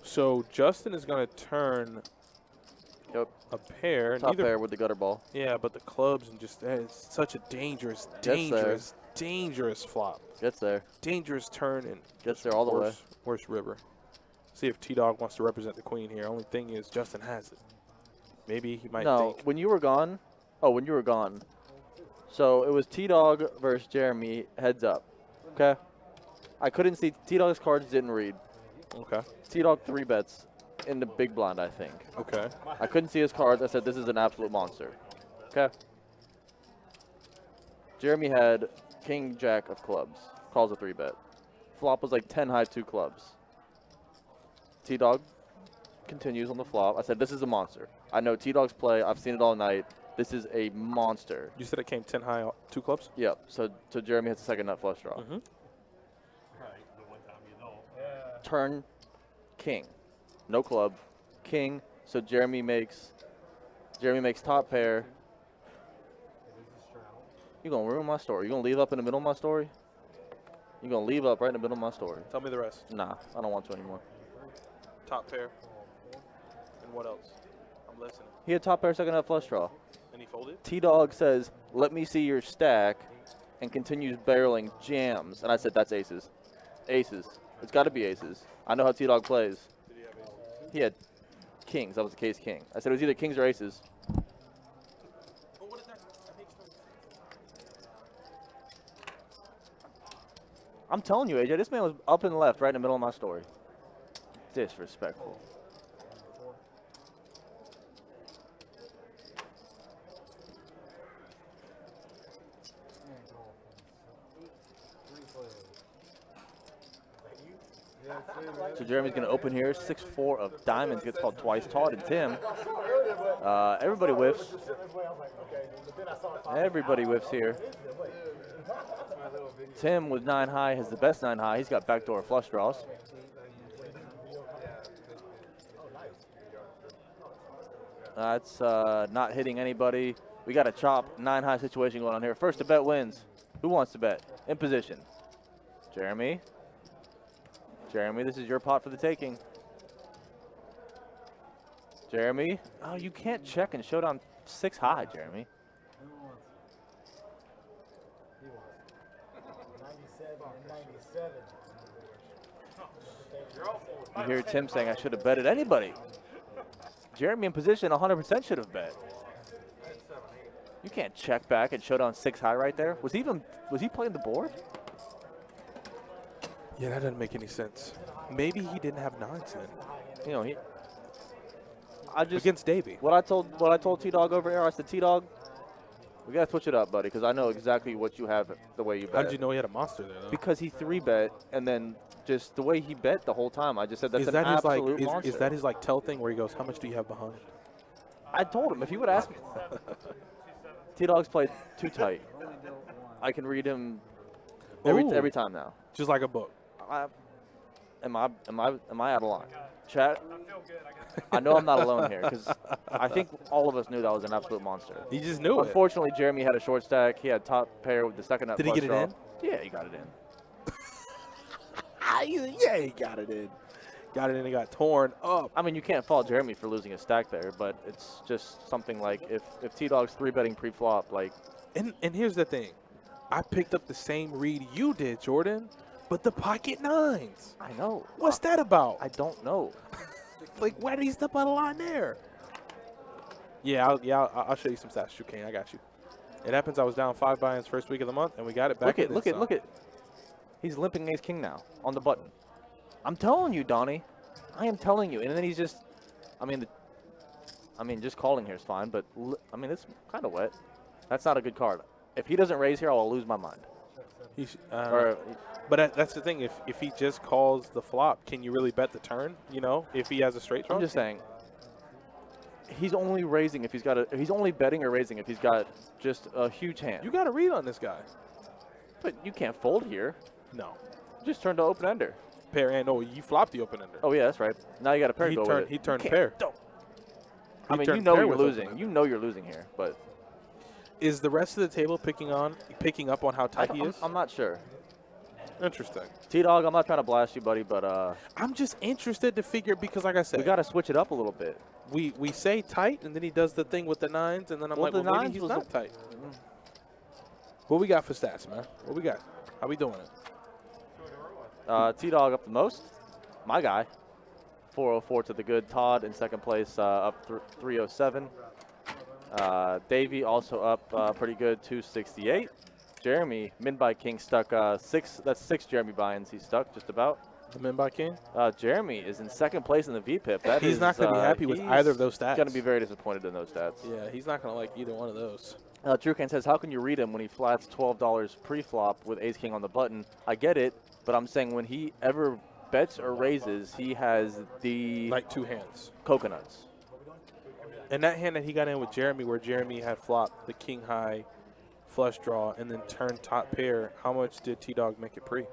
So Justin is going to turn Yep. a pair. Top pair with the gutter ball. Yeah, but the clubs and just it's such a dangerous flop. Gets there. Dangerous turn and Gets there all the way. Worst river. See if T-Dog wants to represent the queen here. Only thing is Justin has it. Maybe he might No, think. when you were gone. Oh, when you were gone. So it was T-Dog versus Jeremy, heads up. Okay? I couldn't see. T-Dog's cards didn't read. Okay. T-Dog 3-bets in the big blind, I think. Okay. I couldn't see his cards. I said, this is an absolute monster. Okay? Jeremy had King Jack of clubs. Calls a 3-bet. Flop was like 10 high 2 clubs. T-Dog continues on the flop. I said, this is a monster. I know T-Dog's play. I've seen it all night. This is a monster. You said it came 10 high, 2 clubs? Yep. So Jeremy hits a second nut flush draw. Right, the one time you know. Turn king. No club. King. So Jeremy makes top pair. You gonna ruin my story. You gonna leave up in the middle of my story? You gonna leave up right in the middle of my story? Tell me the rest. Nah, I don't want to anymore. Top pair. what else? I'm listening. He had top pair, second up flush draw. And he folded? T-Dog says, let me see your stack, and continues barreling jams. And I said, that's aces. Aces. It's got to be aces. I know how T-Dog plays. Did he have aces? He had kings. That was the case king. I said it was either kings or aces. Oh, what is that? That makes no sense. I'm telling you, AJ, this man was up and left right in the middle of my story. Disrespectful. So Jeremy's going to open here. 6-4 of diamonds gets called twice. Todd and Tim. Everybody whiffs. Everybody whiffs here. Tim with 9 high has the best 9 high. He's got backdoor flush draws. That's not hitting anybody. We got a chop 9 high situation going on here. First to bet wins. Who wants to bet? In position. Jeremy. Jeremy, this is your pot for the taking. Jeremy. Oh, you can't check and showdown 6 high, Jeremy. 97 and 97. You hear Tim saying I should have betted anybody. Jeremy in position 100% should have bet. You can't check back and showdown 6 high right there. Was he playing the board? Yeah, that doesn't make any sense. Maybe he didn't have 9s then. You know, Against Davey. What I told T-Dog over here, I said, T-Dog, we got to switch it up, buddy, because I know exactly what you have the way you bet. How did you know he had a monster there, though? Because he 3-bet, and then just the way he bet the whole time, I just said that's an absolute monster. Is that his like tell thing where he goes, how much do you have behind? I told him, if he would ask me. T-Dog's played too tight. I can read him every time now. Just like a book. Am I out of line? Chat, I know I'm not alone here because I think all of us knew that was an absolute monster. He just knew it. Unfortunately, Jeremy had a short stack. He had top pair with the second up. Did he get it in? Yeah, he got it in. Yeah, he got it in. Got it in and got torn up. I mean, you can't fault Jeremy for losing a stack there, but it's just something like if T-Dog's 3-betting pre-flop, like. And here's the thing. I picked up the same read you did, Jordan, but the pocket 9s. I know. What's that about? I don't know. Like, why did he step out of line there? Yeah, I'll show you some stats. You can. I got you. It happens I was down 5 buy-ins first week of the month, and we got it back. Look at. He's limping ace king now on the button. I'm telling you, Donnie. I am telling you. And then he's just, just calling here is fine, but it's kind of wet. That's not a good card. If he doesn't raise here, I'll lose my mind. But that's the thing. If he just calls the flop, can you really bet the turn? You know, if he has a straight draw. I'm just saying. He's only raising if he's got he's only betting or raising if he's got just a huge hand. You got to read on this guy. But you can't fold here. No. Just turned to open ender. Pair and you flopped the open ender. Oh yeah, that's right. Now you got a pair to go with it. He turned pair. I mean, you know you're losing. You know you're losing here, but is the rest of the table picking up on how tight he is? I'm not sure. Interesting. T-Dog, I'm not trying to blast you, buddy, but I'm just interested to figure because, like I said, we got to switch it up a little bit. We say tight, and then he does the thing with the 9s, and then I'm like, well, maybe he's not tight. What we got for stats, man? What we got? How we doing it? T-Dog up the most. My guy. 404 to the good. Todd in second place, up 307. Davey also up pretty good, 268. Jeremy, min by king, stuck 6. That's 6 Jeremy buy-ins. He's stuck just about. The min by king? Jeremy is in second place in the VPIP. He's not going to be happy with either of those stats. He's going to be very disappointed in those stats. Yeah, he's not going to like either one of those. Trucan says, how can you read him when he flats $12 pre-flop with ace-king on the button? I get it, but I'm saying when he ever bets or raises, he has the... Like 2 hands. Coconuts. And that hand that he got in with Jeremy, where Jeremy had flopped the king-high flush draw and then turned top pair, how much did T-Dog make it pre?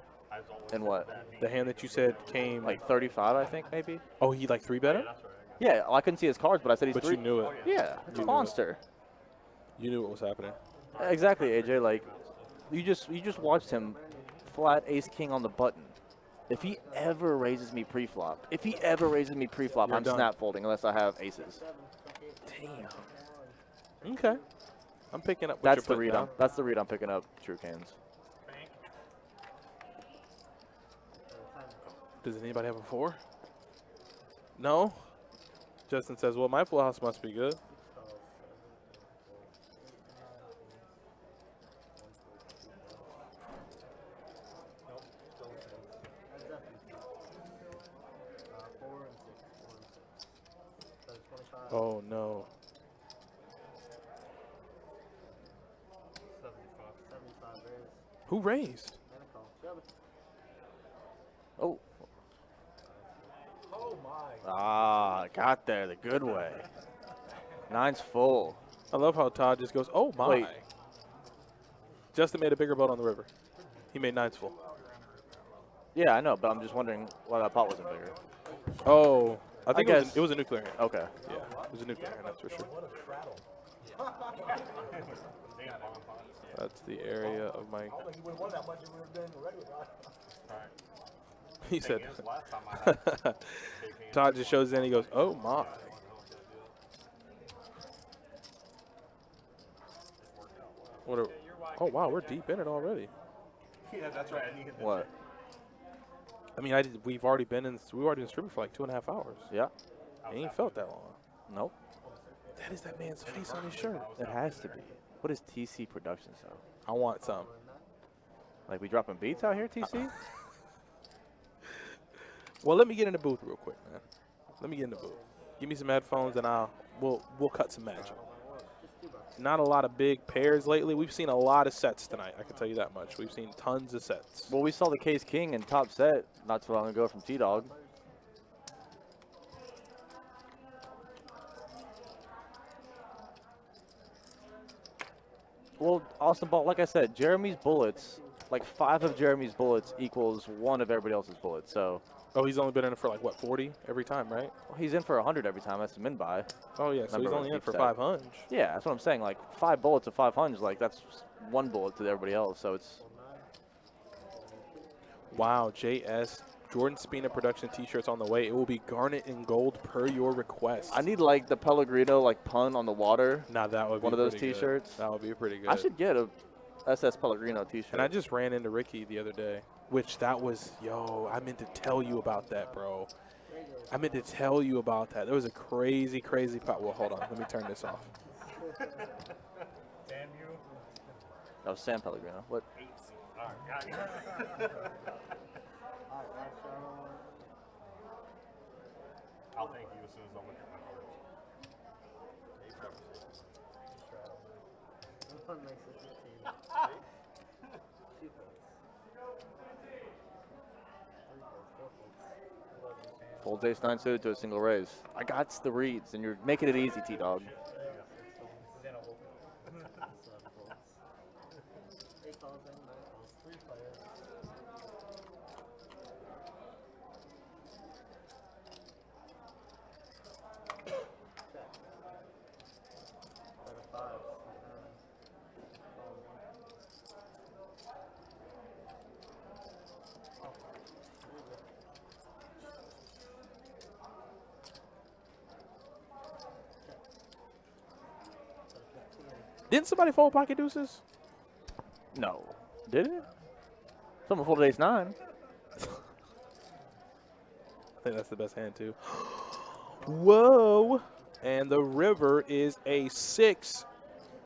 And what? The hand that you said came... Like 35, I think, maybe. Oh, he like 3-bet him? Yeah, well, I couldn't see his cards, but I said he's But 3. you knew it. Yeah, it's a monster. You knew what was happening. Exactly, AJ. Like, you just watched him flat ace-king on the button. If he ever raises me pre-flop, You're I'm done. snap folding unless I have aces. Damn. Okay. I'm picking up what That's you're the putting read. down. That's the read I'm picking up. True cans. Bank. Does anybody have a 4? No? Justin says, well, my full house must be good. Oh, no. 75 raise. Who raised? And a call. Shove it. Oh. Oh my. Ah, got there the good way. 9's full. I love how Todd just goes, oh, my. Wait. Justin made a bigger boat on the river. He made 9's full. Yeah, I know, but I'm just wondering why that pot wasn't bigger. Oh, I think guess- it was a nuclear hand. Okay. Yeah, it was a nuclear hand, that's for sure. What a straddle. That's the area of my. I don't think he would have won that much if we were doing the regular round. He said. Thing is, last time I had big hands, Todd just shows in. He goes, "Oh my!" What? Are, oh wow, we're deep in it already. yeah, that's right. I needed that. What? I mean, we've already been streaming for like 2.5 hours. Yeah. It ain't felt that long. Nope. That is that man's face on his shirt. It has to be. What is TC Productions though? I want some. Like we dropping beats out here, TC? Well, let me get in the booth real quick, man. Let me get in the booth. Give me some headphones, and we'll cut some magic. Not a lot of big pairs lately. We've seen a lot of sets tonight. I can tell you that much. We've seen tons of sets. Well, we saw the Case King in top set not too long ago from T-Dog. Well, awesome ball. Like I said, Jeremy's bullets, like 5 of Jeremy's bullets equals 1 of everybody else's bullets. So Oh, he's only been in it for like, what, 40 every time, right? well, he's in for 100 every time. That's the min buy. Oh, yeah, so he's Remember only in deep for set. 500. Yeah, that's what I'm saying. Like 5 bullets of 500, like that's 1 bullet to everybody else. So it's Wow, JS. Jordan Spina production T-shirts on the way. It will be garnet and gold per your request. I need like the Pellegrino like pun on the water. Now that would be one of those pretty good. T-shirts. That would be pretty good. I should get a SS Pellegrino T-shirt. And I just ran into Ricky the other day, which that was, yo, I meant to tell you about that, bro. I meant to tell you about that. There was a crazy, crazy pot. Well, hold on. Let me turn this off. Damn you. That was Sam Pellegrino. What? All right, got you. Alright, last shot on one. I'll thank you as soon as I look at my cards. This one makes it 15. 2 points. 3 points, 4 points. Folds ace 9 suited to a single raise. I got the reads, and you're making it easy, T-Dog. then I'll open. 7 points. 8 calls in, 9 calls, 3 players. Check. Out of 5s. Call 1. Didn't somebody fold pocket deuces? No. Did it? Someone folded ace 9. I think that's the best hand, too. Whoa. And the river is a 6.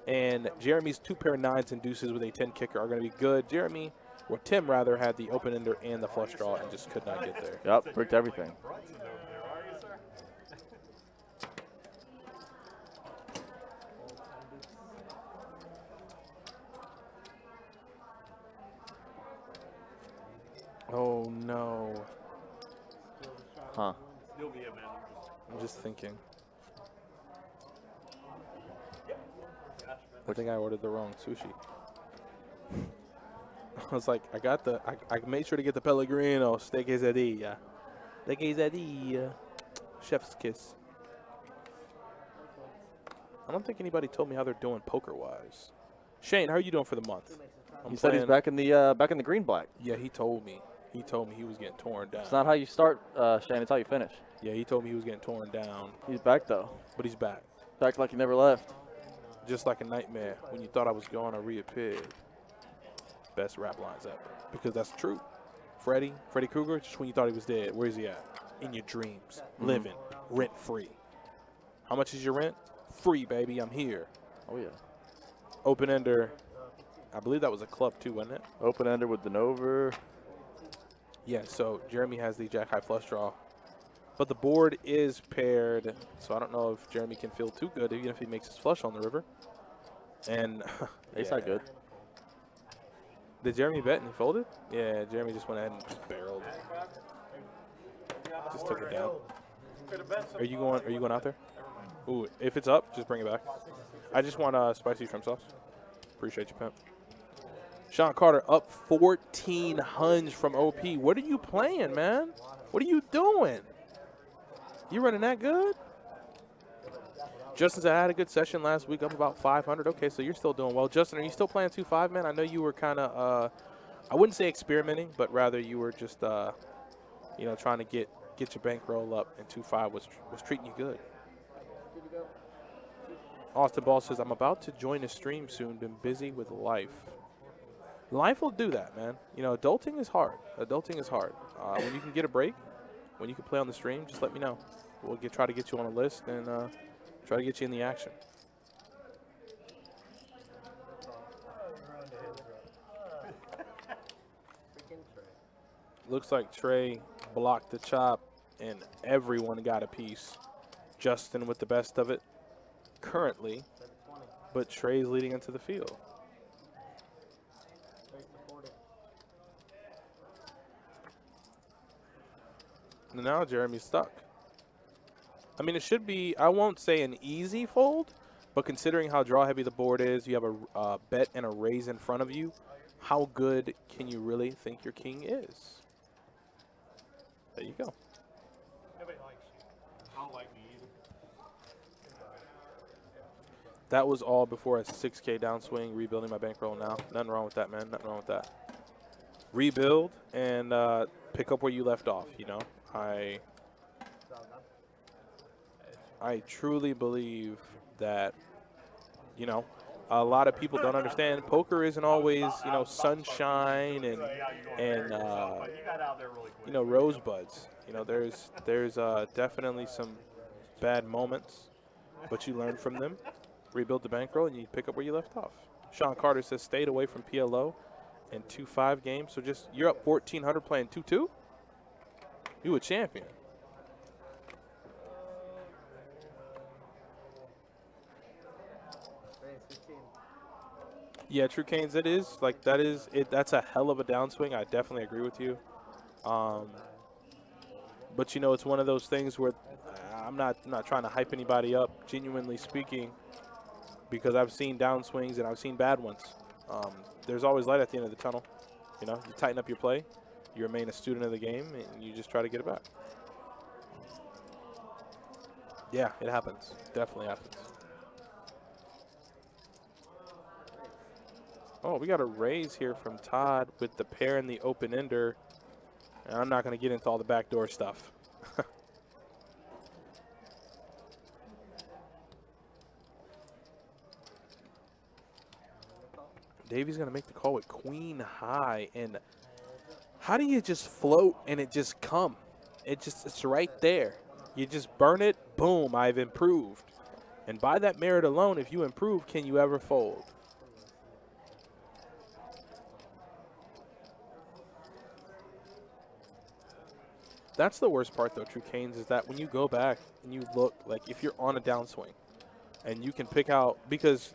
And Jeremy's 2 pair of 9s and deuces with a 10 kicker are going to be good. Jeremy, or Tim rather, had the open ender and the flush draw and just could not get there. Yep, bricked everything. Brunson over there, are you, sir? Oh, no. Huh. You'll be a man. I'm just thinking. I think I ordered the wrong sushi. I was like, I made sure to get the Pellegrino steak quesadilla. The quesadilla. Chef's kiss. I don't think anybody told me how they're doing poker-wise. Shane, how are you doing for the month? He said he's back in the green black. Yeah, he told me. He told me he was getting torn down. It's not how you start, Shane. It's how you finish. Yeah, he told me he was getting torn down, He's back, though. but he's back. Back like he never left. Just like a nightmare. When you thought I was gone, I reappeared. Best rap lines ever. Because that's true. Freddy Krueger, just when you thought he was dead, where's he at? In your dreams. Living. Rent free. How much is your rent? Free, baby. I'm here. Oh, yeah. Open ender. I believe that was a club too, wasn't it? Open ender with the Nover. Yeah, so Jeremy has the jack high flush draw. But the board is paired, so I don't know if Jeremy can feel too good even if he makes his flush on the river. And Ace not good. Did Jeremy bet and he folded? Yeah, Jeremy just went ahead and just barreled. Just took it down. Are you going out there? Ooh, if it's up, just bring it back. I just want spicy shrimp sauce. Appreciate you, pimp. Sean Carter up 1400 from OP. What are you playing, man? What are you doing? You running that good? Justin said, I had a good session last week, up about 500. Okay, so you're still doing well. Justin, are you still playing 2-5, man? I know you were kind of, I wouldn't say experimenting, but rather you were just, you know, trying to get your bankroll up, and 2-5 was treating you good. Austin Ball says, I'm about to join a stream soon. Been busy with life. Life will do that, man. You know, adulting is hard. Adulting is hard. When you can get a break, when you can play on the stream, just let me know. We'll try to get you on a list and try to get you in the action. Looks like Trey blocked the chop, and everyone got a piece. Justin with the best of it currently, but Trey's leading into the field. And now Jeremy's stuck. I mean, it should be, I won't say an easy fold, but considering how draw heavy the board is, you have a bet and a raise in front of you, how good can you really think your king is? There you go. Nobody likes you. I don't like me either. That was all before a 6K downswing, rebuilding my bankroll now. Nothing wrong with that, man. Nothing wrong with that. Rebuild and pick up where you left off, you know. I truly believe that, you know, a lot of people don't understand poker isn't always, you know, sunshine and you know, rosebuds. You know, there's definitely some bad moments, but you learn from them, rebuild the bankroll, and you pick up where you left off. Sean Carter says stayed away from PLO and 2-5 games. So just you're up 1,400 playing 2-2. You a champion. Yeah, True Canes, it is. Like, that is it. That's a hell of a downswing. I definitely agree with you. But, you know, it's one of those things where I'm not trying to hype anybody up, genuinely speaking, because I've seen downswings and I've seen bad ones. There's always light at the end of the tunnel. You know, you tighten up your play, you remain a student of the game, and you just try to get it back. Yeah, it happens. Definitely happens. Oh, we got a raise here from Todd with the pair and the open ender. And I'm not going to get into all the backdoor stuff. Davey's going to make the call with queen high. And how do you just float and it just come? It's right there. You just burn it, boom, I've improved. And by that merit alone, if you improve, can you ever fold? That's the worst part, though, True Canes, is that when you go back and you look, like if you're on a downswing and you can pick out, because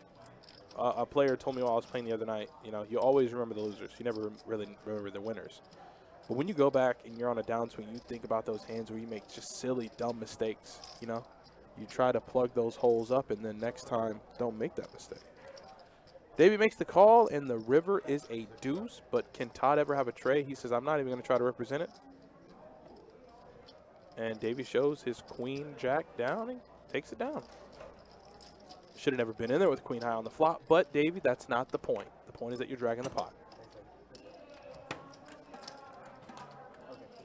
a player told me while I was playing the other night, you know, you always remember the losers. You never really remember the winners. But when you go back and you're on a downswing, you think about those hands where you make just silly, dumb mistakes, you know. You try to plug those holes up, and then next time, don't make that mistake. Davey makes the call, and the river is a deuce, but can Todd ever have a tray? He says, I'm not even going to try to represent it. And Davey shows his queen jack down and takes it down. Should have never been in there with queen high on the flop, but Davey, that's not the point. The point is that you're dragging the pot.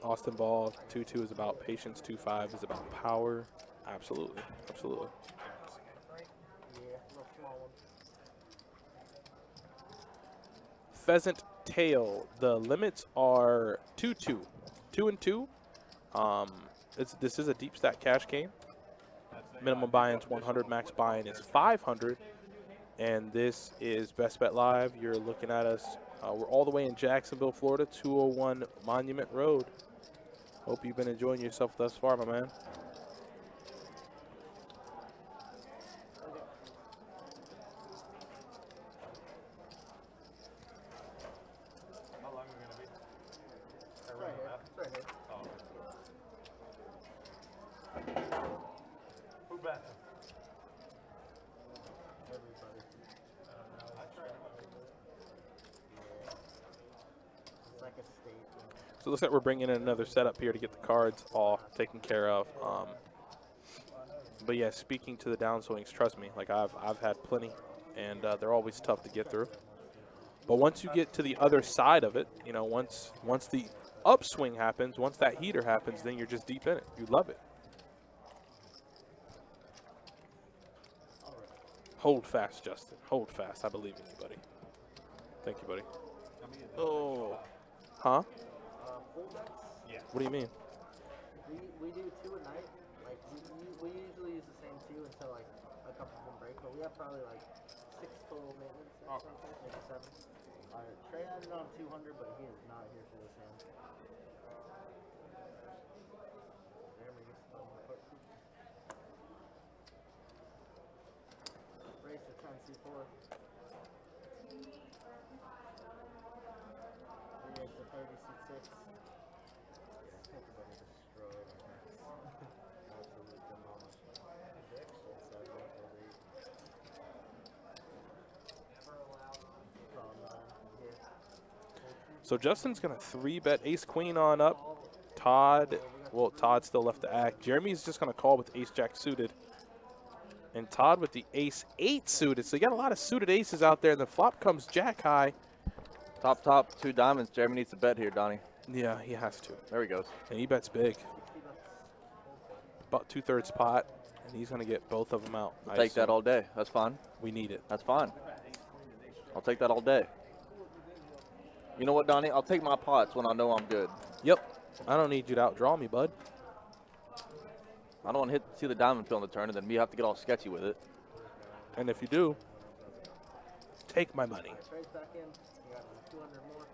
Austin Ball, 2-2 is about patience, 2-5 is about power. Absolutely, absolutely. Yeah, little small one. Pheasant Tail, the limits are 2-2. 2 and 2. This is a deep stack cash game. Minimum buy-in's 100, max buy-in is 500. And this is Best Bet Live. You're looking at us. We're all the way in Jacksonville, Florida, 201 Monument Road. Hope you've been enjoying yourself thus far, my man. How long are we going to be? It's right here. It's right here. Who bet? Everybody. It's like a state. So it looks like we're bringing in another setup here to get the cards all taken care of. But yeah, speaking to the downswings, trust me, like I've had plenty, and they're always tough to get through. But once you get to the other side of it, you know, once the upswing happens, once that heater happens, then you're just deep in it. You love it. Hold fast, Justin. Hold fast. I believe in you, buddy. Thank you, buddy. Oh. Huh? Full bets? Yeah. What do you mean? We do 2 a night. Like we usually use the same 2 until like a couple of them break, but we have probably like 6 total maintenance or something, maybe 7. Trey added on 200, but he is not here for this hand. Jeremy gets to put quick. Race to 10 C4. 3 to 30 C6. Everybody destroyed. Absolute demolish. 6 and 7 and 8. So Justin's going to 3-bet ace-queen on up. Todd still left to act. Jeremy's just going to call with ace-jack suited. And Todd with the ace-8 suited. So you got a lot of suited aces out there. And the flop comes jack high. Top, 2 diamonds. Jeremy needs to bet here, Donnie. Yeah, he has to. There he goes. And he bets big. About 2/3 pot. And he's going to get both of them out. We'll take that all day. That's fine. We need it. That's fine. I'll take that all day. You know what, Donnie? I'll take my pots when I know I'm good. Yep. I don't need you to outdraw me, bud. I don't want to see the diamond fill in the turn and then me have to get all sketchy with it. And if you do, take my money. Trade back in. You got 200 more.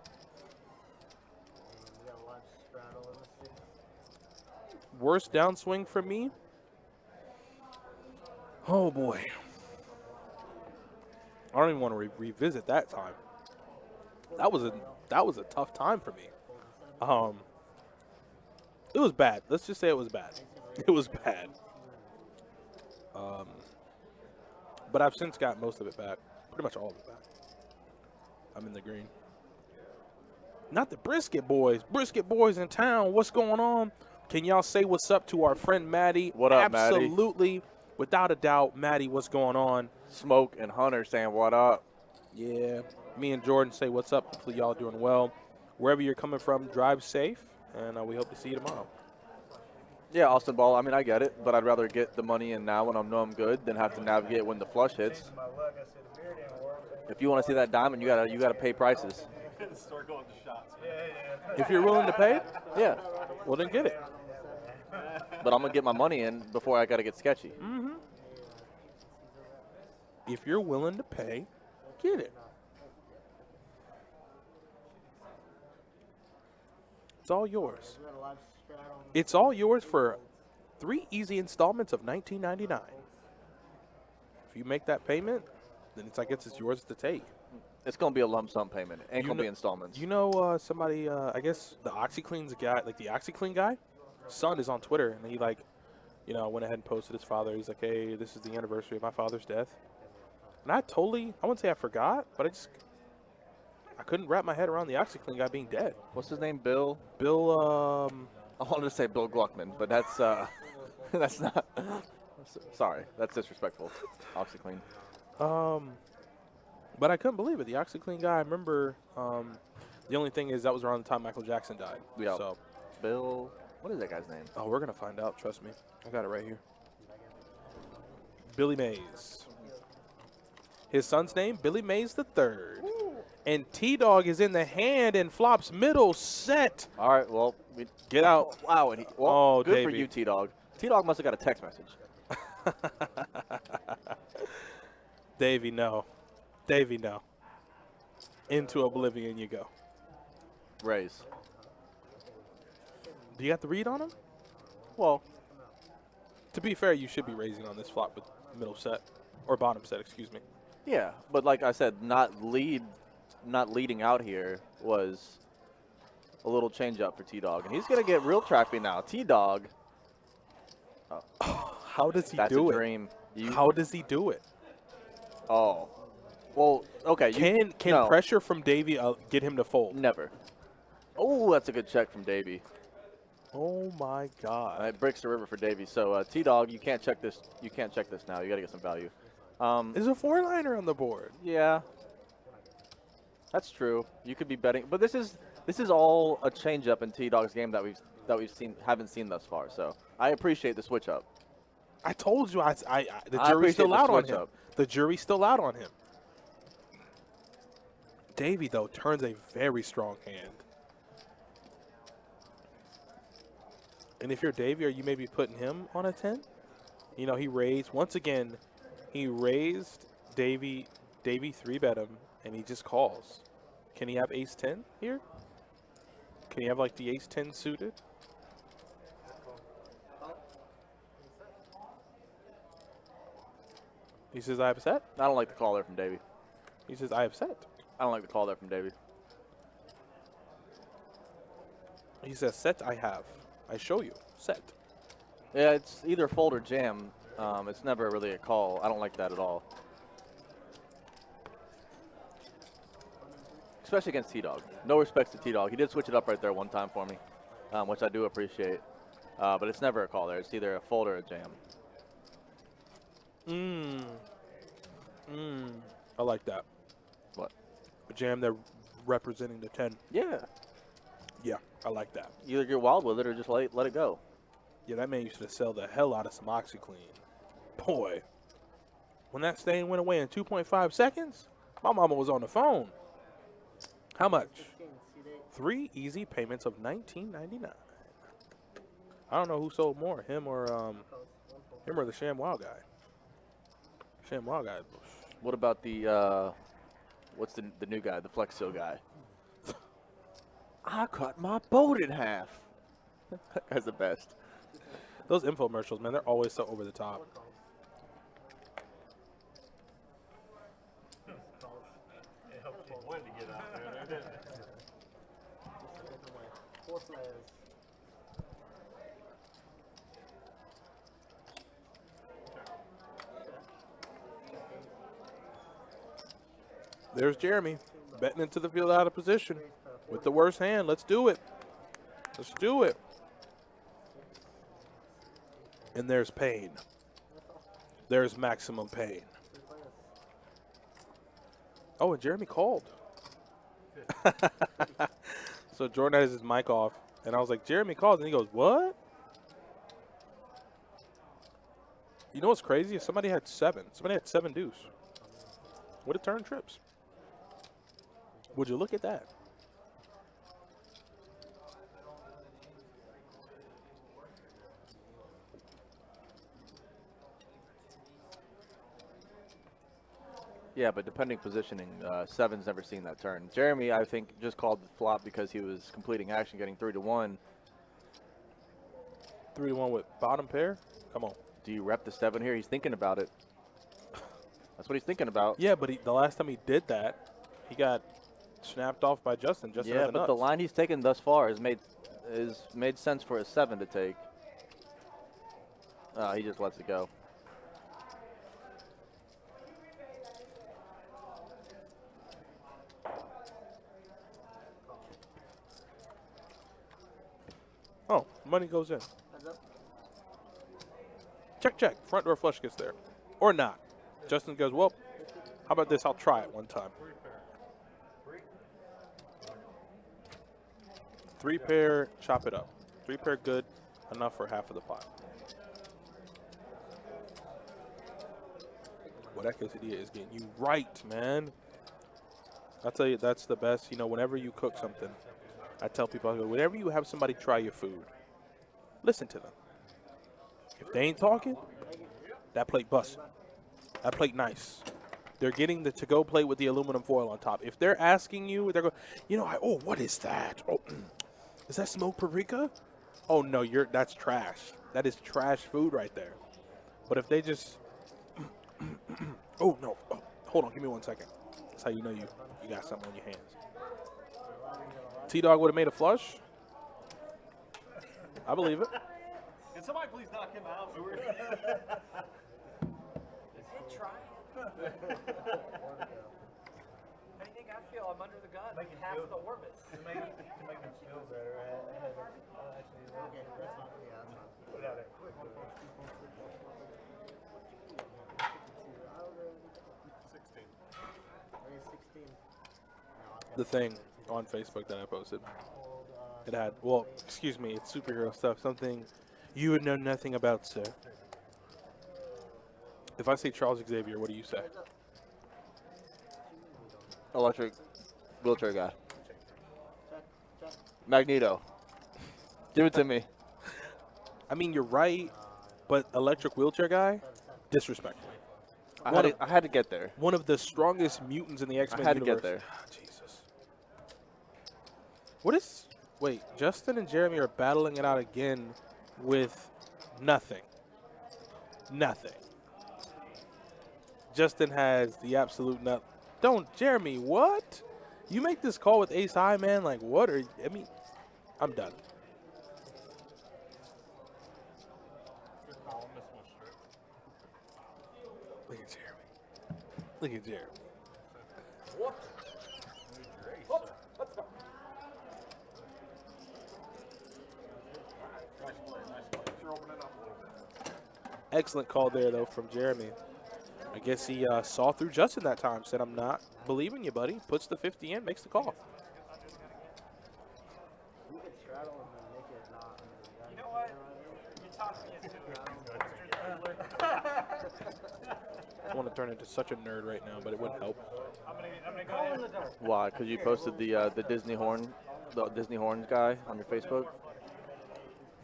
And we got a large straddle in the 6. Worst downswing for me? Oh, boy. I don't even want to revisit that time. That was a tough time for me. It was bad. Let's just say it was bad. It was bad. But I've since got most of it back. Pretty much all of it back. I'm in the green. Not the Brisket Boys. Brisket Boys in town. What's going on? Can y'all say what's up to our friend Maddie? What up, Maddie? Absolutely. Without a doubt, Maddie, what's going on? Smoke and Hunter saying what up. Yeah. Me and Jordan say what's up. Hopefully y'all doing well. Wherever you're coming from, drive safe, and we hope to see you tomorrow. Yeah, Austin Ball, I mean, I get it, but I'd rather get the money in now when I know I'm good than have to navigate when the flush hits. My luck, I said the beer didn't work. If you want to see that diamond, you gotta pay prices. Start going to shots. If you're willing to pay, Yeah, well, then get it. but I'm gonna get my money in before I gotta get sketchy. If you're willing to pay, get it. It's all yours. We got a large straddle. It's all yours for 3 easy installments of $19.99. If you make that payment, then it's yours to take. It's gonna be a lump sum payment. It ain't You gonna know- be installments. You know somebody, I guess the OxyClean's guy, like the OxyClean guy, son is on Twitter, and he went ahead and posted his father. He's like, hey, this is the anniversary of my father's death. And I wouldn't say I forgot, but I couldn't wrap my head around the OxyClean guy being dead. What's his name? Bill? Bill, I wanted to say Bill Gluckman, but that's that's not. Sorry, that's disrespectful. OxyClean. but I couldn't believe it. The OxyClean guy, I remember, the only thing is that was around the time Michael Jackson died. Yeah. So Bill. What is that guy's name? Oh, we're going to find out. Trust me. I got it right here. Billy Mays. His son's name, Billy Mays III. And T-Dog is in the hand and flops middle set. All right, well, Get out. Wow, and good for Davey. you, T-Dog. T-Dog must have got a text message. Davey, no. Davey, no. Into oblivion you go. Raise. Do you have to read on him? Well, To be fair, you should be raising on this flop with middle set. Or bottom set, excuse me. yeah, but like I said, not leading out here was a little change up for T-Dog. And he's going to get real trappy now. T-Dog. How does he That's do a it? dream. How does he do it? Oh. Well, okay. Can no, pressure from Davey get him to fold? never. Oh, that's a good check from Davey. Oh my God! It breaks the river for Davey. So T-Dog, you can't check this. You can't check this now. You got to get some value. There's a 4-liner on the board. Yeah, that's true. You could be betting, but this is all a change up in T-Dog's game that we've haven't seen thus far. So I appreciate the switch up. I told you, the I jury's appreciate still the out on switch him. up. The jury's still out on him. Davey though turns a very strong hand. And if you're Davey, are you maybe putting him on a 10? You know, he raised once again. He raised Davey 3-bet him, and he just calls. Can he have ace 10 here? Can he have like the ace 10 suited? He says, I have set. I don't like the call there from Davey. He says, I have set. I don't like the call there from Davey. He says, set I have. I show you. Set. Yeah, it's either fold or jam. It's never really a call. I don't like that at all. Especially against T-Dog. No respect to T-Dog. He did switch it up right there one time for me, which I do appreciate. But it's never a call there. It's either a fold or a jam. I like that. What? A jam, they're representing the 10. Yeah. Yeah, I like that. Either get wild with it or just let it go. Yeah, that man used to sell the hell out of some OxyClean. Boy, when that stain went away in 2.5 seconds, my mama was on the phone. How much? 3 easy payments of $19.99. I don't know who sold more, him or the ShamWow guy. ShamWow guy. What about the what's the new guy, the Flex Seal guy? I cut my boat in half. That guy's the best. Those infomercials, man, they're always so over the top. It helped you win to get out there, didn't it? There's Jeremy betting into the field out of position with the worst hand. Let's do it. Let's do it. And there's pain. There's maximum pain. Oh, and Jeremy called. So Jordan has his mic off, and I was like, Jeremy called, and he goes, what? You know what's crazy? Somebody had 7. Somebody had 7 deuce. Would have turned trips. Would you look at that? Yeah, but depending positioning, 7's never seen that turn. Jeremy, I think, just called the flop because he was completing action, getting 3-1. 3-1 with bottom pair? Come on. Do you rep the 7 here? He's thinking about it. That's what he's thinking about. Yeah, but the last time he did that, he got snapped off by Justin. Yeah, but the line he's taken thus far has made sense for a 7 to take. He just lets it go. Oh, money goes in. Check, check. Front door flush gets there. Or not. Justin goes, well, how about this? I'll try it one time. 3 pair, chop it up. 3 pair good, enough for half of the pot. Well, that quesadilla is getting you right, man. I'll tell you, that's the best. You know, whenever you cook something, I tell people, I go, whenever you have somebody try your food, listen to them. If they ain't talking, that plate busted. That plate nice. They're getting the to-go plate with the aluminum foil on top. If they're asking you, they're going, you know, oh, what is that? Oh, is that smoked paprika? Oh, no, that's trash. That is trash food right there. But if they just, oh, no, oh, hold on, give me 1 second. That's how you know you got something on your hands. T-Dog would have made a flush. I believe it. Can somebody please knock him out? He try. How do you think I feel? I'm under the gun. Making half of the orbit. To make them feel better, I had actually. Okay, that's not. Yeah, that's not. Put it out there. 16. The thing on Facebook that I posted. It had, well, excuse me, it's superhero stuff. Something you would know nothing about, sir. If I say Charles Xavier, what do you say? Electric wheelchair guy. Magneto. Give it to me. I mean, you're right, but electric wheelchair guy, disrespectful. I had to get there. One of the strongest mutants in the X-Men I had universe. to get there. Jesus. What is... Wait, Justin and Jeremy are battling it out again with nothing. Nothing. Justin has the absolute nut. Don't, Jeremy, what? You make this call with Ace High, man? Like, what are... I mean, I'm done. Look at Jeremy. Look at Jeremy. Excellent call there, though, from Jeremy. I guess he saw through Justin that time. Said, I'm not believing you, buddy. Puts the 50 in, makes the call. You know what? You talked me into it. I want to turn into such a nerd right now, but it wouldn't help. I'm gonna go ahead. Why? Because you posted the Disney horn guy on your Facebook.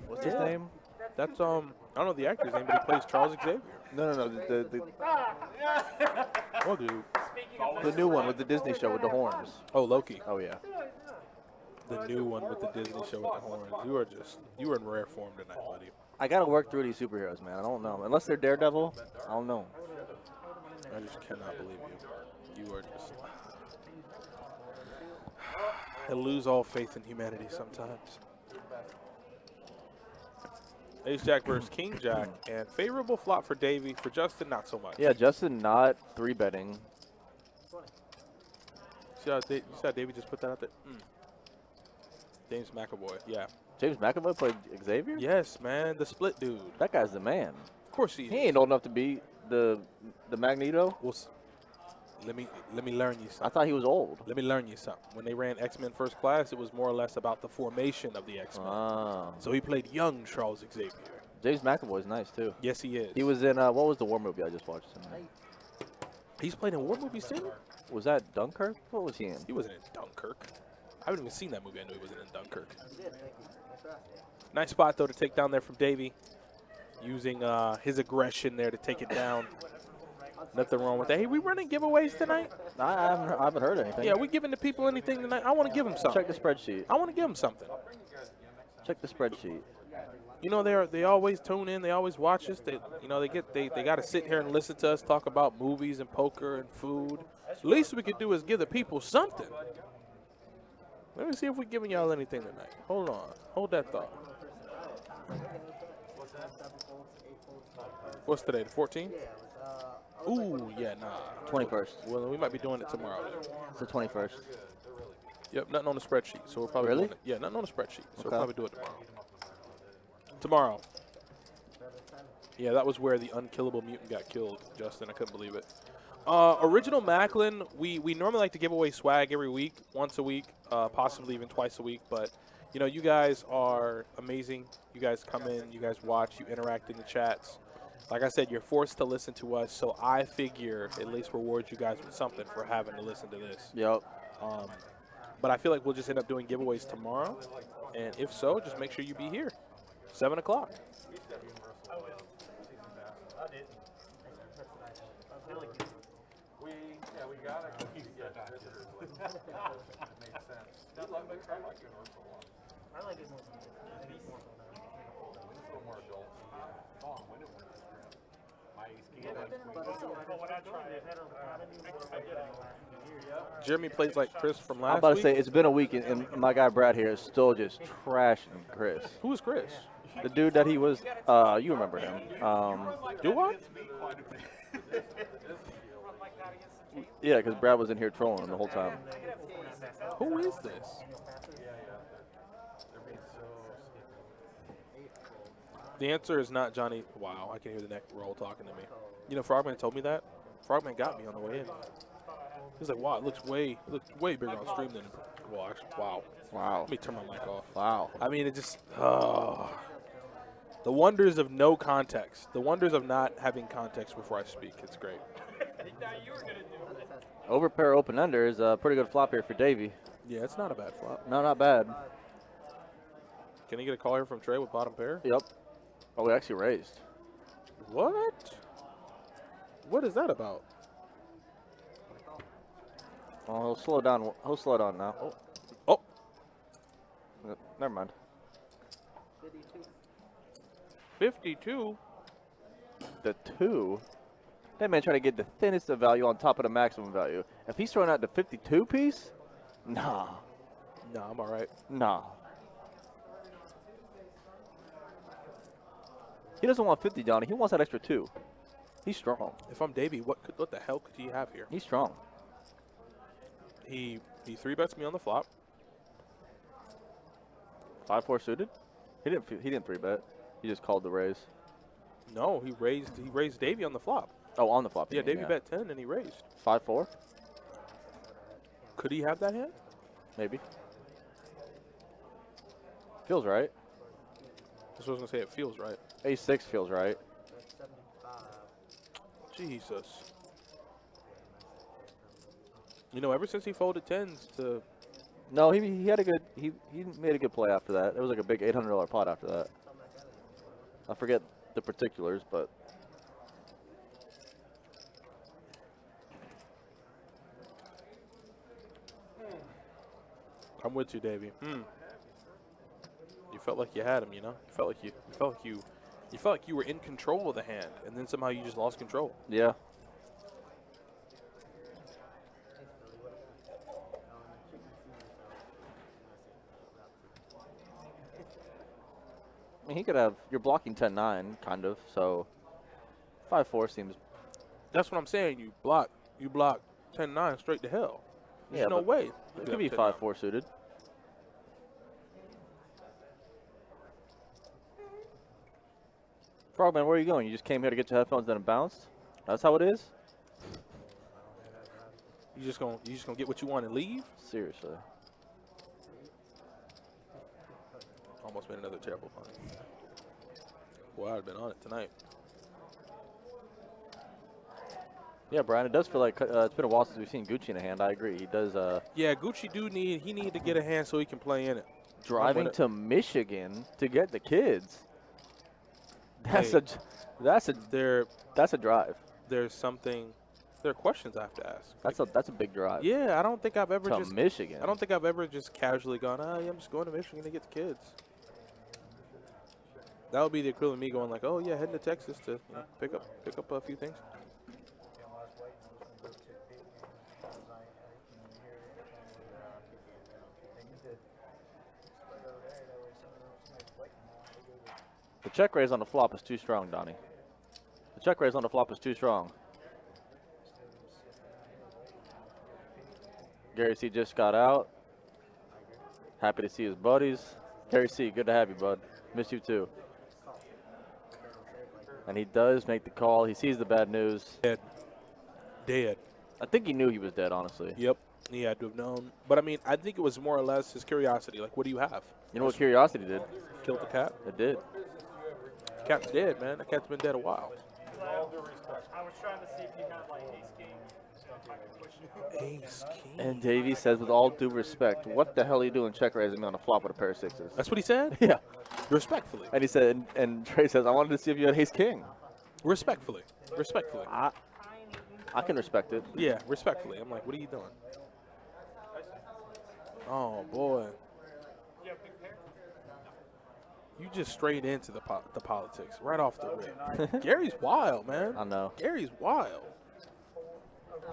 What's his name? That's I don't know the actor's name, but he plays Charles Xavier. No. The Oh, dude. the new one with the Disney show with the horns. Oh, Loki. Oh yeah. The new one with the Disney show with the horns. You are in rare form tonight, buddy. I gotta work through these superheroes, man. I don't know. Unless they're Daredevil, I don't know. I just cannot believe you. You are just. I lose all faith in humanity sometimes. Ace Jack versus King Jack, and favorable flop for Davey. For Justin, not so much. Yeah, Justin not 3-betting. See how you saw Davey just put that out there? James McAvoy, yeah. James McAvoy played Xavier? Yes, man, the split dude. That guy's the man. Of course he is. He ain't old enough to be the Magneto. Well, let me learn you something. I thought he was old. Let me learn you something. When they ran X-Men First Class, it was more or less about the formation of the X-Men. So he played young Charles Xavier. James McAvoy's nice too. Yes, he is. He was in what was the war movie I just watched him in? He's played in war movies too? Was that Dunkirk? What was he in? He wasn't in Dunkirk. I haven't even seen that movie. I knew he wasn't in Dunkirk. Nice spot though to take down there from Davey, using his aggression there to take it down. Nothing wrong with that. Hey, we running giveaways tonight? I haven't heard anything. Yeah, we giving the people anything tonight? I want to give them something. Check the spreadsheet. I want to give them something. Check the spreadsheet. You know, they always tune in. They always watch us. They got to sit here and listen to us talk about movies and poker and food. The least we could do is give the people something. Let me see if we're giving y'all anything tonight. Hold on. Hold that thought. What's today, the 14th? Ooh, yeah, nah. 21st. Well, we might be doing it tomorrow. It's the 21st. Yep, nothing on the spreadsheet. So we're probably Really? doing it. Yeah, nothing on the spreadsheet. So we'll Okay. probably do it tomorrow. Tomorrow. Yeah, that was where the unkillable mutant got killed, Justin. I couldn't believe it. Original Macklin, we normally like to give away swag every week, once a week, possibly even twice a week. But You know, you guys are amazing. You guys come in, you guys watch, you interact in the chats. Like I said, you're forced to listen to us, so I figure at least reward you guys with something for having to listen to this. Yep. But I feel like we'll just end up doing giveaways tomorrow, and if so, just make sure you be here, 7 o'clock. I will. I did. We got it. I like it more. But when I tried it, I did it. Jeremy plays like Chris from last I'm about to week. say, it's been a week, and my guy Brad here is still just trashing Chris. Who is Chris? The dude that he was, you remember him. Do I? Yeah, because Brad was in here trolling him the whole time. Who is this? The answer is not Johnny. Wow, I can hear the neck roll talking to me. You know, Frogman told me that. Frogman got me on the way in. He's like, wow, it looks way bigger on stream than. Well, actually, wow. Wow. Let me turn my mic off. Wow. I mean, it just. The wonders of no context. The wonders of not having context before I speak. It's great. Overpair open under is a pretty good flop here for Davey. Yeah, it's not a bad flop. No, not bad. Can he get a call here from Trey with bottom pair? Yep. Oh, we actually raised. What? What is that about? Well, he'll slow down. He'll slow down now. Oh, Oh, never mind. 52. The 2. That man trying to get the thinnest of value on top of the maximum value. If he's throwing out the 52 piece, nah. Nah, I'm all right. Nah. He doesn't want 50, Johnny. He wants that extra 2. He's strong. If I'm Davey, what the hell could he have here? He's strong. He 3-bets me on the flop. 5-4 suited. He didn't 3-bet. He just called the raise. No, he raised Davey on the flop. Oh, on the flop. Yeah, Davey bet 10 and he raised. 5-4. Could he have that hand? Maybe. Feels right. That's what I was gonna say. It feels right. A6 feels right. Jesus. You know, ever since he folded 10s to. No, he had a good he made a good play after that. It was like a big $800 pot after that. I forget the particulars, but I'm with you, Davey. You felt like you had him, you know. You felt like you were in control of the hand, and then somehow you just lost control. yeah. I mean, he could have. You're blocking 10-9, kind of. So 5-4 seems. That's what I'm saying. You block 10-9 straight to hell. There's Yeah, no but way. It could be 5-4 suited. Frogman, where are you going? You just came here to get your headphones, then bounced? That's how it is? You just gonna get what you want and leave? Seriously. Almost made another terrible punt. Boy, I'd have been on it tonight. Yeah, Brian, it does feel like it's been a while since we've seen Gucci in a hand. I agree. He does. Yeah, Gucci need to get a hand so he can play in it. Driving to Michigan to get the kids. That's Hey, a drive. There's something. There are questions I have to ask. That's a big drive. Yeah, I don't think I've ever To Michigan. I don't think I've ever just casually gone, yeah, I'm just going to Michigan to get the kids. That would be the equivalent of me going like, oh yeah, heading to Texas to pick up a few things. The check raise on the flop is too strong, Donnie. The check raise on the flop is too strong. Gary C just got out. Happy to see his buddies. Gary C, good to have you, bud. Miss you too. And he does make the call. He sees the bad news. Dead. I think he knew he was dead, honestly. Yep. He had to have known. But, I mean, I think it was more or less his curiosity. Like, what do you have? You know what curiosity did? Killed the cat? It did. The cat's dead, man. The cat's been dead a while. I was trying to see if you had like ace king. So if I could push you. Ace king. And Davey says, with all due respect, what the hell are you doing check raising me on a flop with a pair of sixes? That's what he said? Yeah. Respectfully. And he said, and Trey says, I wanted to see if you had ace king. Respectfully. Respectfully. I can respect it. Yeah, respectfully. I'm like, what are you doing? Oh, boy. You have big pair? You just straight into the politics right off the rip. Gary's wild, man. I know. Gary's wild. Over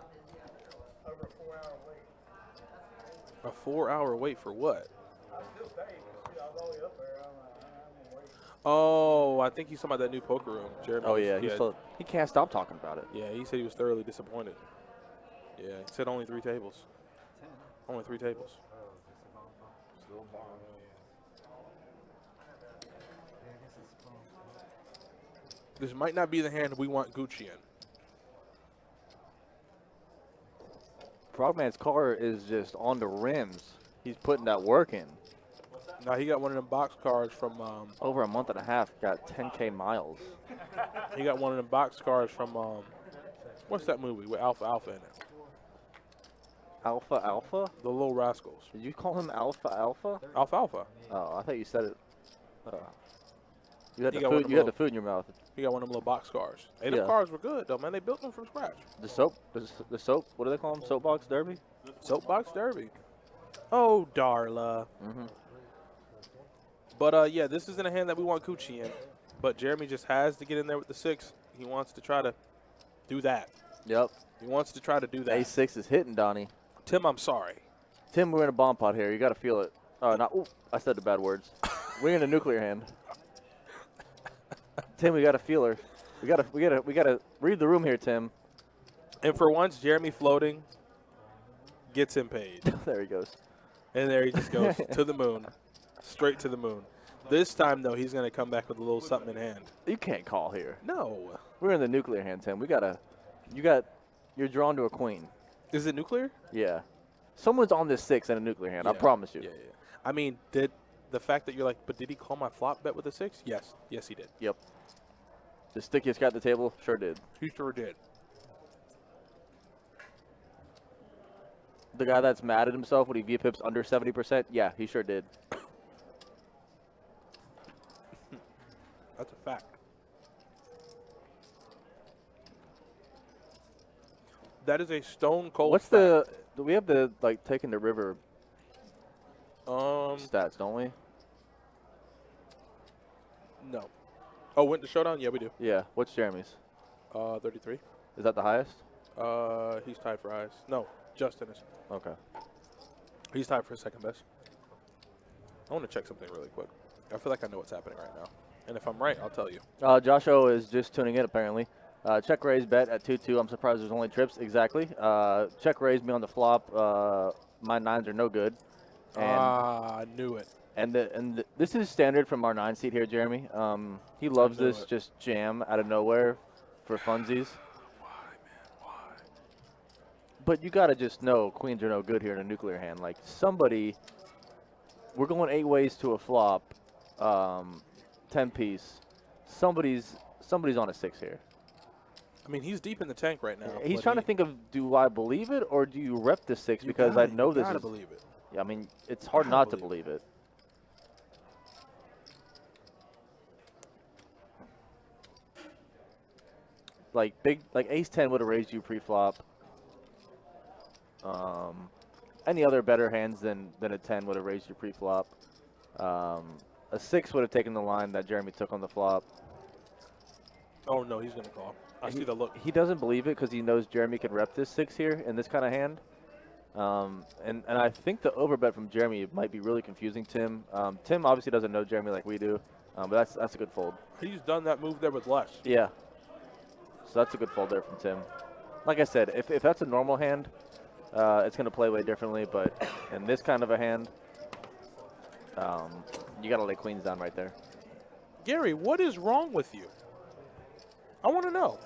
a 4-hour wait. A 4-hour wait for what? I still paid. I was all the way up there. I'm like, I'm gonna wait. Oh, I think he's talking about that new poker room. Jeremy. Oh, yeah. He can't stop talking about it. Yeah, he said he was thoroughly disappointed. Yeah, he said only 3 tables. Only 3 tables. This might not be the hand we want Gucci in. Frogman's car is just on the rims. He's putting that work in. Now he got one of them box cars from. Over a month and a half, got 10K miles. He got one of them box cars from. What's that movie with Alpha in it? Alpha Alpha? The Little Rascals. Did you call him Alpha Alpha? Alpha. Oh, I thought you said it. You had He the got one food. of You had them the food in your mouth. He got one of them little box cars. Hey, Yeah. them cars were good though, man. They built them from scratch. The soap. The soap. What do they call them? Soapbox Derby. Soapbox Derby. Oh, Darla. Mm-hmm. But yeah, this isn't a hand that we want Gucci in. But Jeremy just has to get in there with the 6. He wants to try to do that. Yep. He wants to try to do that. A6 is hitting, Donnie. Tim, I'm sorry. Tim, we're in a bomb pot here. You got to feel it. Oh, not. Ooh, I said the bad words. We're in a nuclear hand. Tim, we got to feel her. We gotta read the room here, Tim. And for once, Jeremy floating gets him paid. There he goes. And there he just goes to the moon. Straight to the moon. This time, though, he's going to come back with a little something in hand. You can't call here. No. We're in the nuclear hand, Tim. You're drawn to a queen. Is it nuclear? Yeah. Someone's on this 6 in a nuclear hand. I promise you. Yeah. I mean, did the fact that you're like, but did he call my flop bet with a 6? Yes. Yes, he did. Yep. The stickiest guy at the table? Sure did. He sure did. The guy that's mad at himself when he V-pips under 70%? Yeah, he sure did. That's a fact. That is a stone cold What's fact. do we have the, like, taking the river stats, don't we? No. Oh, went to showdown? Yeah, we do. Yeah. What's Jeremy's? 33. Is that the highest? He's tied for highest. No, Justin is. Okay. He's tied for second best. I want to check something really quick. I feel like I know what's happening right now. And if I'm right, I'll tell you. Josh O is just tuning in, apparently. Check raise bet at 2-2. I'm surprised there's only trips. Exactly. Check raise me on the flop. My 9s are no good. And I knew it. And this is standard from our 9 seat here, Jeremy. He loves this just jam out of nowhere for funsies. Why, man? Why? But you got to just know queens are no good here in a nuclear hand. Like, somebody, we're going 8 ways to a flop, 10-piece. Somebody's on a 6 here. I mean, he's deep in the tank right now. He's trying to think of, do I believe it or do you rep the 6 because I know this is. You gotta believe it. Yeah, I mean, it's hard not to believe it. Like ace 10 would have raised you pre-flop. Any other better hands than a 10 would have raised you pre-flop. A 6 would have taken the line that Jeremy took on the flop. Oh no, he's gonna call. I see the look. He doesn't believe it because he knows Jeremy can rep this 6 here in this kind of hand. And I think the overbet from Jeremy might be really confusing Tim. Tim obviously doesn't know Jeremy like we do, but that's a good fold. He's done that move there with less. Yeah. So that's a good fold there from Tim. Like I said, if that's a normal hand, it's going to play way differently. But in this kind of a hand, you got to lay queens down right there. Gary, what is wrong with you? I want to know.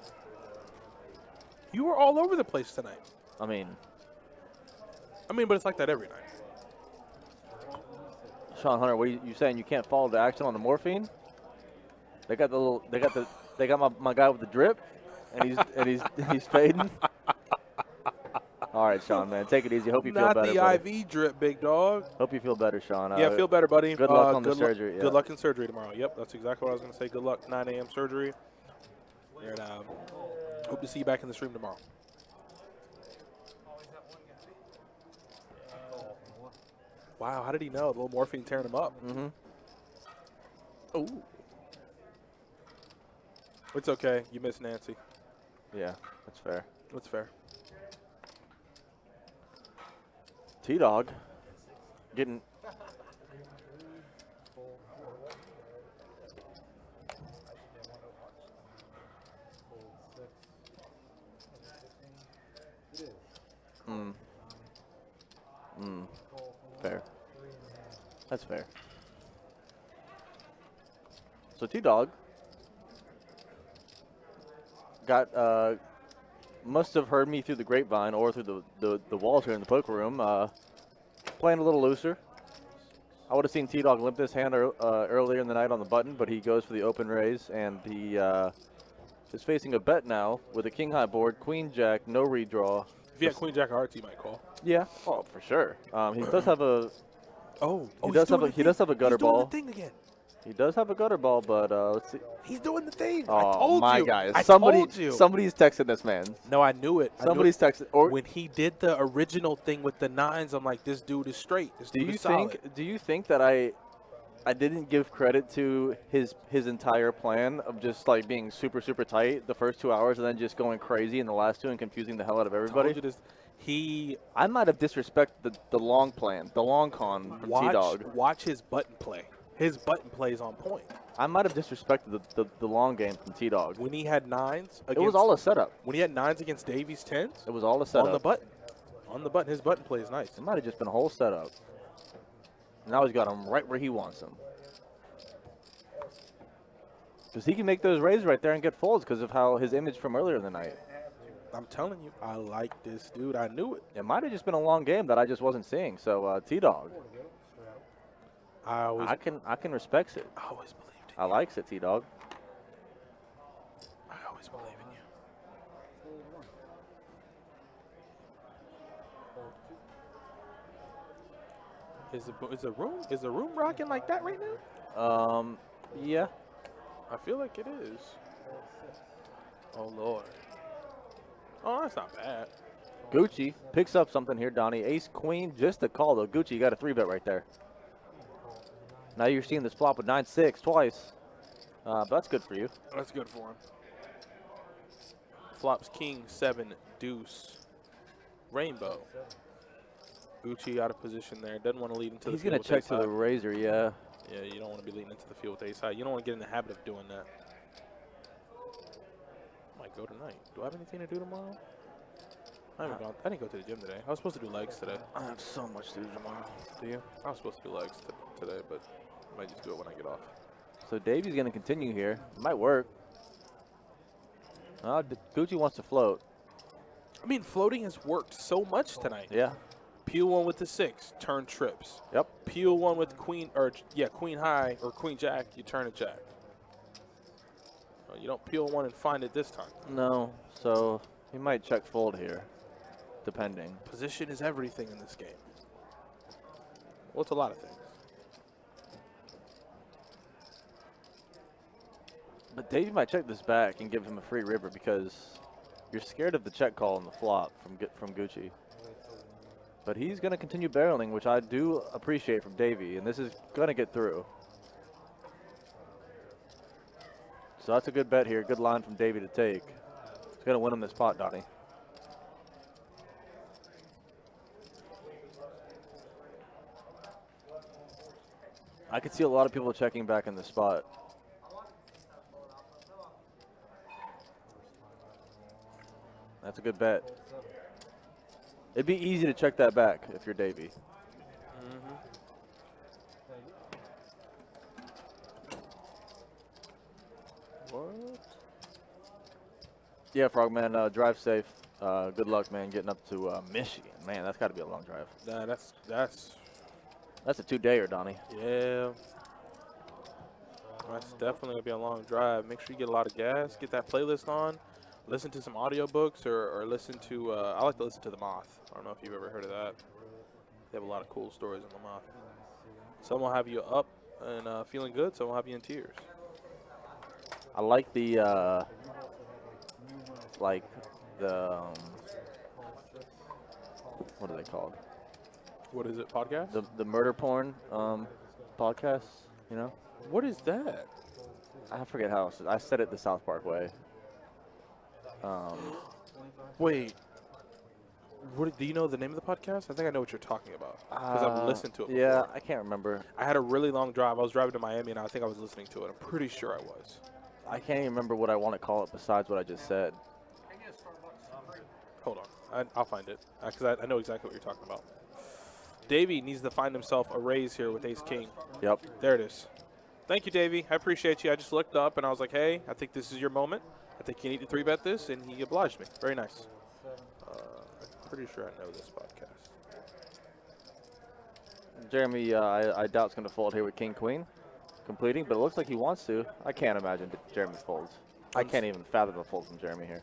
You were all over the place tonight. I mean, I mean, but it's like that every night. Sean Hunter, what are you saying? You can't follow the action on the morphine? They got the little. They got my guy with the drip, and he's fading. All right, Sean, man, take it easy. Hope you feel Not better. the buddy. IV drip, big dog. Hope you feel better, Sean. Yeah, feel better, buddy. Good luck on the surgery. Good luck in surgery tomorrow. Yep, that's exactly what I was going to say. Good luck, 9 a.m. surgery. And hope to see you back in the stream tomorrow. Wow, how did he know? A little morphine tearing him up. Mm-hmm. Ooh. It's okay. You miss Nancy. Yeah, that's fair. That's fair. T-Dog getting. Fair. That's fair. So T-Dog got must have heard me through the grapevine or through the walls here in the poker room. Playing a little looser. I would have seen T-Dog limp this hand earlier in the night on the button, but he goes for the open raise, and he is facing a bet now with a king high board, queen jack, no redraw. If you had queen jack of hearts, you might call. Yeah, oh for sure. He does have a. He does have a gutter ball. He's doing the thing again. He does have a gutter ball, but let's see. He's doing the thing. Oh, I told my you. guys. I told you. Somebody's texting this man. No, I knew it. Somebody's texting. Or when he did the original thing with the nines, I'm like, this dude is straight. This dude is solid. Do you think that I didn't give credit to his entire plan of just like being super tight the first 2 hours and then just going crazy in the last two and confusing the hell out of everybody? I might have disrespected the long plan, the long con from T-Dog. Watch his button play. His button play is on point. I might have disrespected the long game from T-Dog. When he had nines, it was all a setup. When he had nines against Davies tens, it was all a setup. On the button. On the button. His button play is nice. It might have just been a whole setup. Now he's got him right where he wants him. Because he can make those raises right there and get folds because of how his image from earlier in the night. I'm telling you, I like this dude. I knew it. It might have just been a long game that I just wasn't seeing. So T-Dog, I can respect it. I always believed in you. I likes it, T-Dog. I always believe in you. Is the room rocking like that right now? Yeah. I feel like it is. Oh Lord. Oh, that's not bad. Gucci picks up something here, Donnie. Ace, queen, just a call, though. Gucci, you got a 3-bet right there. Now you're seeing this flop with 9-6 twice. But that's good for you. That's good for him. Flops king, 7, deuce, rainbow. Gucci out of position there. Doesn't want to lead into the field. He's going to check to the razor, yeah. Yeah, you don't want to be leading into the field with ace high. You don't want to get in the habit of doing that. Might go tonight. Do I have anything to do tomorrow? I didn't go to the gym today. I was supposed to do legs today. I have so much to do tomorrow. Do you? I was supposed to do legs today, but I might just do it when I get off. So Davey's going to continue here. It might work. Gucci wants to float. I mean, floating has worked so much tonight. Yeah. Peel one with the 6, turn trips. Yep. Peel one with queen high or queen jack, you turn a jack. You don't peel one and find it this time. No, so he might check fold here, depending. Position is everything in this game. Well, it's a lot of things. But Davey might check this back and give him a free river because you're scared of the check call on the flop from Gucci. But he's going to continue barreling, which I do appreciate from Davey, and this is going to get through. So that's a good bet here. Good line from Davey to take. It's going to win him this pot, Donnie. I could see a lot of people checking back in the spot. That's a good bet. It'd be easy to check that back if you're Davey. What? Yeah, Frogman, drive safe. Good luck, man, getting up to Michigan. Man, that's got to be a long drive. Nah, that's That's a 2-dayer, Donnie. yeah. That's definitely gonna be a long drive. Make sure you get a lot of gas. Get that playlist on. Listen to some audiobooks or listen to. I like to listen to The Moth. I don't know if you've ever heard of that. They have a lot of cool stories on The Moth. Some will have you up and feeling good. Some will have you in tears. I like the what are they called? What is it? Podcast? The murder porn podcasts. You know, What is that? I forget how else. I said it the South Park way. Wait. What, do you know the name of the podcast? I think I know what you're talking about because I've listened to it before. Yeah, I can't remember. I had a really long drive. I was driving to Miami, and I think I was listening to it. I'm pretty sure I was. I can't even remember what I want to call it besides what I just said. Hold on. I'll find it because I know exactly what you're talking about. Davey needs to find himself a raise here with Ace-King. Yep. There it is. Thank you, Davey. I appreciate you. I just looked up, and I was like, hey, I think this is your moment. I think you need to 3-bet this, and he obliged me. Very nice. I'm pretty sure I know this podcast. Jeremy, I doubt it's going to fold here with King Queen completing, but it looks like he wants to. I can't imagine that Jeremy folds. I can't even fathom a fold from Jeremy here.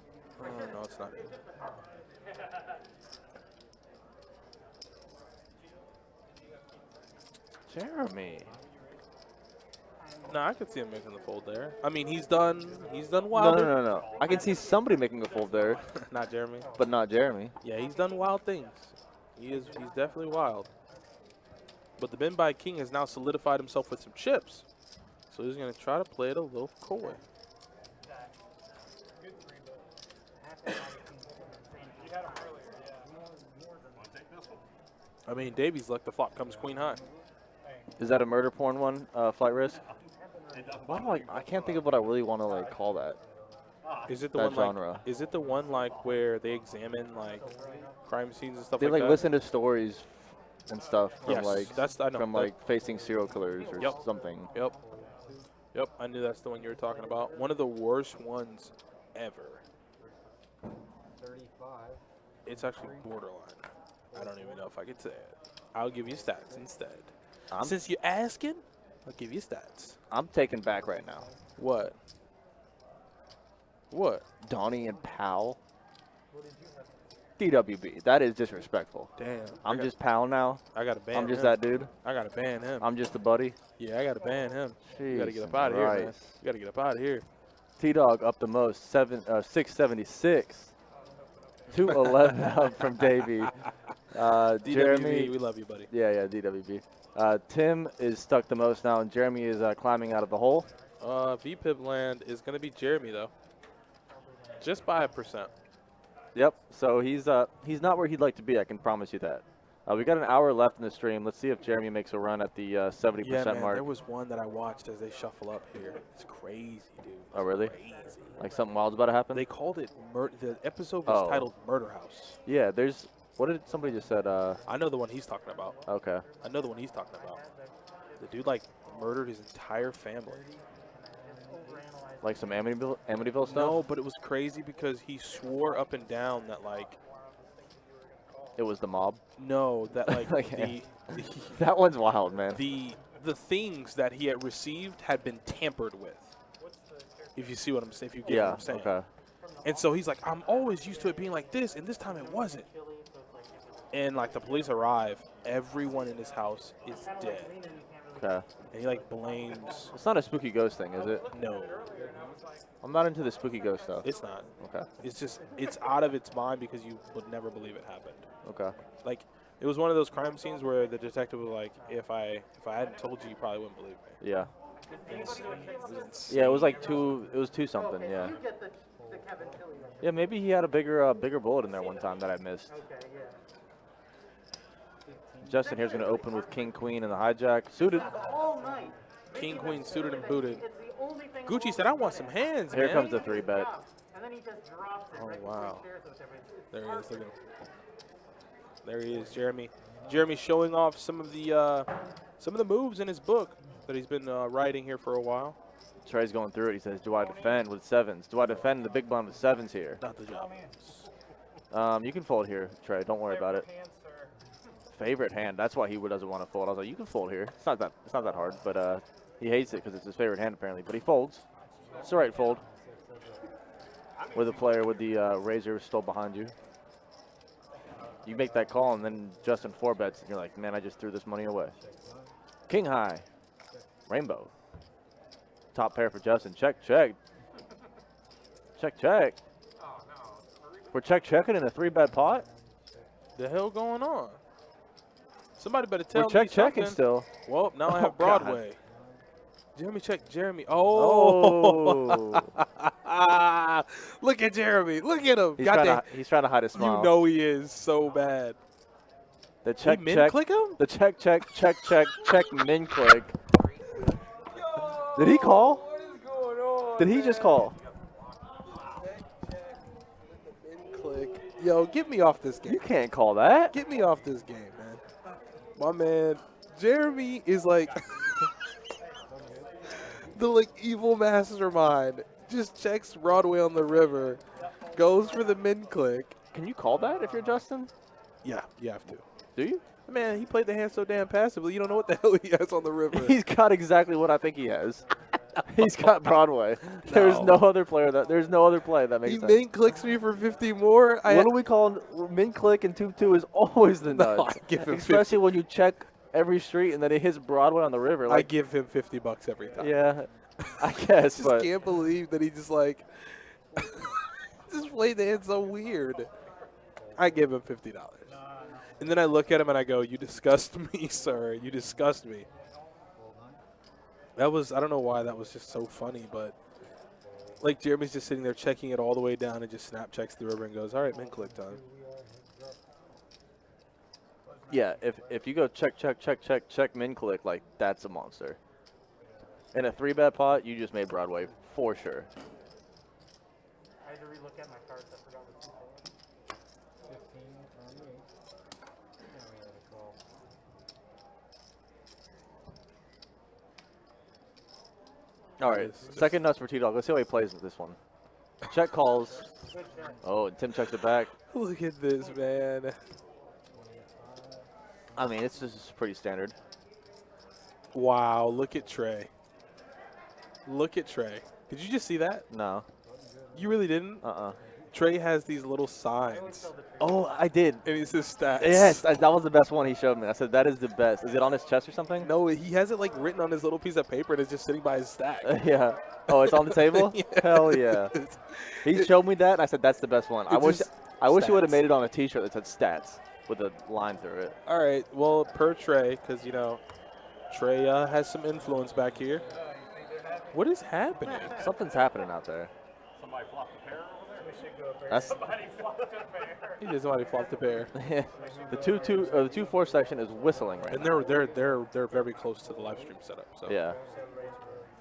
No, it's not it. Jeremy. No, I could see him making the fold there. I mean, he's done wild. No. I can see somebody making a fold there, Not Jeremy. but not Jeremy. Yeah, he's done wild things. He's definitely wild. But the Ben by King has now solidified himself with some chips. So he's going to try to play it a little coy. I mean, Davies luck the flop comes queen high. Is that a murder porn one, flight risk? Why do I can't think of what I really want to like call that. Is it the That one genre. like? Is it the one like where they examine like crime scenes and stuff They like like that? listen to stories and stuff from Yes, like I know. from That- like facing serial killers or Yep. something. Yep. Yep. I knew that's the one you were talking about. One of the worst ones ever. 35. It's actually borderline. I don't even know if I could say it. I'll give you stats instead. Since you're asking, I'll give you stats. I'm taken back right now. What? What? Donnie and Powell. DWB. That is disrespectful. Damn. I'm just Powell now. I got to ban I'm just him. that dude. I got to ban him. I'm just the buddy. Yeah, I got to ban him. You got to Jeez get up out of here, man. Christ. You got to get up out of here. T-Dog up the most, 676. 211 up from Davey. DWB, Jeremy, we love you, buddy. yeah, DWB. Tim is stuck the most now, and Jeremy is climbing out of the hole. VPIP land is going to be Jeremy, though. Just by 1%. Yep. So he's not where he'd like to be. I can promise you that. We got an hour left in the stream. Let's see if Jeremy makes a run at the 70% Yeah, man, mark. there was one that I watched as they shuffle up here. It's crazy, dude. Oh, really? Crazy. Like something wild's about to happen? They called it the episode was Oh. titled Murder House. Yeah. There's. What did somebody just said? I know the one he's talking about. Okay. I know the one he's talking about. The dude like murdered his entire family. Like some Amityville stuff. No, but it was crazy because he swore up and down that like It was the mob. no, that like Okay. That one's wild, man. the things that he had received had been tampered with. If you see what I'm saying, if you get what Yeah. I'm saying. Okay. And so he's like, I'm always used to it being like this, and this time it wasn't. And like the police arrive, everyone in his house is dead, Okay. and he like blames. It's not a spooky ghost thing, is it? No, I'm not into the spooky ghost stuff. it's not. Okay. It's just it's out of its mind because you would never believe it happened. Okay. Like it was one of those crime scenes where the detective was like, if I hadn't told you, you probably wouldn't believe me. Yeah. Insane. It was insane. Yeah. It was like two. It was two something. Yeah. You get the Kevin Tilly one. Yeah. Maybe he had a bigger bullet in there one time that I missed. Okay, yeah. Justin here's going to open with King Queen and the hijack suited. All night. King, queen, suited and booted. It's the only thing Gucci said, I want some hands, Here man. comes the 3-bet. And then he just drops it. Oh, right wow. before he shares it with everybody. There he is. Look at him. There he is, Jeremy. Jeremy showing off some of the moves in his book that he's been writing here for a while. Trey's going through it. He says, do I defend with sevens? Do I defend the big blind with sevens here? Not the job. You can fold here, Trey. Don't worry about it. Hand, sir. Favorite hand. That's why he doesn't want to fold. I was like, you can fold here. It's not that hard, but he hates it because it's his favorite hand apparently. But he folds. It's the right fold. With the player with the razor still behind you. You make that call and then Justin 4-bets and you're like, man, I just threw this money away. King high. Rainbow. Top pair for Justin. Check, check. Check, check. We're checking in a 3-bet pot. The hell going on? Somebody better tell We're me checking something. still. Well, now I Oh, have God. Broadway. Jeremy, check Jeremy. Oh. Look at Jeremy. Look at him. He's trying to hide his smile. You know he is so bad. The check, min check. click him? The check, min click. Did he call? What is going on? Did he just call? Min click. Yo, get me off this game. You can't call that. Get me off this game, man. My man, Jeremy is like the like evil mastermind. Just checks Broadway on the river, goes for the min click. Can you call that if you're Justin? Yeah, you have to. Do you? Man, he played the hand so damn passively. You don't know what the hell he has on the river. He's got exactly what I think he has. He's got Broadway. There's no other player there's no other play that makes He sense. min clicks me for 50 more. What do we call min click and 2-2 is always the No, nuts. I give him Especially 50. when you check every street and then it hits Broadway on the river. I Like, give him $50 every time. yeah, I guess, Just but can't believe that he just like just played the hand so weird. I give him $50. And then I look at him and I go, "You disgust me, sir. You disgust me." That was, I don't know why that was just so funny, but like Jeremy's just sitting there checking it all the way down and just snap checks the river and goes, "All right, min click time." yeah, if you go check min click, like that's a monster. In a 3-bet pot, you just made Broadway for sure. I had to relook at my cards. I forgot what you called. 15 on me. Now we have a call. All right, second nuts for T-Dog. Let's see how he plays with this one. Check calls. Oh, and Tim checks it back. Look at this, man. I mean, it's just pretty standard. Wow, look at Trey. Look at Trey. Did you just see that? No. You really didn't? Trey has these little signs, Oh, I did. and it says stats. Yes, that was the best one he showed me. I said, that is the best. Is it on his chest or something? No, he has it like written on his little piece of paper and it's just sitting by his stack. Yeah. Oh, it's on the table? Yeah. Hell yeah. He showed me that, and I said, that's the best one. I wish he would have stats. made it on a T-shirt that said stats with a line through it. All right, well, per Trey, because, you know, Trey has some influence back here. What is happening? Something's happening out there. Somebody flopped a pair over there? We should go up there. That's Somebody flopped a pair. He just somebody flopped a pair. the 2-4 section is whistling right And now. they're very close to the live stream setup. So Yeah.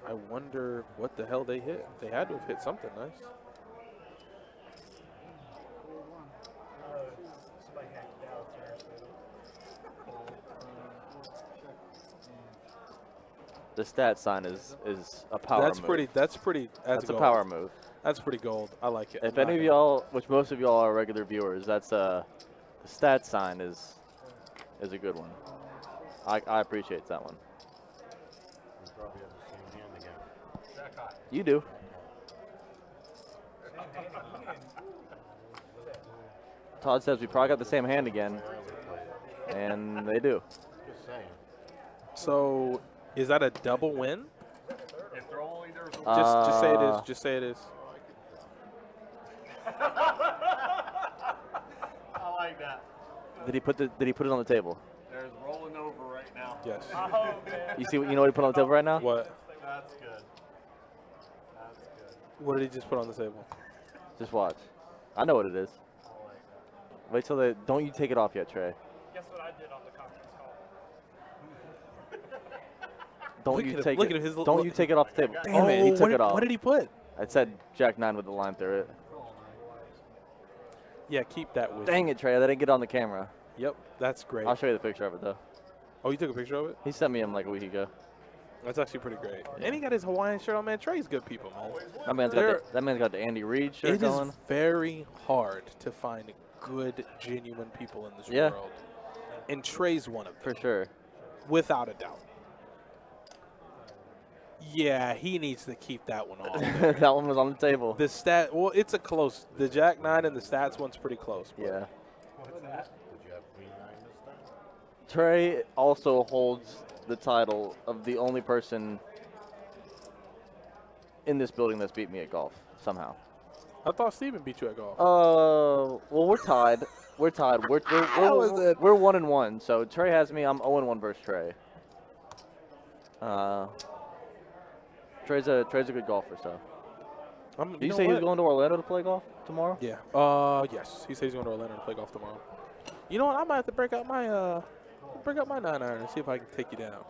I wonder what the hell they hit. They had to have hit something nice. Somebody hacked it out there. The stat sign is a power That's move. pretty. That's pretty. That's a gold. power move. That's pretty gold. I like it. If any of y'all, which most of y'all are regular viewers, that's the stat sign is a good one. I appreciate that one. We probably have the same hand again. You do. Todd says we probably got the same hand again, and they do. Just saying. So, is that a double win? If they're only there's a Just say it is. Just say it is. I like that. Did he put it on the table? There's rolling over right now. Yes. Oh, man. You know what he put on the table right now? What? That's good. That's good. What did he just put on the table? Just watch. I know what it is. Wait till they don't you take it off yet, Trey. Guess what I did on the conference call? Don't Look you at him, take look it. at his Don't you take it off the table. Damn Oh, it, he took what it did, off. What did he put? It said Jack 9 with the line through it. Yeah, keep that with. Dang it, Trey, I didn't get it on the camera. Yep, that's great. I'll show you the picture of it though. Oh, you took a picture of it? He sent me him like a week ago. That's actually pretty great. And he got his Hawaiian shirt on, man. Trey's good people, man. That man's got the Andy Reid shirt It is going. very hard to find good, genuine people in this Yeah. world. And Trey's one of them. For sure. Without a doubt. Yeah, he needs to keep that one off. That one was on the table. The stat, well, it's a close. The Jack 9 and the stats one's pretty close. But Yeah. What's that? Did you have Queen 9 this time? Trey also holds the title of the only person in this building that's beat me at golf somehow. I thought Steven beat you at golf. Well, we're tied. We're tied. We're 1-1. So Trey has me. I'm 0-1 versus Trey. Trey's a good golfer. So. Did you say he's going to Orlando to play golf tomorrow? Yeah. Yes. He says he's going to Orlando to play golf tomorrow. You know what? I might have to break out my 9-iron and see if I can take you down.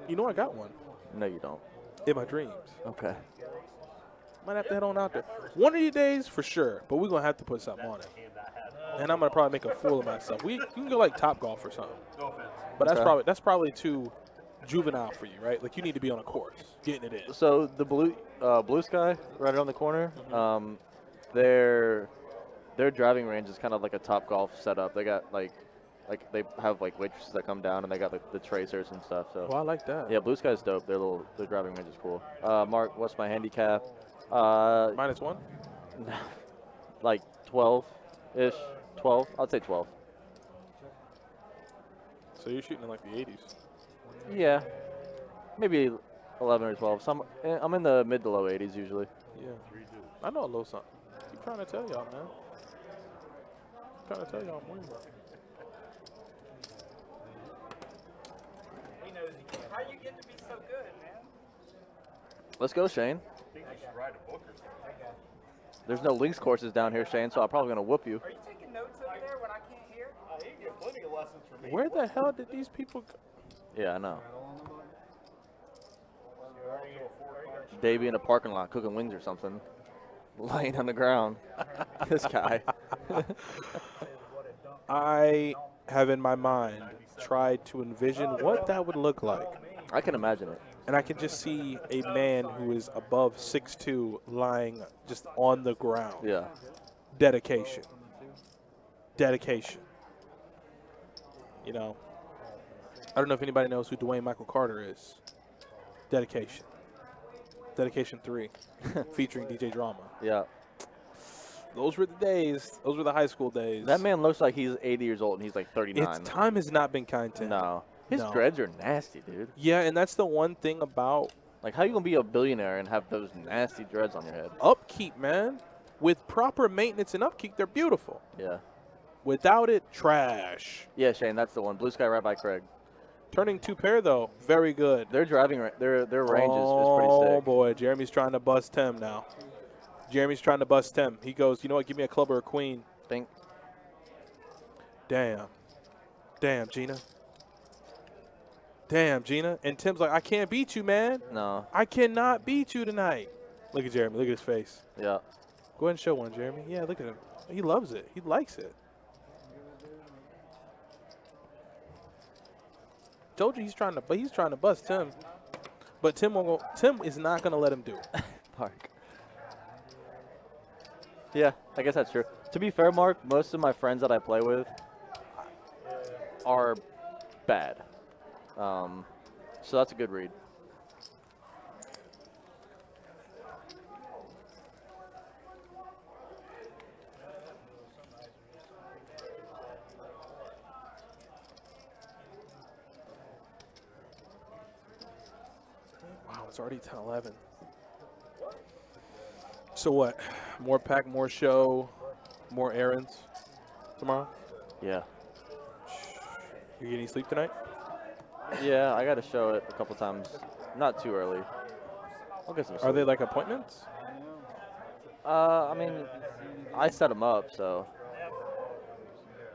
You know I got one No, you don't. in my dreams. Okay. Might have to head on out there. One of these days for sure, but we're going to have to put something on it. And I'm going to probably make a fool of myself. You can go like Top Golf or something. No offense. But Okay. that's probably too juvenile for you, right? Like you need to be on a course, getting it in. So the blue sky right around the corner, their driving range is kind of like a Top Golf setup. They got like they have like waitresses that come down and they got like the tracers and stuff. So Well, I like that. yeah, blue sky's dope. Their driving range is cool. Mark, what's my handicap? -1? Like 12-ish. 12. I'd say 12. So you're shooting in like the 80s. Yeah, maybe 11 or 12. I'm in the mid to low 80s usually. Yeah. I know a little something. Keep trying to tell y'all, man. Keep trying to tell y'all I'm winning. He knows he can. How you get to be so good, man? Let's go, Shane. I think you should write a book or something. There's no links courses down here, Shane, so I'm probably gonna whoop you. Are you taking notes over there when I can't hear? You can get plenty of lessons from me. Where the hell did these people go? Yeah, I know. Davey in a parking lot cooking wings or something, laying on the ground. This guy. I have in my mind tried to envision what that would look like. I can imagine it. And I can just see a man who is above 6'2" lying just on the ground. Yeah. Dedication. Dedication. You know, I don't know if anybody knows who Dwayne Michael Carter is. Dedication. Dedication 3, featuring DJ Drama. Yeah. Those were the days. Those were the high school days. That man looks like he's 80 years old and he's like 39. Time has not been kind to him. No. His No. dreads are nasty, dude. Yeah, and that's the one thing about Like, how you gonna be a billionaire and have those nasty dreads on your head? upkeep, man. With proper maintenance and upkeep, they're beautiful. Yeah. Without it, trash. Yeah, Shane, that's the one. Blue sky right by Craig. Turning 2 pair, though, very good. Their driving, their range is Oh, pretty sick. boy. Jeremy's trying to bust Tim now. Jeremy's trying to bust Tim. He goes, you know what? Give me a club or a queen. Think. Damn. Damn, Gina. Damn, Gina. And Tim's like, I can't beat you, man. No. I cannot beat you tonight. Look at Jeremy. Look at his face. Yeah. Go ahead and show one, Jeremy. Yeah, look at him. He loves it. He likes it. Told you he's trying to bust Tim. But Tim won't go. Tim is not gonna let him do it. Mark. Yeah, I guess that's true. To be fair, Mark, most of my friends that I play with are bad. So that's a good read. Wow, it's already 10:11. So what? More pack, more show, more errands tomorrow? Yeah. You get any sleep tonight? Yeah, I got to show it a couple times. Not too early. I'll get some sleep. Are they like appointments? I mean, I set them up, so.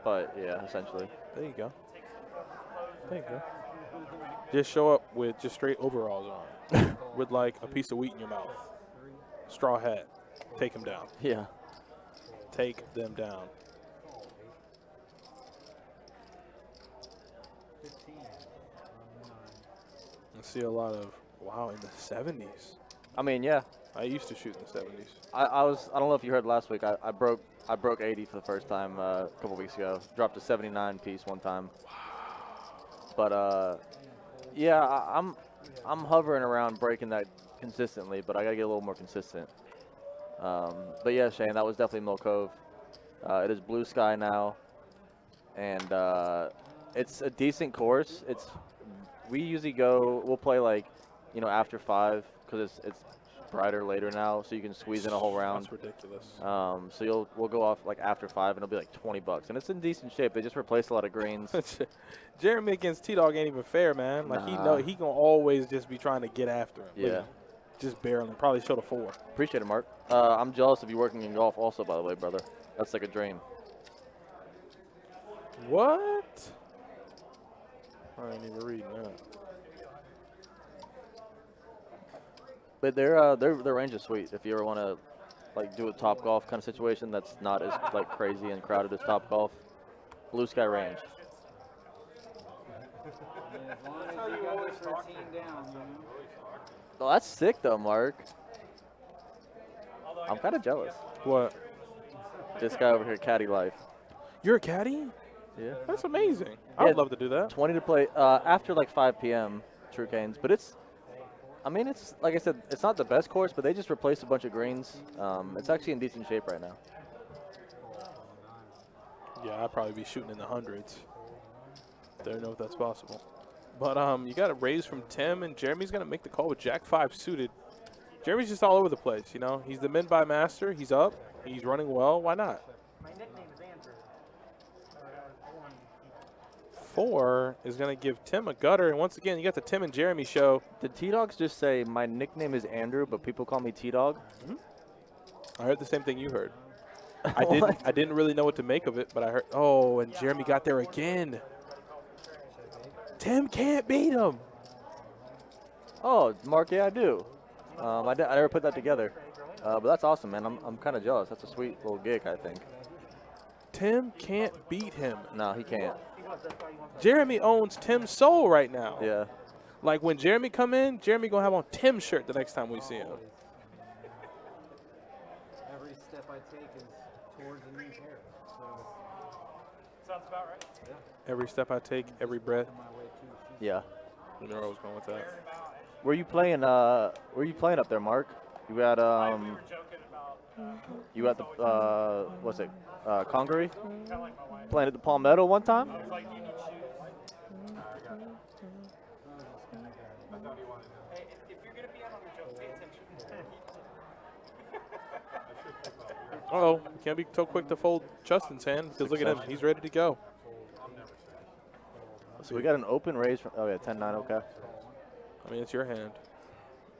But, yeah, essentially. There you go. There you go. Just show up with just straight overalls on, with like a piece of wheat in your mouth, straw hat. Take them down. Yeah. Take them down. I see a lot of, wow, in the 70s. I mean, yeah. I used to shoot in the 70s. I don't know if you heard last week. I broke 80 for the first time a couple weeks ago. Dropped a 79 piece one time. But yeah, I'm hovering around breaking that consistently, but I gotta get a little more consistent. But yeah, Shane, that was definitely Mill Cove. It is blue sky now, and it's a decent course. We usually we'll play like, after 5 because it's brighter later now, so you can squeeze in a whole round. That's ridiculous. So we'll go off like after 5, and it'll be like $20, and it's in decent shape. They just replaced a lot of greens. Jeremy against T-Dog ain't even fair, man. Like he gonna always just be trying to get after him. Yeah. Just barely. Probably showed a 4. Appreciate it, Mark. I'm jealous of you working in golf also, by the way, brother. That's like a dream. What? I ain't even reading that. But their range is sweet. If you ever want to like do a Top Golf kind of situation that's not as like crazy and crowded as Top Golf, Blue Sky Range. That's how you always routine down, you know? Oh, that's sick though, Mark. I'm kind of jealous. What? This guy over here, caddy life. You're a caddy? Yeah. That's amazing. I would love to do that. 20 to play after like 5 p.m. True Canes, but it's like I said, it's not the best course, but they just replaced a bunch of greens. It's actually in decent shape right now. Yeah, I'd probably be shooting in the hundreds. Don't know if that's possible. But you got a raise from Tim, and Jeremy's going to make the call with Jack 5 suited. Jeremy's just all over the place, you know. He's the min-by master. He's up. He's running well. Why not? My nickname is Andrew. 4 is going to give Tim a gutter. And once again, you got the Tim and Jeremy show. Did T-Dogs just say, my nickname is Andrew, but people call me T-Dog? I heard the same thing you heard. I didn't really know what to make of it, but I heard, oh, and Jeremy got there again. Tim can't beat him. Oh, Mark, yeah, I do. I never put that together. But that's awesome, man. I'm kind of jealous. That's a sweet little gig, I think. Tim can't beat him. No, he can't. Jeremy owns Tim's soul right now. Yeah. Like when Jeremy come in, Jeremy going to have on Tim's shirt the next time we see him. Every step I take is towards a new pair. So Sounds about right. Every step I take, every breath. my way too. Yeah. You know where I was going with that. Where you playing? Where you playing up there, Mark? You at We were joking about you at the what's it? Congaree? kind of like my wife. Playing at the Palmetto one time? I was like, you need shoes. Hey, if you're going to be out on the joke, pay attention. Uh-oh, we can't be so quick to fold Justin's hand because look at him. He's ready to go. So we got an open raise from. Oh yeah, 10-9. Okay. I mean, it's your hand.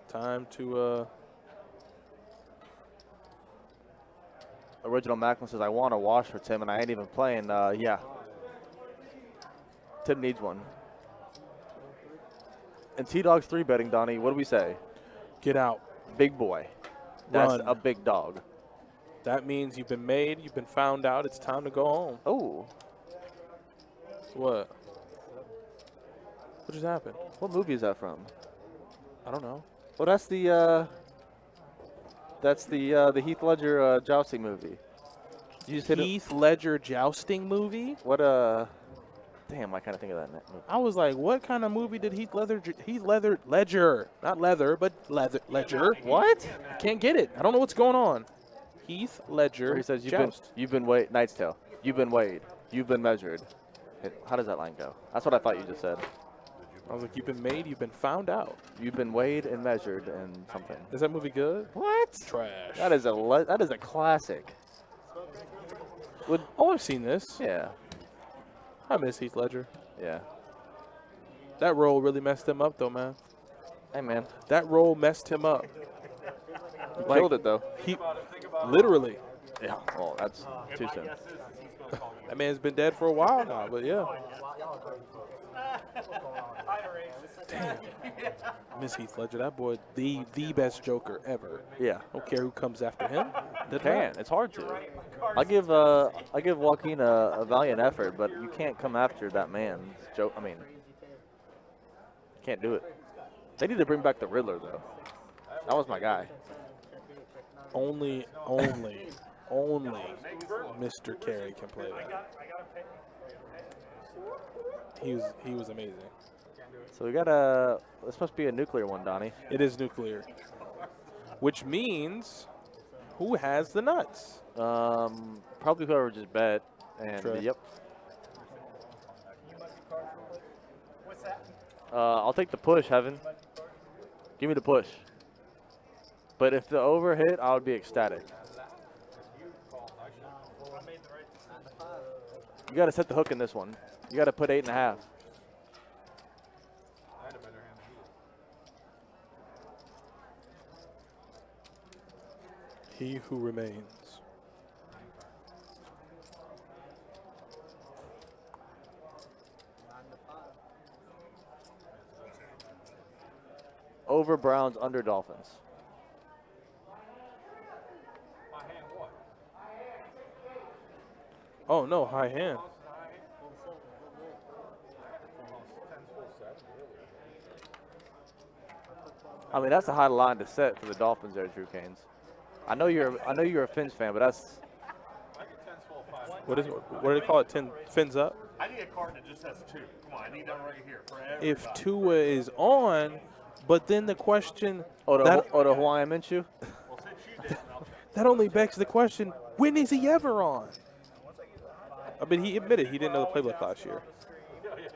Time to Original Macklin says I want a wash for Tim, and I ain't even playing. Yeah. Tim needs one. And T-Dog's 3-betting, Donnie. What do we say? get out. Big boy. That's Run. a big dog. That means you've been made, you've been found out, it's time to go home. Oh. What? What just happened? What movie is that from? I don't know. Well, that's the Heath Ledger jousting movie. You just hit it. Heath Ledger jousting movie? What damn, I kind of think of that movie. I was like, what kind of movie did Heath Ledger, not leather, but Ledger. What? I can't get it. I don't know what's going on. Heath Ledger. Where he says joust. you've been weighed. Knight's Tale. You've been weighed. You've been measured. How does that line go? That's what I thought you just said. I was like, you've been made, you've been found out. You've been weighed and measured and something. Is that movie good? What? Trash. That is a classic. Oh, I've seen this. Yeah. I miss Heath Ledger. Yeah. That role really messed him up, though, man. Hey, man. That role messed him up. He killed it, though. He literally. Yeah. Well, that's too soon. That man's been dead for a while now, but yeah. Damn. I miss Heath Ledger. That boy, the best Joker ever. Yeah. Don't care who comes after him. It's hard to. I give Joaquin a valiant effort, but you can't come after that man's joke. I mean, can't do it. They need to bring back the Riddler, though. That was my guy. Only Mr. Carey can play that. He was amazing. So we got this must be a nuclear one, Donnie. It is nuclear, which means who has the nuts? Probably whoever just bet. And True. yep. What's that? I'll take the push, Heaven. Give me the push. But if the over hit, I would be ecstatic. You got to set the hook in this one. You got to put 8.5. He who remains. Over Browns, under Dolphins. Oh no, high hand. I mean, that's a high line to set for the Dolphins there, Drew Canes. I know you're a Fins fan, but that's What do they call it? Fins up. I need a card that just has 2. Come on, I need that right here for everybody. If Tua is on, but then the question the Hawaiian Minshew. Well, since you did, I'll that only begs the question: when is he ever on? I mean, he admitted he didn't know the playbook last year.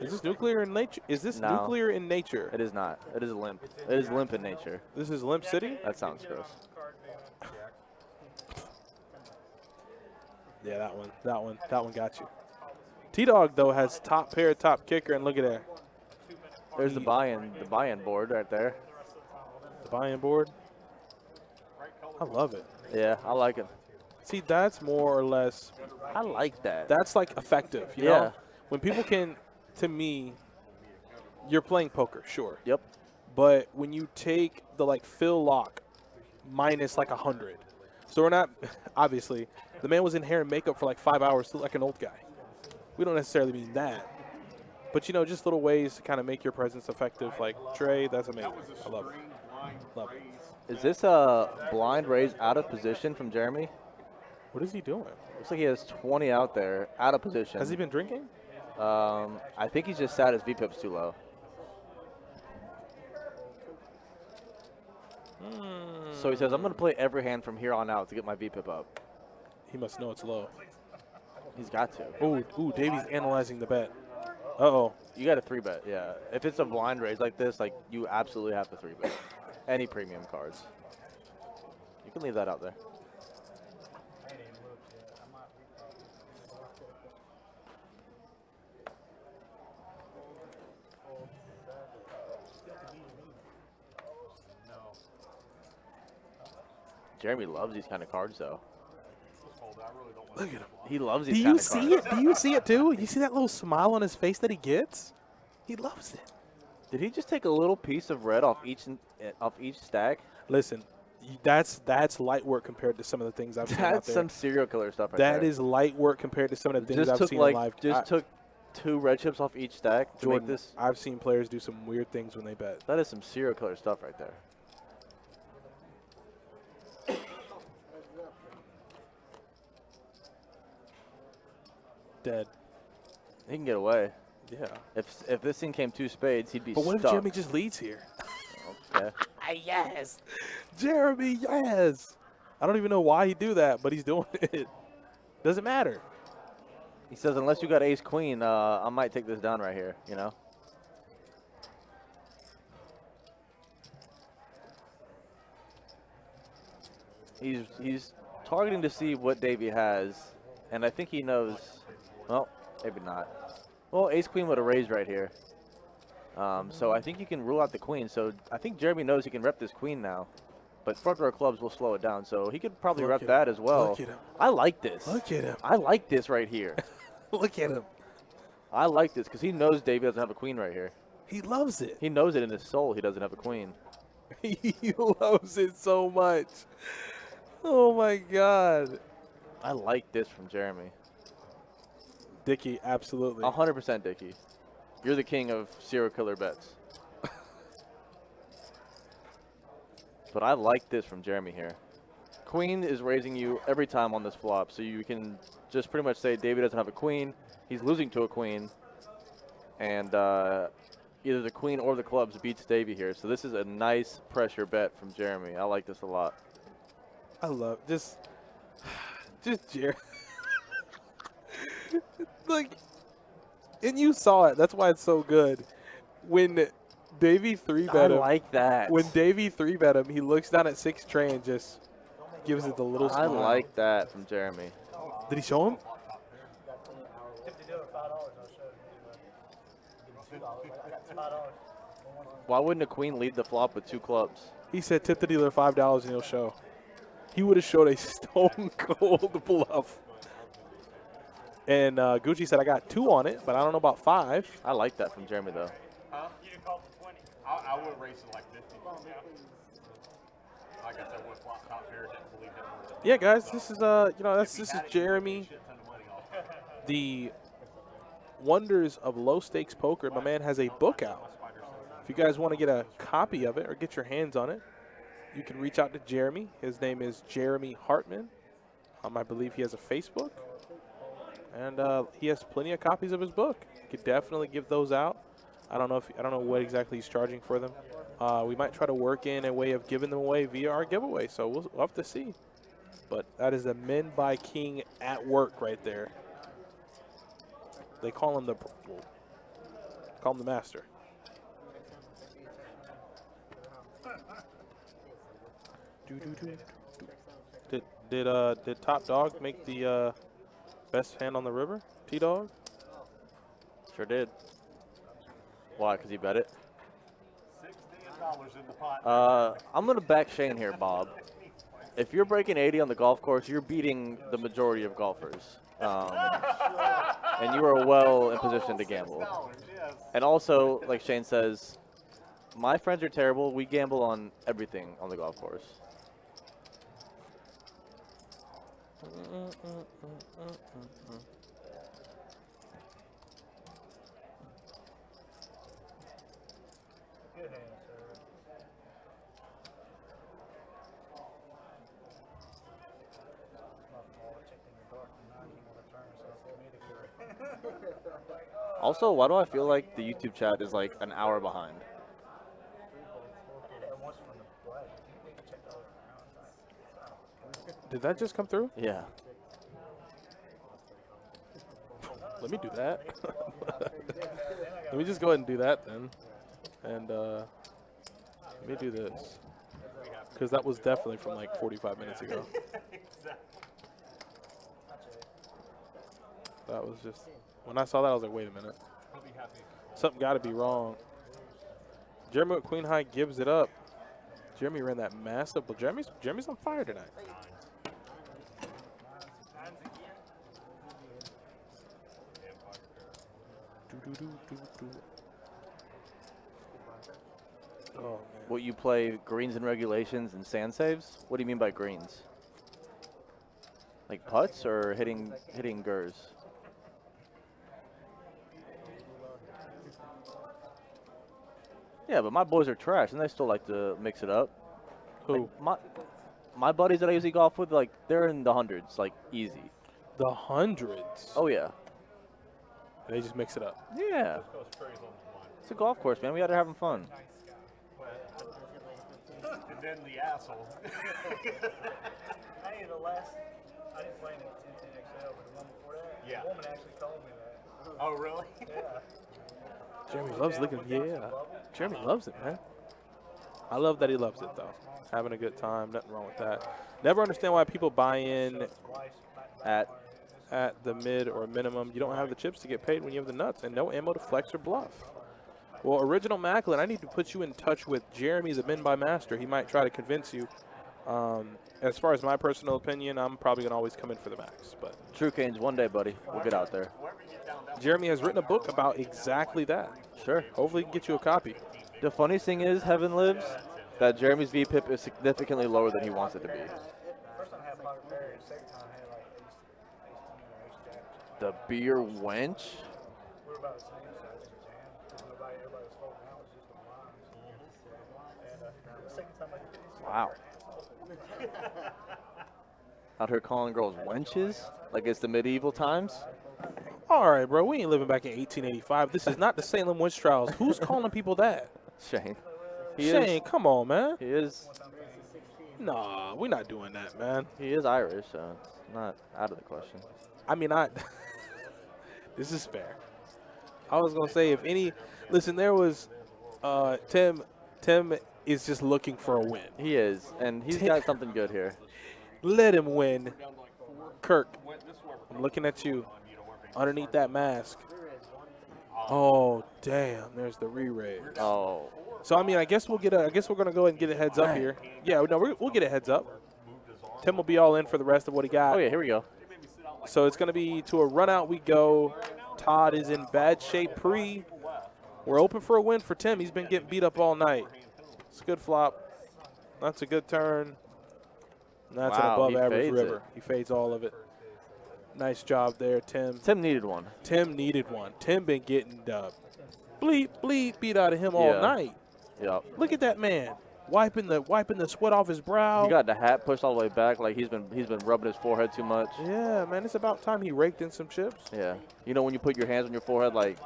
Is this nuclear in nature? Is this No. nuclear in nature? It is not. It is limp. It is limp in nature. This is Limp City? That sounds gross. Yeah, that one got you. T-Dog though has top pair, top kicker, and look at that. There's the buy-in board right there. The buy-in board. I love it. Yeah, I like it. See, that's more or less. I like that. That's like effective. You Yeah. know, when people can, to me, you're playing poker, sure. Yep. But when you take the like Phil Lock minus like 100, so we're not obviously the man was in hair and makeup for like 5 hours, looked like an old guy. We don't necessarily mean that, but you know, just little ways to kind of make your presence effective. Like Trey, that's amazing. I love it. Love it. Is this a blind raise out of position from Jeremy? What is he doing? Looks like he has 20 out there, out of position. Has he been drinking? I think he's just sad his VPIP's too low. So he says, I'm going to play every hand from here on out to get my VPIP up. He must know it's low. He's got to. Ooh, Davey's analyzing the bet. Uh-oh. You got a 3-bet, yeah. If it's a blind raise like this, like you absolutely have to 3-bet. Any premium cards. You can leave that out there. Jeremy loves these kind of cards, though. Look at him. He loves these Do kind you of cards. see it? Do you see it too? You see that little smile on his face that he gets? He loves it. Did he just take a little piece of red off each stack? Listen, that's light work compared to some of the things I've seen out That's there. some serial killer stuff right there. That is light work compared to some of the things I've seen in live. Took 2 red chips off each stack to Jordan, make this. I've seen players do some weird things when they bet. That is some serial killer stuff right there. Dead. He can get away. Yeah. If this thing came 2 spades, he'd be But what stuck. if Jeremy just leads here? Okay. Yes. Jeremy, yes. I don't even know why he'd do that, but he's doing it. Doesn't matter. He says, unless you got ace queen, I might take this down right here, you know? He's targeting to see what Davey has, and I think he knows. Well, maybe not. Well, ace queen would have raised right here. So I think you can rule out the queen. So I think Jeremy knows he can rep this queen now. But front row clubs will slow it down. So he could probably rep that as well. Look at him. I like this. Look at him. I like this right here. Look at him. I like this because he knows Davey doesn't have a queen right here. He loves it. He knows it in his soul he doesn't have a queen. He loves it so much. Oh, my God. I like this from Jeremy. Dickie, absolutely. 100% Dickie. You're the king of serial killer bets. But I like this from Jeremy here. queen is raising you every time on this flop, so you can just pretty much say Davey doesn't have a queen. He's losing to a queen, and either the queen or the clubs beats Davey here. So this is a nice pressure bet from Jeremy. I like this a lot. I love just Jeremy. Like, and you saw it. That's why it's so good. When Davey 3-bet him. I like that. When Davey 3-bet him, he looks down at 6 tray and just gives it the little I smile. like that from Jeremy. Did he show him? Tip the dealer $5, I'll show you. I got $5. Why wouldn't a queen lead the flop with 2 clubs? He said tip the dealer $5 and he'll show. He would have showed a stone cold bluff. And Gucci said, I got 2 on it, but I don't know about 5. I like that from Jeremy, though. Huh? You didn't call for 20. I would race it like 50. Like I said, with flop top pairs, that believe that more than Yeah, guys, this is this is Jeremy, the Wonders of Low Stakes Poker. My man has a book out. If you guys want to get a copy of it or get your hands on it, you can reach out to Jeremy. His name is Jeremy Hartman. I believe he has a Facebook, and he has plenty of copies of his book. You could definitely give those out. I don't know what exactly he's charging for them. We might try to work in a way of giving them away via our giveaway, so we'll have to see. But that is the Men by King at work right there. They call him the master. Did Top Dog make the best hand on the river? T-Dog? Sure did. Why? Because he bet it? $6 in the pot. I'm going to back Shane here, Bob. If you're breaking 80 on the golf course, you're beating the majority of golfers. And you are well in position to gamble. And also, like Shane says, my friends are terrible. We gamble on everything on the golf course. Good hand, sir. My fault. I checked in the dark and I came on the turn, so I said, me to Also, why do I feel like the YouTube chat is like an hour behind? I did that once from the black. We can check the other round. Did that just come through? Yeah. Let me do that. Let me just go ahead and do that then. And let me do this. Because that was definitely from like 45 minutes ago. That was just, when I saw that, I was like, wait a minute. Something got to be wrong. Jeremy with Queen High gives it up. Jeremy ran that massive, but Jeremy's on fire tonight. Oh, man. What, you play greens and regulations and sand saves? What do you mean by greens? Like putts or hitting gers? Yeah, but my boys are trash, and they still like to mix it up. Who? Like my buddies that I usually golf with, like, they're in the hundreds, like, easy. The hundreds. Oh, yeah. They just mix it up. Yeah. It's a golf course, man. We got to have fun. And then the asshole. I didn't play in the 10 XL, but the one before that, Yeah. the woman actually told me that. Oh, really? Yeah. Jeremy loves looking. Yeah. Jeremy loves it, man. I love that he loves it, though. Having a good time. Nothing wrong with that. Never understand why people buy in at the mid or minimum. You don't have the chips to get paid when you have the nuts and no ammo to flex or bluff. Well, Original Macklin, I need to put you in touch with Jeremy, the Min by Master. He might try to convince you. As far as my personal opinion, I'm probably going to always come in for the max. But True Canes, one day, buddy. We'll get out there. Jeremy has written a book about exactly that. Sure. Hopefully he can get you a copy. The funniest thing is, Heaven Lives, that Jeremy's VPIP is significantly lower than he wants it to be. First time I had pocket parry, second time I had like ace 10 or ace jack. The beer wench? We were about the same size as jam. Everybody was folding out, it was just the blinds. And the second time I did it, Wow. Out here calling girls wenches like it's the medieval times. All right, bro. We ain't living back in 1885. This is not the Salem witch trials. Who's calling people that? Shane. Shane, come on, man. He is. Nah, we're not doing that, man. He is Irish, so it's not out of the question. I mean, this is fair. I was gonna say if any. Listen, there was Tim. Tim is just looking for a win. He is, and he's got something good here. Let him win. Kirk, I'm looking at you underneath that mask. Oh, damn. There's the re-raise. Oh. So, I mean, I guess we'll get I guess we're going to go ahead and get a heads up here. Yeah, no, we'll get a heads up. Tim will be all in for the rest of what he got. Oh, yeah, here we go. So it's going to be to a run out we go. Todd is in bad shape pre. We're open for a win for Tim. He's been getting beat up all night. It's a good flop. That's a good turn. And that's an above-average river. He fades all of it. Nice job there, Tim. Tim needed one. Tim needed one. Tim been getting bleep beat out of him all night. Yep. Look at that man, wiping the sweat off his brow. He got the hat pushed all the way back, like he's been rubbing his forehead too much. Yeah, man, it's about time he raked in some chips. Yeah. You know when you put your hands on your forehead, like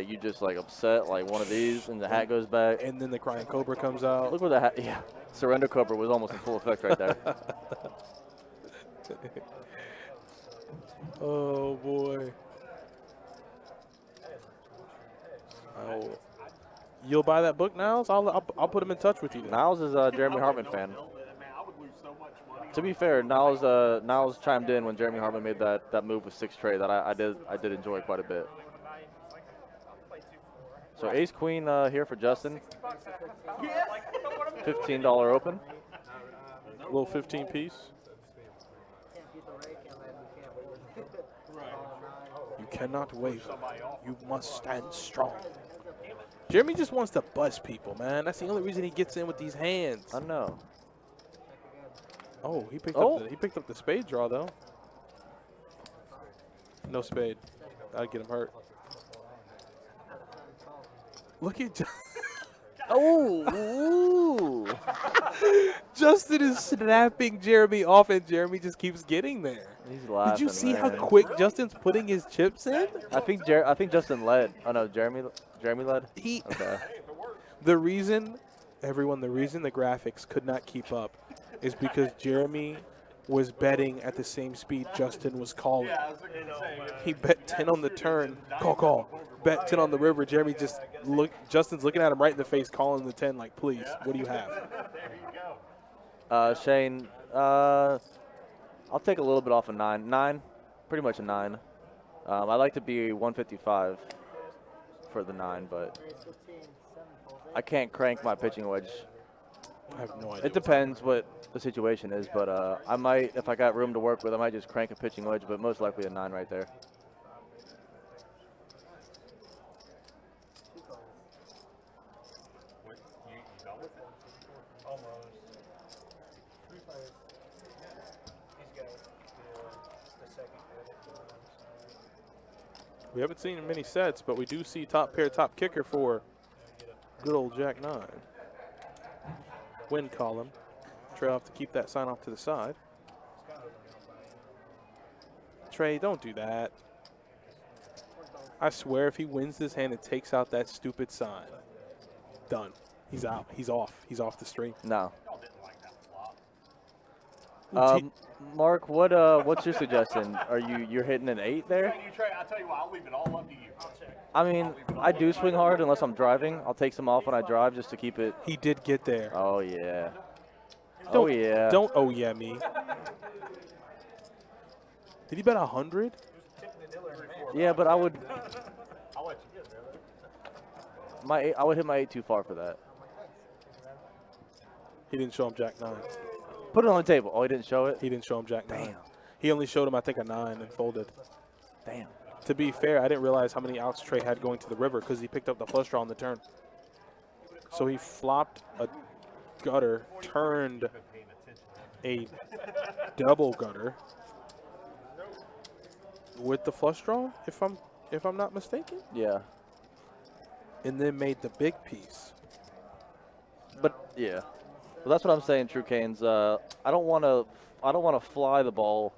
you just like upset, like one of these, and the hat goes back. And then the crying cobra comes out. Look where the hat. Yeah. Surrender cobra was almost in full effect right there. Oh boy. Oh. You'll buy that book, Niles? I'll put him in touch with you. Then. Niles is a Jeremy Hartman fan. To be fair, Niles chimed in when Jeremy Hartman made that move with 6 trade that I did enjoy quite a bit. So ace queen here for Justin. $15 open. A little 15 piece. You cannot waver. You must stand strong. Jeremy just wants to bust people, man. That's the only reason he gets in with these hands. I know. Oh, he picked up the spade draw though. No spade. That'd get him hurt. Look at Oh! Justin is snapping Jeremy off, and Jeremy just keeps getting there. He's laughing. Did you see how man. quick Justin's putting his chips in? I think Justin led. Oh no, Jeremy led. Okay. The reason the graphics could not keep up is because Jeremy was betting at the same speed Justin was calling. He bet 10 on the turn. Call. Bet 10 on the river. Jeremy Justin's looking at him right in the face, calling the 10 like, please, what do you have? Shane, I'll take a little bit off a 9. 9, pretty much a 9. I like to be 155 for the 9, but I can't crank my pitching wedge. I have no idea. It depends what the situation is, but I might, if I got room to work with, I might just crank a pitching wedge, but most likely a 9 right there. We haven't seen many sets, but we do see top pair, top kicker for good old Jack 9. Win column. Trey off to keep that sign off to the side. Trey, don't do that. I swear if he wins this hand and takes out that stupid sign, done. He's out. He's off. He's off the stream. No. Mark, what's your suggestion? Are you're hitting an 8 there? I'll tell you what, I'll leave it all up to you. I mean, I do swing hard unless I'm driving. I'll take some off when I drive just to keep it. He did get there. Oh yeah. Don't oh yeah me. Did he bet 100? Yeah, but I would. I would hit my 8 too far for that. He didn't show him Jack 9. Put it on the table. Oh, he didn't show it? He didn't show him Jack 9. Damn. He only showed him, I think, a 9 and folded. Damn. To be fair, I didn't realize how many outs Trey had going to the river because he picked up the flush draw on the turn. So he flopped a gutter, turned a double gutter with the flush draw, if I'm not mistaken. Yeah. And then made the big piece. But yeah. Well, that's what I'm saying, True Canes. I don't want to to fly the ball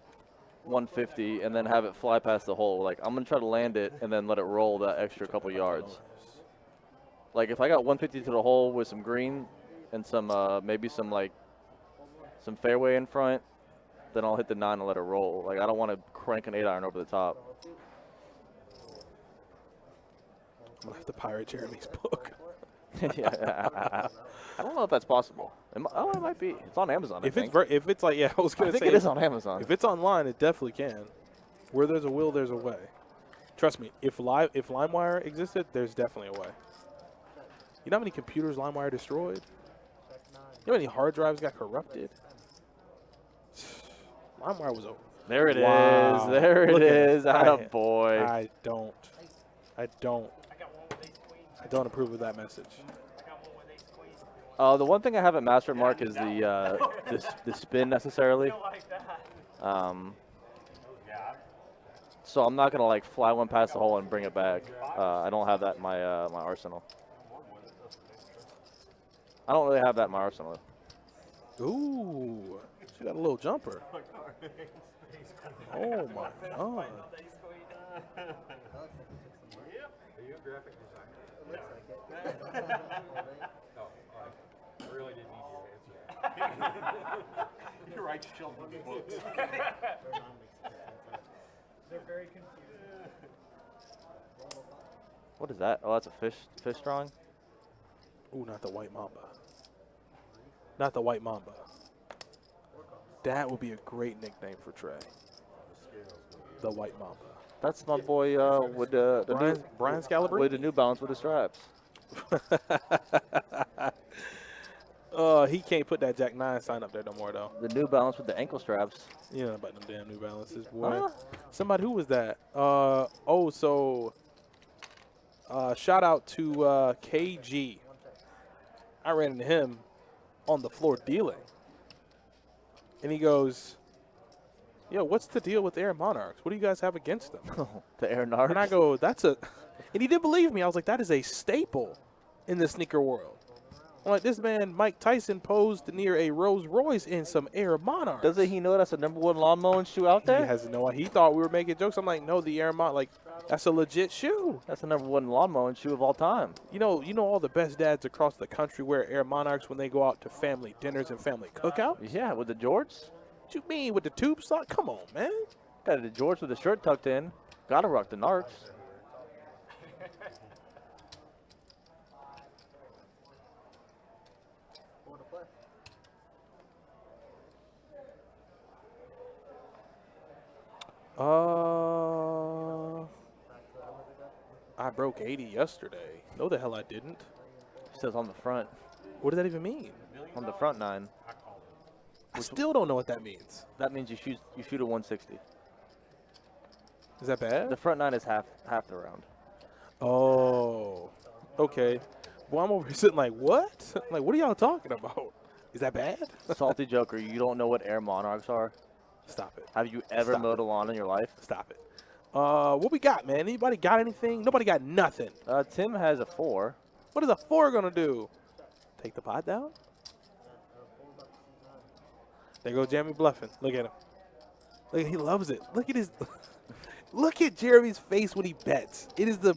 150 and then have it fly past the hole. Like, I'm going to try to land it and then let it roll that extra couple yards. Like, if I got 150 to the hole with some green and some maybe some fairway in front, then I'll hit the 9 and let it roll. Like, I don't want to crank an 8-iron over the top. I'm going to have to pirate Jeremy's book. Yeah. I don't know if that's possible. It might be. It's on Amazon, If I think. if it's like, yeah, I was going to say. it is on Amazon. If it's online, it definitely can. Where there's a will, there's a way. Trust me, if LimeWire existed, there's definitely a way. You know how many computers LimeWire destroyed? You know how many hard drives got corrupted? LimeWire was over. There it is. Wow. There it Look at is. it. Attaboy. I don't approve of that message. The one thing I haven't mastered, Mark, is the spin necessarily. So I'm not gonna fly one past the hole and bring it back. I don't have that in my my arsenal. I don't really have that in my arsenal. Ooh, she got a little jumper. Oh my God. Are you a graphic designer? I really didn't need your answer. You're right, children's books. They're very confused. What is that? Oh, that's a fish drawing. Ooh, not the white mamba. Not the white mamba. That would be a great nickname for Trey. The white mamba. That's my boy with the Brian Scalabrine? with the New Balance with the straps. He can't put that Jack 9 sign up there no more, though. The New Balance with the ankle straps. You know about them damn New Balances, boy. Huh? Somebody, who was that? Shout out to KG. I ran into him on the floor dealing. And he goes, yo, what's the deal with Air Monarchs? What do you guys have against them? The Air Narcs. And I go, and he didn't believe me. I was like, that is a staple in the sneaker world. I'm like, this man, Mike Tyson, posed near a Rolls Royce in some Air Monarchs. Doesn't he know that's the #1 lawn mowing shoe out there? He has no idea. He thought we were making jokes. I'm like, no, the Air Monarch, like, that's a legit shoe. That's the #1 lawn mowing shoe of all time. You know all the best dads across the country wear Air Monarchs when they go out to family dinners and family cookouts? Yeah, with the jorts. What you mean with the tube sock? Come on, man. Got the jorts with the shirt tucked in. Gotta rock the Narcs. I broke 80 yesterday. No, the hell I didn't. It says on the front. What does that even mean? On the front 9. I still don't know what that means. That means you shoot a 160. Is that bad? The front 9 is half the round. Oh, okay. Well, I'm over here sitting like, what? Like, what are y'all talking about? Is that bad? Salty Joker, you don't know what Air Monarchs are? Stop it. Have you ever mowed a lawn in your life? Stop it. What we got, man? Anybody got anything? Nobody got nothing. Tim has a 4. What is a 4 going to do? Take the pot down? There goes Jeremy bluffing. Look at him. Look, he loves it. Look at his. Look at Jeremy's face when he bets. It is the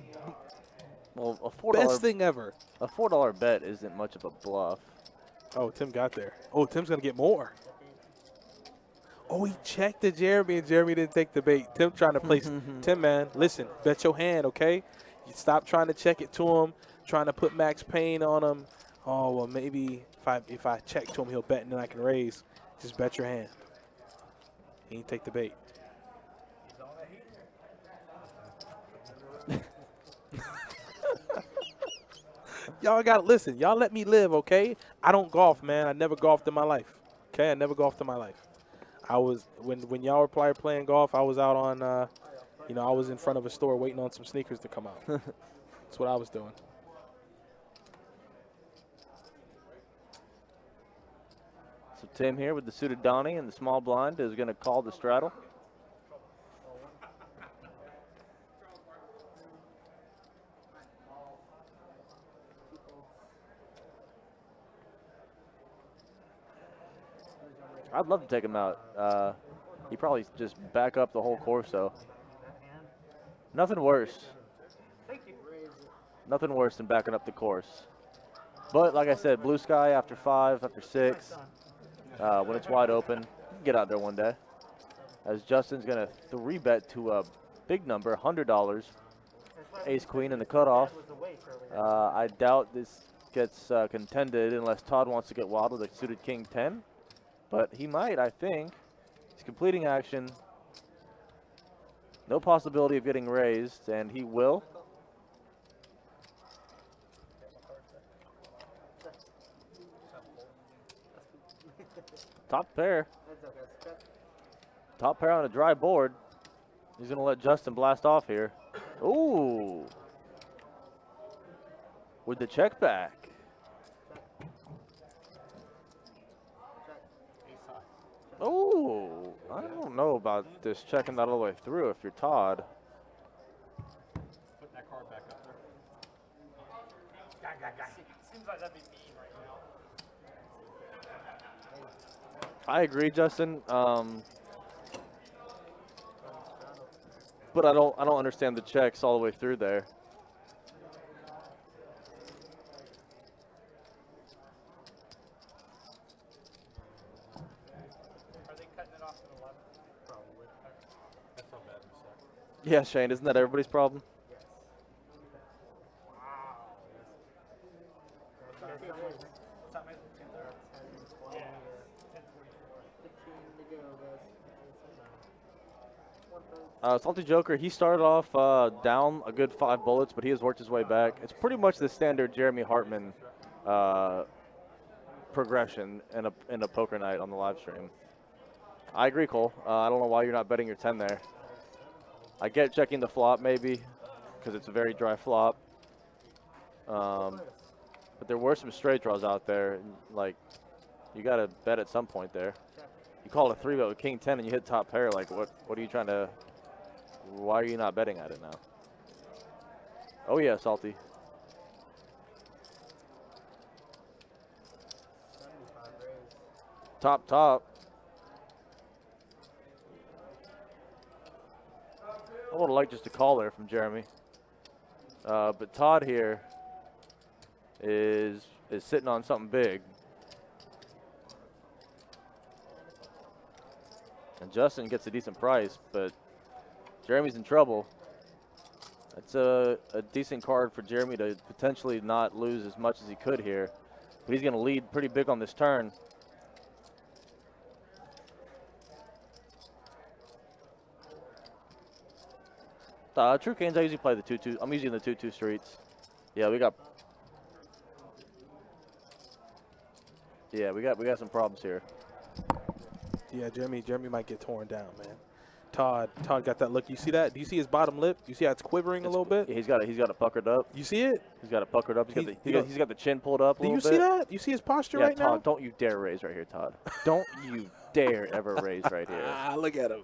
best thing ever. A $4 bet isn't much of a bluff. Oh, Tim got there. Oh, Tim's going to get more. Oh, he checked to Jeremy, and Jeremy didn't take the bait. Tim trying to place. Tim, man, listen, bet your hand, okay? You stop trying to check it to him, trying to put max pain on him. Oh, well, maybe if I check to him, he'll bet, and then I can raise. Just bet your hand. He didn't take the bait. Y'all got to listen. Y'all let me live, okay? I don't golf, man. I never golfed in my life. Okay, I never golfed in my life. I was when y'all were playing golf, I was out on, I was in front of a store waiting on some sneakers to come out. That's what I was doing. So Tim here with the suited Donnie and the small blind is going to call the straddle. I'd love to take him out. He probably just back up the whole course, though. Nothing worse. Nothing worse than backing up the course. But like I said, blue sky after 5, after 6, when it's wide open, you can get out there one day. As Justin's going to 3-bet to a big number, $100. Ace Queen in the cutoff. I doubt this gets contended unless Todd wants to get wild with a suited King 10. But he might, I think. He's completing action. No possibility of getting raised, and he will. Top pair. Top pair on a dry board. He's going to let Justin blast off here. Ooh. With the check back. Oh, I don't know about this checking that all the way through if you're Todd. Put that card back up there. Seems like that'd be mean right now. I agree, Justin. But I don't understand the checks all the way through there. Are they cutting it off at 11? Probably. That's not bad in a sec. Yeah, Shane, isn't that everybody's problem? Salty Joker, he started off down a good 5 bullets, but he has worked his way back. It's pretty much the standard Jeremy Hartman progression in a poker night on the live stream. I agree, Cole. I don't know why you're not betting your 10 there. I get checking the flop maybe because it's a very dry flop. But there were some straight draws out there. Like, you got to bet at some point there. You call it a 3-bet with King 10 and you hit top pair. Like, what are you trying to... Why are you not betting at it now? Oh, yeah, Salty. Top. I would have liked just a call there from Jeremy. But Todd here is sitting on something big. And Justin gets a decent price, but Jeremy's in trouble. That's a decent card for Jeremy to potentially not lose as much as he could here. But he's going to lead pretty big on this turn. True Canes, I usually play the 2-2. I'm using the 2-2 streets. Yeah, we got some problems here. Yeah, Jeremy might get torn down, man. Todd got that look. You see that? Do you see his bottom lip? You see how it's quivering a little bit? Yeah, he's got it puckered up. You see it? He's got it puckered up. He's got the chin pulled up a little bit. Do you see that? You see his posture right now? Todd, don't you dare raise right here, Todd. Don't you dare ever raise right here. Look at him.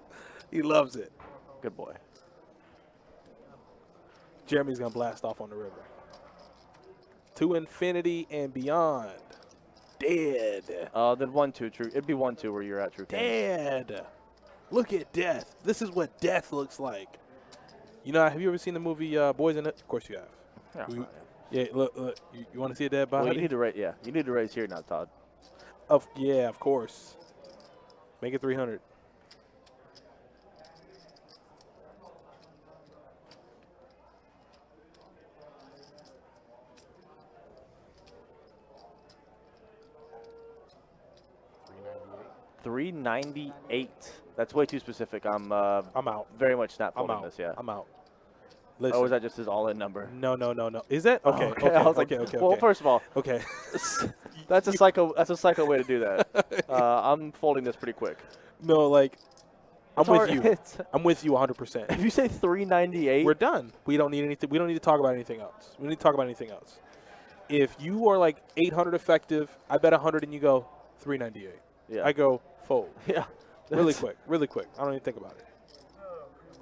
He loves it. Good boy. Jeremy's going to blast off on the river. To infinity and beyond. Dead. Then 1-2, True. It'd be 1-2 where you're at, True Canes. Dead. Look at death. This is what death looks like. You know, have you ever seen the movie Boys in It? Of course you have. Yeah, look. You want to see a dead body? Well, you need to raise. Yeah, you need to raise here now, Todd. Of course. Make it 300. $398. That's way too specific. I'm out. Very much snap I'm folding out. this. Yeah. I'm out. Listen. Oh, is that just his all-in number? No. Is that okay? Okay. I was like, well, first of all, okay. That's a psycho way to do that. I'm folding this pretty quick. No, like, I'm with you. It's- I'm with you 100%. If you say 398, We're done. We don't need anything. We don't need to talk about anything else. We don't need to talk about anything else. If you are like 800 effective, I bet 100 and you go 398. yeah, I go fold. yeah, Really quick. I don't even think about it.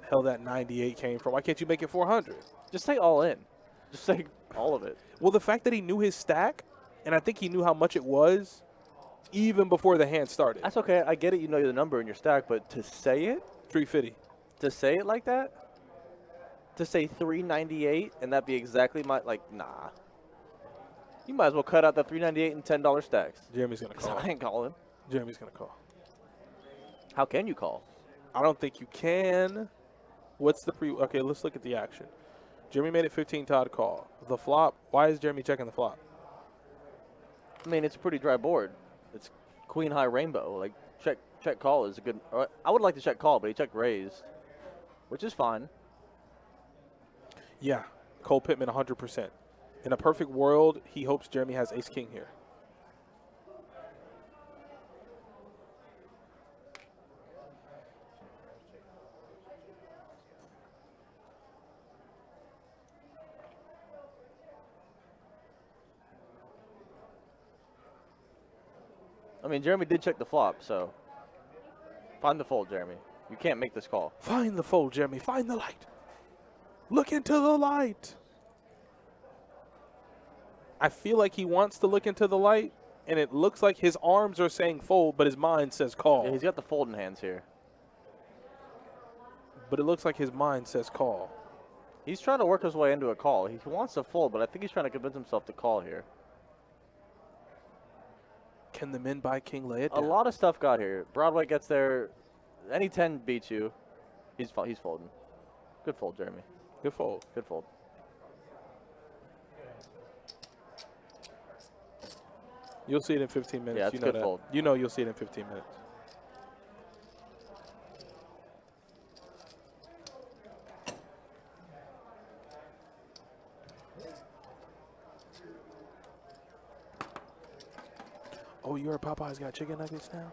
Hell, that 98 came from. Why can't you make it 400? Just say all in. Just say all of it. Well, the fact that he knew his stack, and I think he knew how much it was, even before the hand started. That's okay. I get it. You know the number in your stack, but to say it, 350. to say it like that, to say 398 and that be exactly my nah. You might as well cut out the 398 and $10 stacks. Jeremy's gonna call. I ain't calling. Jeremy's gonna call. How can you call? I don't think you can. What's the pre? Okay, let's look at the action. Jeremy made it 15. Todd call. The flop. Why is Jeremy checking the flop? I mean, it's a pretty dry board. It's queen high rainbow. Like check call is a good. I would like to check call, but he checked raise, which is fine. Yeah, Cole Pittman 100%. In a perfect world, he hopes Jeremy has ace king here. I mean, Jeremy did check the flop, so find the fold, Jeremy. You can't make this call. Find the fold, Jeremy. Find the light. Look into the light. I feel like he wants to look into the light, and it looks like his arms are saying fold, but his mind says call. Yeah, he's got the folding hands here. But it looks like his mind says call. He's trying to work his way into a call. He wants to fold, but I think he's trying to convince himself to call here. Can the min by king lay it A down? lot of stuff got here. Broadway gets there. Any 10 beats you. He's folding. Good fold, Jeremy. Good fold. Good fold. You'll see it in 15 minutes. Yeah, it's you a know good that. fold. You know you'll see it in 15 minutes. Oh, you're a Popeye's got chicken nuggets now?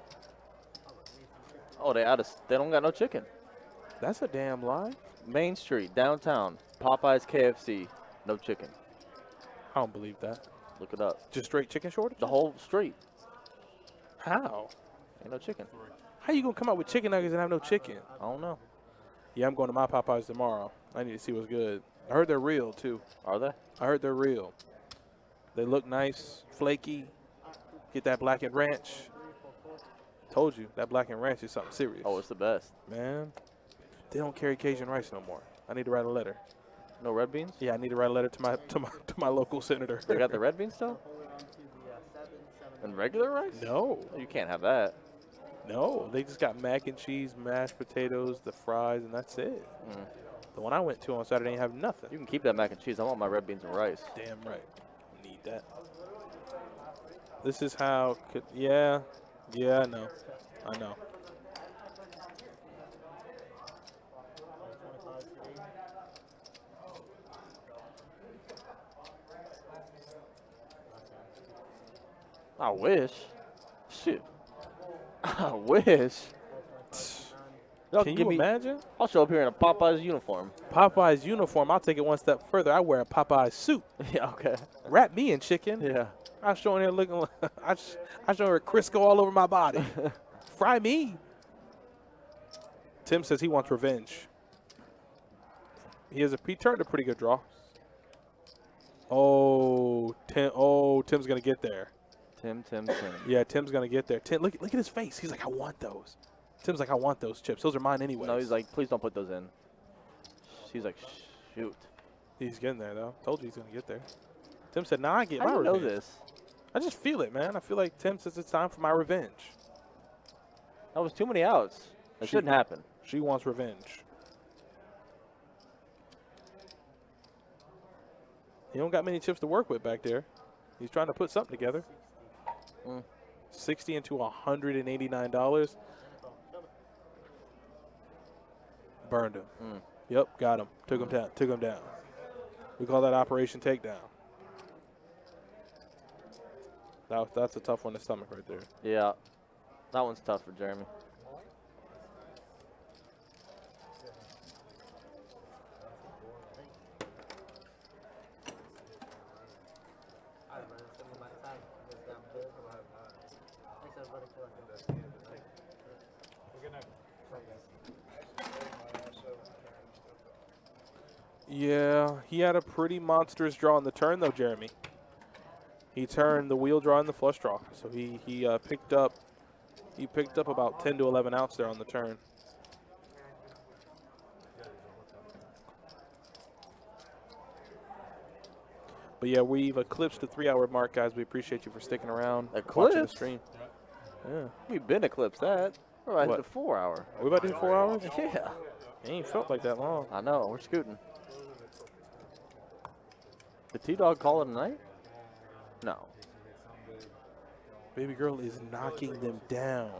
Oh, they don't got no chicken. That's a damn lie. Main Street, downtown, Popeyes KFC, no chicken. I don't believe that. Look it up. Just straight chicken shortage? The whole street, How? ain't no chicken. How you gonna come out with chicken nuggets and have no chicken? I don't know. Yeah, I'm going to my Popeyes tomorrow. I need to see what's good. I heard they're real too. Are they? I heard they're real. They look nice, flaky. Get that blackened ranch. Told you that blackened ranch is something serious. Oh, it's the best. Man, they don't carry Cajun rice no more. I need to write a letter. No red beans? Yeah, I need to write a letter to my local senator. They got the red beans still? And regular rice? No, You can't have that. no, they just got mac and cheese, mashed potatoes, the fries, and that's it. The one I went to on Saturday ain't have nothing. You can keep that mac and cheese. I want my red beans and rice. Damn right. Need that. This is how yeah, I know. I wish. Shit. I wish. Y'all Can give you me. imagine? I'll show up here in a Popeyes uniform. Popeye's uniform, I'll take it one step further. I wear a Popeye suit. Yeah, okay. Wrap me in chicken. Yeah. I was showing her looking like I show her Crisco all over my body. Fry me. Tim says he wants revenge. He turned a pretty good draw. Tim's gonna get there. Tim. Yeah, Tim's gonna get there. Tim, look at his face. He's like, I want those. Tim's like, I want those chips. Those are mine anyway. No, he's like, please don't put those in. He's like, shoot. He's getting there though. Told you he's gonna get there. Tim said, "Nah, I get How my do you know revenge." this? I just feel it, man. I feel like Tim says it's time for my revenge. That was too many outs. That shouldn't happen. She wants revenge. He don't got many chips to work with back there. He's trying to put something together. 60 into $189. Burned him. Yep, got him. Took him down. We call that Operation Takedown. That's a tough one to stomach right there. Yeah. That one's tough for Jeremy. Yeah, he had a pretty monstrous draw on the turn, though, Jeremy. He turned the wheel draw and the flush draw. So he picked up about 10 to 11 outs there on the turn. But yeah, we've eclipsed the 3-hour mark, guys. We appreciate you for sticking around, watching the stream. Yeah. We've been eclipsed that. We're about What? to 4 hour. Are we about to do 4 hours? Yeah. It ain't felt like that long. I know. We're scooting. Did T-Dog call it a night? No. Baby girl is knocking them down.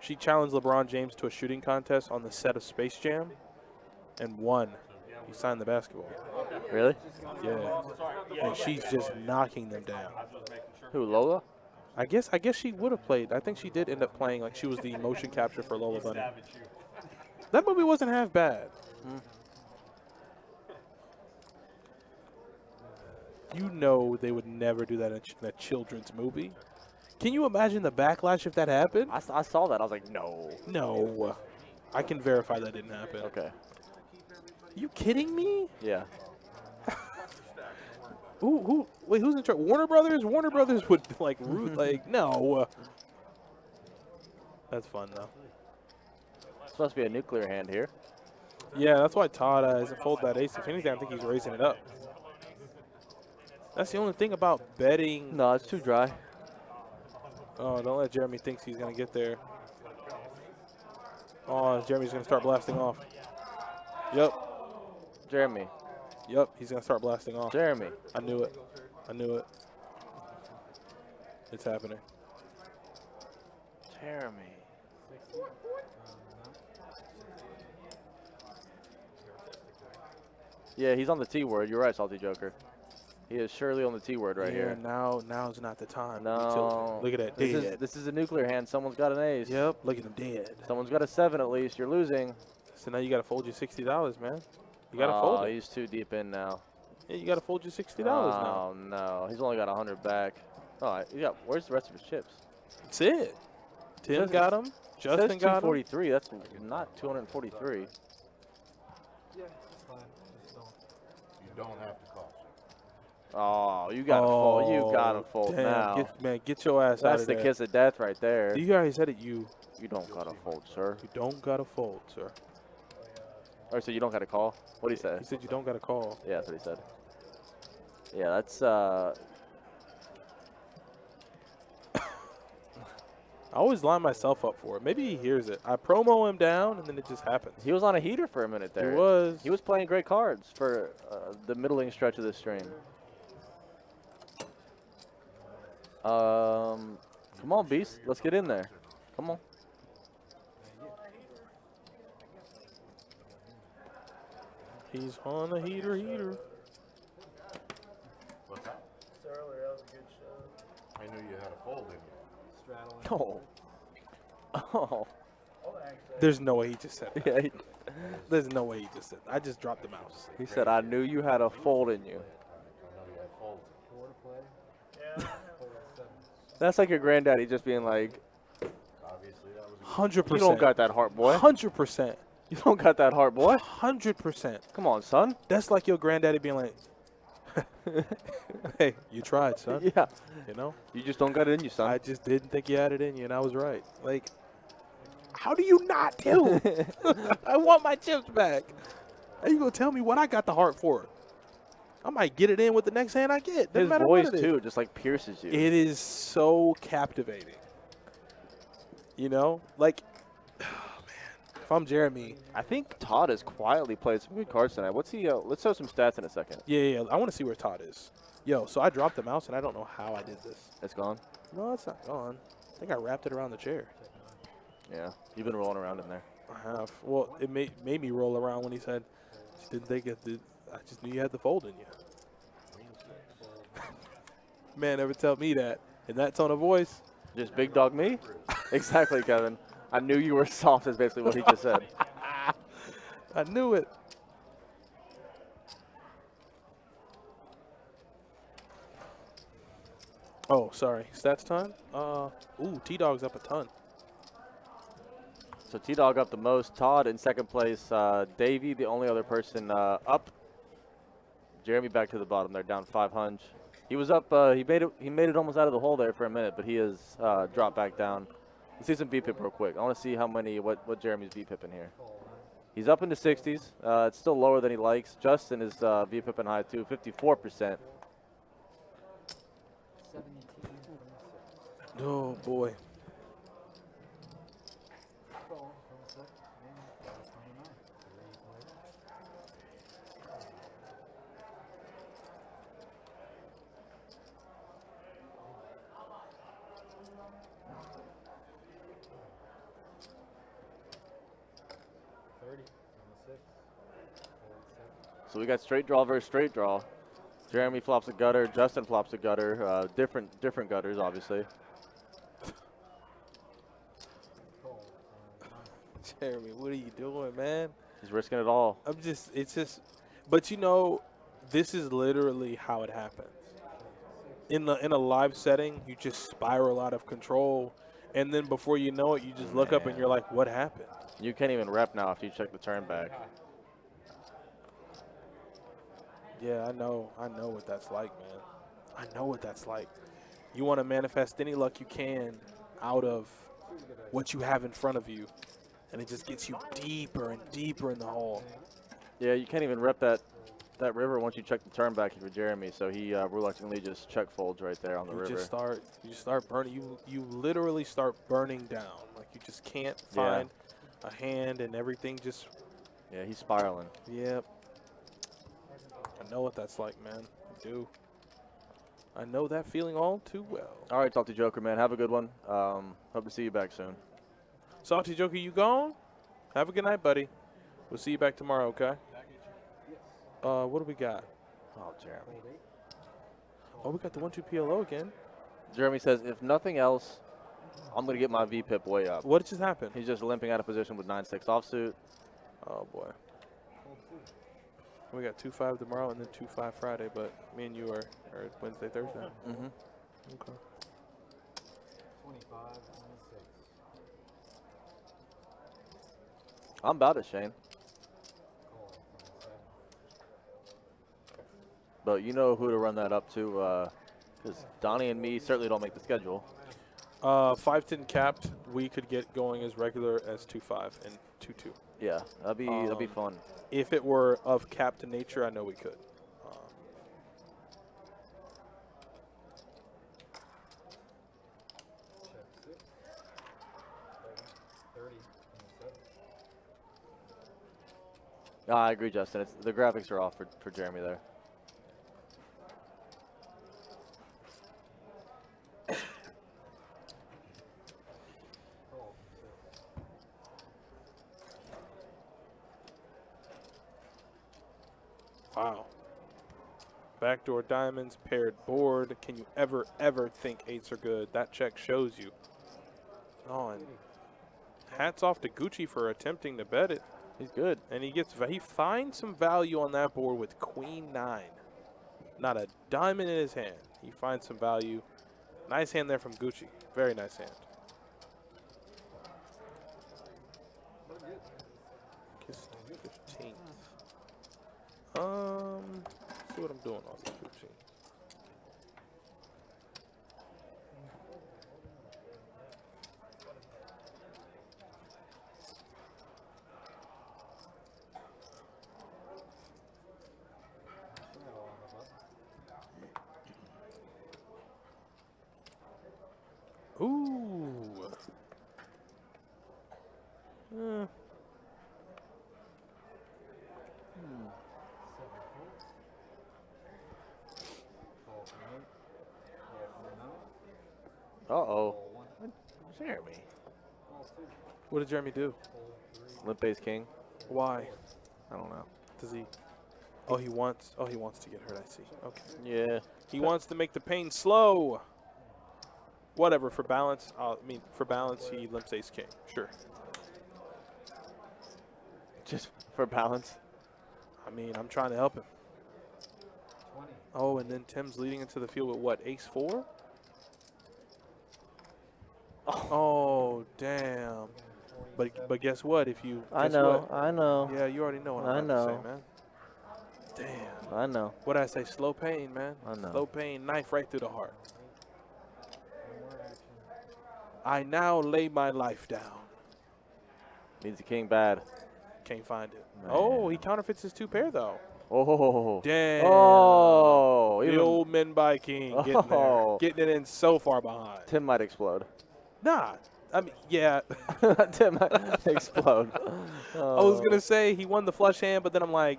She challenged LeBron James to a shooting contest on the set of Space Jam and won. He signed the basketball. Really? Yeah. And she's just knocking them down. Who, Lola? I guess she would have played. I think she did end up playing. Like, she was the motion capture for Lola Bunny. That movie wasn't half bad. You know they would never do that in a children's movie. Can you imagine the backlash if that happened? I saw that. I was like, no. No. I can verify that didn't happen. Okay. You kidding me? Yeah. Wait, who's in charge? Warner Brothers? Warner Brothers would, like, root, like, no. That's fun, though. It's supposed to be a nuclear hand here. Yeah, that's why Todd hasn't folded that ace. If anything, I think he's raising it up. That's the only thing about betting. No, it's too dry. Oh, don't let Jeremy think he's going to get there. Oh, Jeremy's going to start blasting off. Yep. Jeremy. Yep, he's going to start blasting off. Jeremy. I knew it. I knew it. It's happening. Jeremy. Yeah, he's on the T word. You're right, Salty Joker. He is surely on the T word right here. Now's not the time. No. Look at that. This is a nuclear hand. Someone's got an ace. Yep, look at him dead. Someone's got a 7 at least. You're losing. So now you got to fold your $60, man. You got to fold it. He's too deep in now. Yeah, you got to fold your $60 now. Oh, no. He's only got 100 back. Oh, where's the rest of his chips? That's it. Tim got him. Justin got him. 243. That's not 243. Yeah, it's fine. Just don't. You don't have to call. Oh, you got to fold. You got to fold damn. now. Get your ass out of there. That's the kiss of death right there. You guys said it. You don't got to fold, sir. You don't got to fold, sir. Or so you don't got to call? What did he say? He said you don't got to call. Yeah, that's what he said. Yeah, that's I always line myself up for it. Maybe he hears it. I promo him down, and then it just happens. He was on a heater for a minute there. He was. He was playing great cards for the middling stretch of this stream. Come on, Beast. Let's get in there. Come on. He's on a heater. What's that? Earlier, that was a good show. I knew you had a fold in you. Straddling. Oh. There's no way he just said that. Yeah, There's no way he just said that. I just dropped the mouse. he said, I knew you had a fold in you. I know you had folds. 4 to play. Yeah. 7. That's like your granddaddy just being like, Obviously, that was a 100%. you don't got that heart, boy. 100%. You don't got that heart, boy. 100%. Come on, son. That's like your granddaddy being like, hey, you tried, son. Yeah. You know? You just don't got it in you, son. I just didn't think you had it in you, and I was right. Like, how do you not do? I want my chips back. How you going to tell me what I got the heart for? I might get it in with the next hand I get. Doesn't His matter voice, what it is. too, just like pierces you. It is so captivating. You know? Like, oh, man. If I'm Jeremy. I think Todd has quietly played some good cards tonight. What's he? Let's show some stats in a second. Yeah. I want to see where Todd is. Yo, so I dropped the mouse, and I don't know how I did this. It's gone? No, it's not gone. I think I wrapped it around the chair. Yeah. You've been rolling around in there. I have. Well, it made me roll around when he said, just didn't think it did. I just knew you had the fold in you. Man, never tell me that in that tone of voice. Just big dog me? Exactly, Kevin. I knew you were soft is basically what he just said. I knew it. Oh, sorry. Stats time? Ooh, T-Dog's up a ton. So T-Dog up the most. Todd in second place. Davey, the only other person up. Jeremy back to the bottom. They're down 500. He was up. He made it almost out of the hole there for a minute, but he has dropped back down. Let's see some VPIP real quick. I want to see what Jeremy's VPIP in here. He's up into 60s. It's still lower than he likes. Justin is VPIP in high too, 54%. Oh boy. So we got straight draw versus straight draw. Jeremy flops a gutter. Justin flops a gutter. Different gutters, obviously. Jeremy, what are you doing, man? He's risking it all. But you know, this is literally how it happens. In a live setting, you just spiral out of control, and then before you know it, you just look up and you're like, what happened? You can't even rep now after you check the turn back. Yeah, I know what that's like, man. I know what that's like. You want to manifest any luck you can out of what you have in front of you, and it just gets you deeper and deeper in the hole. Yeah, you can't even rep that river once you check the turn back for Jeremy, so he reluctantly just check folds right there on the river. You just start burning. You literally start burning down. Like you just can't find a hand, and everything just. Yeah, he's spiraling. Yep. I know what that's like, man. I do. I know that feeling all too well. All right, Salty Joker, man. Have a good one. Hope to see you back soon. Salty Joker, you gone? Have a good night, buddy. We'll see you back tomorrow, okay? What do we got? Oh, Jeremy. Oh, we got the 1-2 PLO again. Jeremy says, if nothing else, I'm going to get my VPIP way up. What just happened? He's just limping out of position with 9-6 offsuit. Oh, boy. We got 2-5 tomorrow and then 2-5 Friday, but me and you are Wednesday, Thursday. Mm-hmm. Okay. 25, 26. I'm about it, Shane. But you know who to run that up to, because Donnie and me certainly don't make the schedule. 5-10 capped, we could get going as regular as 2-5 and 2-2. Yeah, that'd be fun. If it were of capped to nature, I know we could. I agree, Justin. The graphics are off for Jeremy there. Wow. Backdoor diamonds, paired board. Can you ever think eights are good? That check shows you. Oh, and hats off to Gucci for attempting to bet it. He's good. And he finds some value on that board with Queen 9. Not a diamond in his hand. He finds some value. Nice hand there from Gucci. Very nice hand. Kissed 15th. See what I'm doing on the 15th. Ooh. Uh-oh. Jeremy. What did Jeremy do? Limp ace king. Why? I don't know. Does he? Oh, he wants to get hurt. I see. Okay. Yeah. He wants to make the pain slow. Whatever, for balance. For balance, he limps ace king. Sure. Just for balance. I mean, I'm trying to help him. Oh, and then Tim's leading into the field with what? Ace 4? Oh, damn. But guess what? If you I know. Yeah, you already know what I'm about to say, man. Damn. I know. What did I say? Slow pain, man. I know. Slow pain, knife right through the heart. I now lay my life down. Needs a king bad. Can't find it. Man. Oh, he counterfeits his 2-pair, though. Oh. Damn. Oh. The old men by king getting there. Getting it in so far behind. Tim might explode. Nah. I mean, yeah. Tim might explode. I was going to say he won the flush hand, but then I'm like,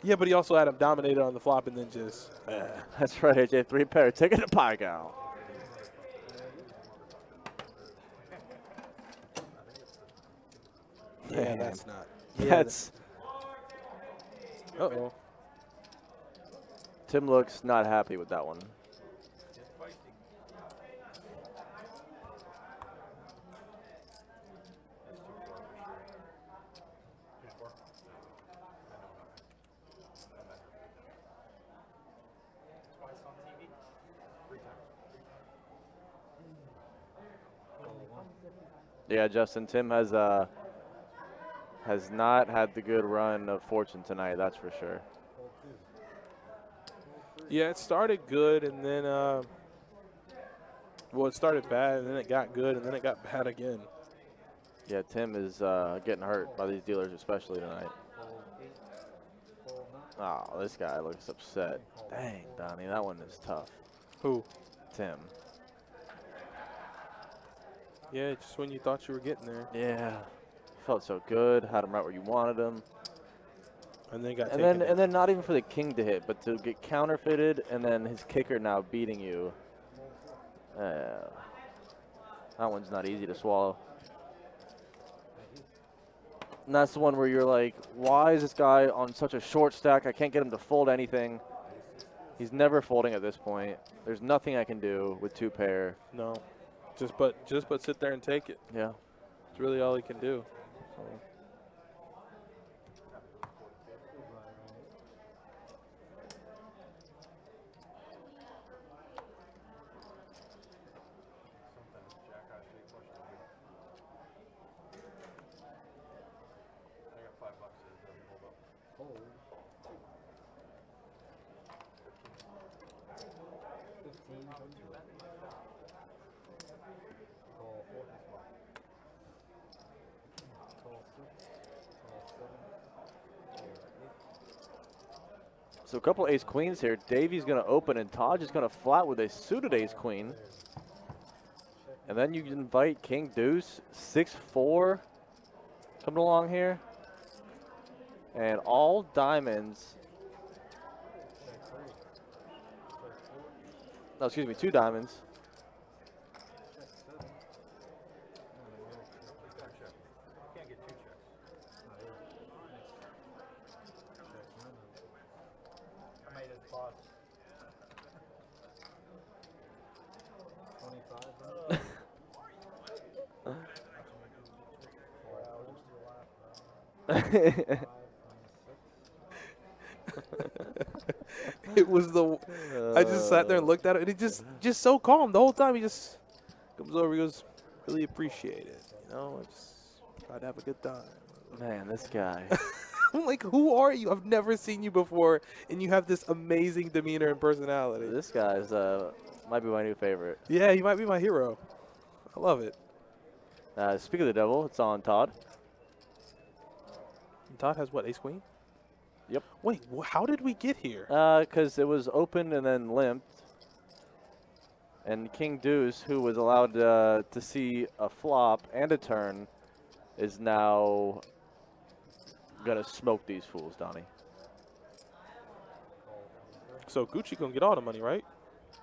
yeah, but he also had him dominated on the flop and then just. That's right, AJ. 3-pair. Ticket to Pie Gal. Yeah, that's not. That's. Uh-oh. Tim looks not happy with that one. Yeah, Justin, Tim has not had the good run of fortune tonight, that's for sure. Yeah, it started good, and then, well, it started bad, and then it got good, and then it got bad again. Yeah, Tim is getting hurt by these dealers, especially tonight. Oh, this guy looks upset. Dang, Donnie, that one is tough. Who? Tim. Yeah, just when you thought you were getting there. Yeah, felt so good. Had him right where you wanted him. And then got and then not even for the king to hit, but to get counterfeited, and then his kicker now beating you. That one's not easy to swallow. And that's the one where you're like, why is this guy on such a short stack? I can't get him to fold anything. He's never folding at this point. There's nothing I can do with 2-pair. No. Just but sit there and take it. Yeah. It's really all he can do. So. So a couple ace queens here. Davey's going to open, and Todd is going to flat with a suited ace queen. And then you invite king deuce, 6-4 coming along here. And all diamonds. No, excuse me, 2 diamonds. It was the. I just sat there and looked at it, and he just so calm the whole time. He just comes over, he goes, really appreciate it. You know, I just try to have a good time. Man, this guy. I'm like, who are you? I've never seen you before, and you have this amazing demeanor and personality. This guy's might be my new favorite. Yeah, he might be my hero. I love it. Speak of the devil, it's on Todd. And Todd has what, ace queen? Yep. Wait, how did we get here? Because it was open and then limped. And king deuce, who was allowed to see a flop and a turn, is now going to smoke these fools, Donnie. So Gucci gonna get all the money, right?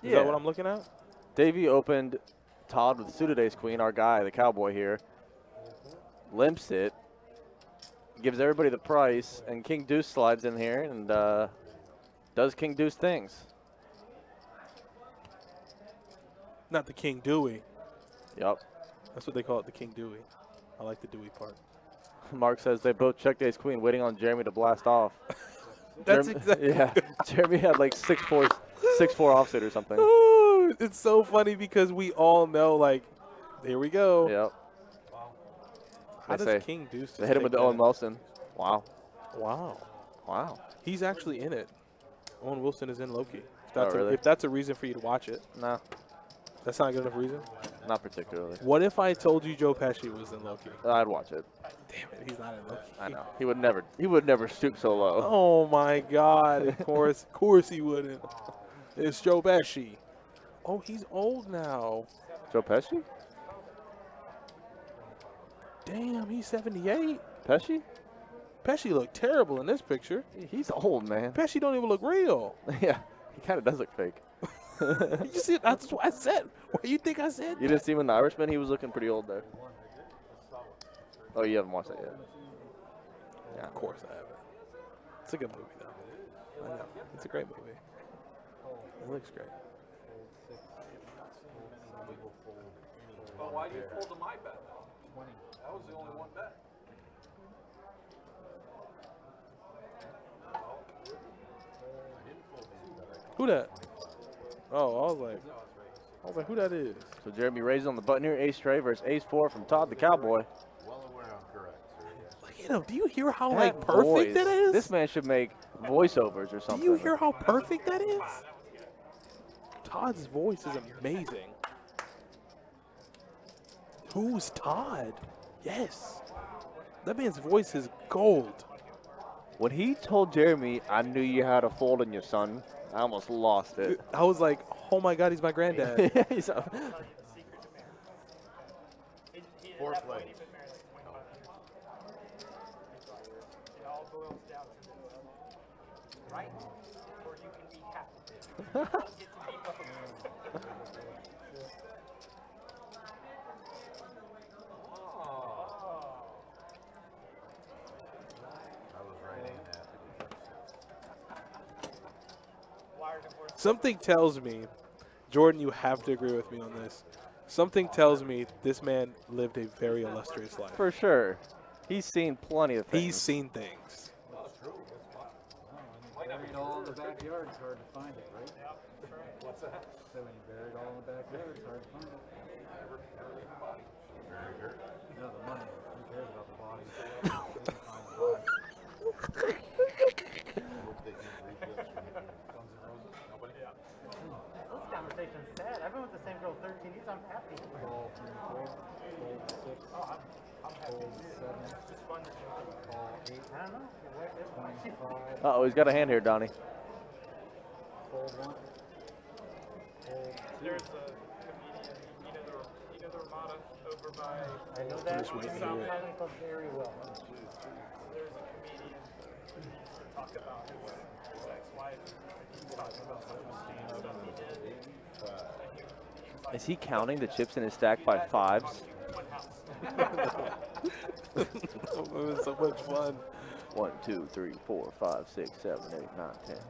Is Yeah. that what I'm looking at? Davey opened Todd with suited ace queen, our guy, the cowboy here. Limps it. Gives everybody the price, and king deuce slides in here and does king deuce things. Not the King Dewey. Yep. That's what they call it, the King Dewey. I like the Dewey part. Mark says they both checked ace queen, waiting on Jeremy to blast off. That's exactly. Yeah. Jeremy had like 6-4 offset or something. Ooh, it's so funny because we all know, like, there we go. Yep. How They does say King Deuce They hit him with the Owen Wilson. Wow. Wow. Wow. He's actually in it. Owen Wilson is in Loki. Really? If that's a reason for you to watch it, Nah, that's not a good enough reason. not particularly. What if I told you Joe Pesci was in Loki? I'd watch it. Damn it, he's not in Loki. I know. He would never stoop so low. Oh my God! Of course he wouldn't. It's Joe Pesci. Oh, he's old now. Joe Pesci? Damn, he's 78. Pesci? Pesci looked terrible in this picture. He's old, man. Pesci don't even look real. Yeah, he kind of does look fake. You see, that's what I said. What do you think I said? You didn't see him in The Irishman? He was looking pretty old there. Oh, you haven't watched that yet? Yeah, of course I haven't. It's a good movie, though. I know. It's a great movie. It looks great. But why do you fold the my bet? That was the only one bet. Who that? Oh, I was like, who that is? So Jeremy Ray's on the button here. Ace Trey versus Ace 4 from Todd the Cowboy. Well aware I'm correct, sir. Look at him. Do you hear how That perfect voice. that is? This man should make voiceovers or Do something. you hear how perfect that is? Todd's voice is amazing. Who's Todd? Yes. That man's voice is gold. When he told Jeremy, I knew you had a fold in your son, I almost lost it. I was like, oh my God, he's my granddad. He's a- Fourth leg. It all boils down to this. Right? Or you can be happy. You don't get to be both. I was writing that. Something tells me, Jordan, you have to agree with me on this. Something tells me this man lived a very illustrious life. For sure. He's seen plenty of things. He's seen things. Buried all in the backyard, it's hard to find it, right? What's that? So when you bury it all in the backyard, it's hard to find it. Very good. No, the money. Who cares about the body? They can find the body. Hope they can reflex from it. This conversation's sad. I've been with the same girl 13 years. I'm happy. Call 3, 4, fold 6, fold 7, call 8, I don't know. 25, Uh-oh, he's got a hand here, Donnie. fold 1, fold 2. There's a comedian, Ina the Ramada, over by. I know that. Just wait to South hear it. Highland Club very well. There's a comedian who used to talk about his ex-wife. He talked about some of the stuff he did. Is he counting the chips in his stack by fives? One house. It was so much fun. 1, 2, 3, 4, 5, 6, 7, 8, 9, 10. 90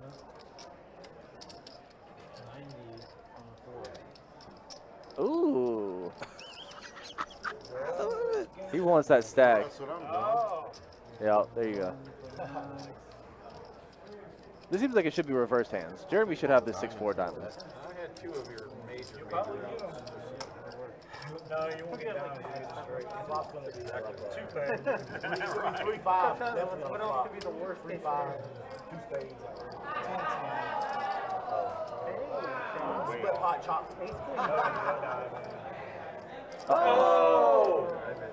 on the 4. Ooh. He wants that stack. That's what I'm doing. Oh. Yeah, there you go. This seems like it should be reversed hands. Jeremy should have the 6-4 diamond. I had two of your major No, you won't get down. Flop's going to be exactly 3, 5. What else could be the worst case 5. scenario? 2 spades. Split pot chop.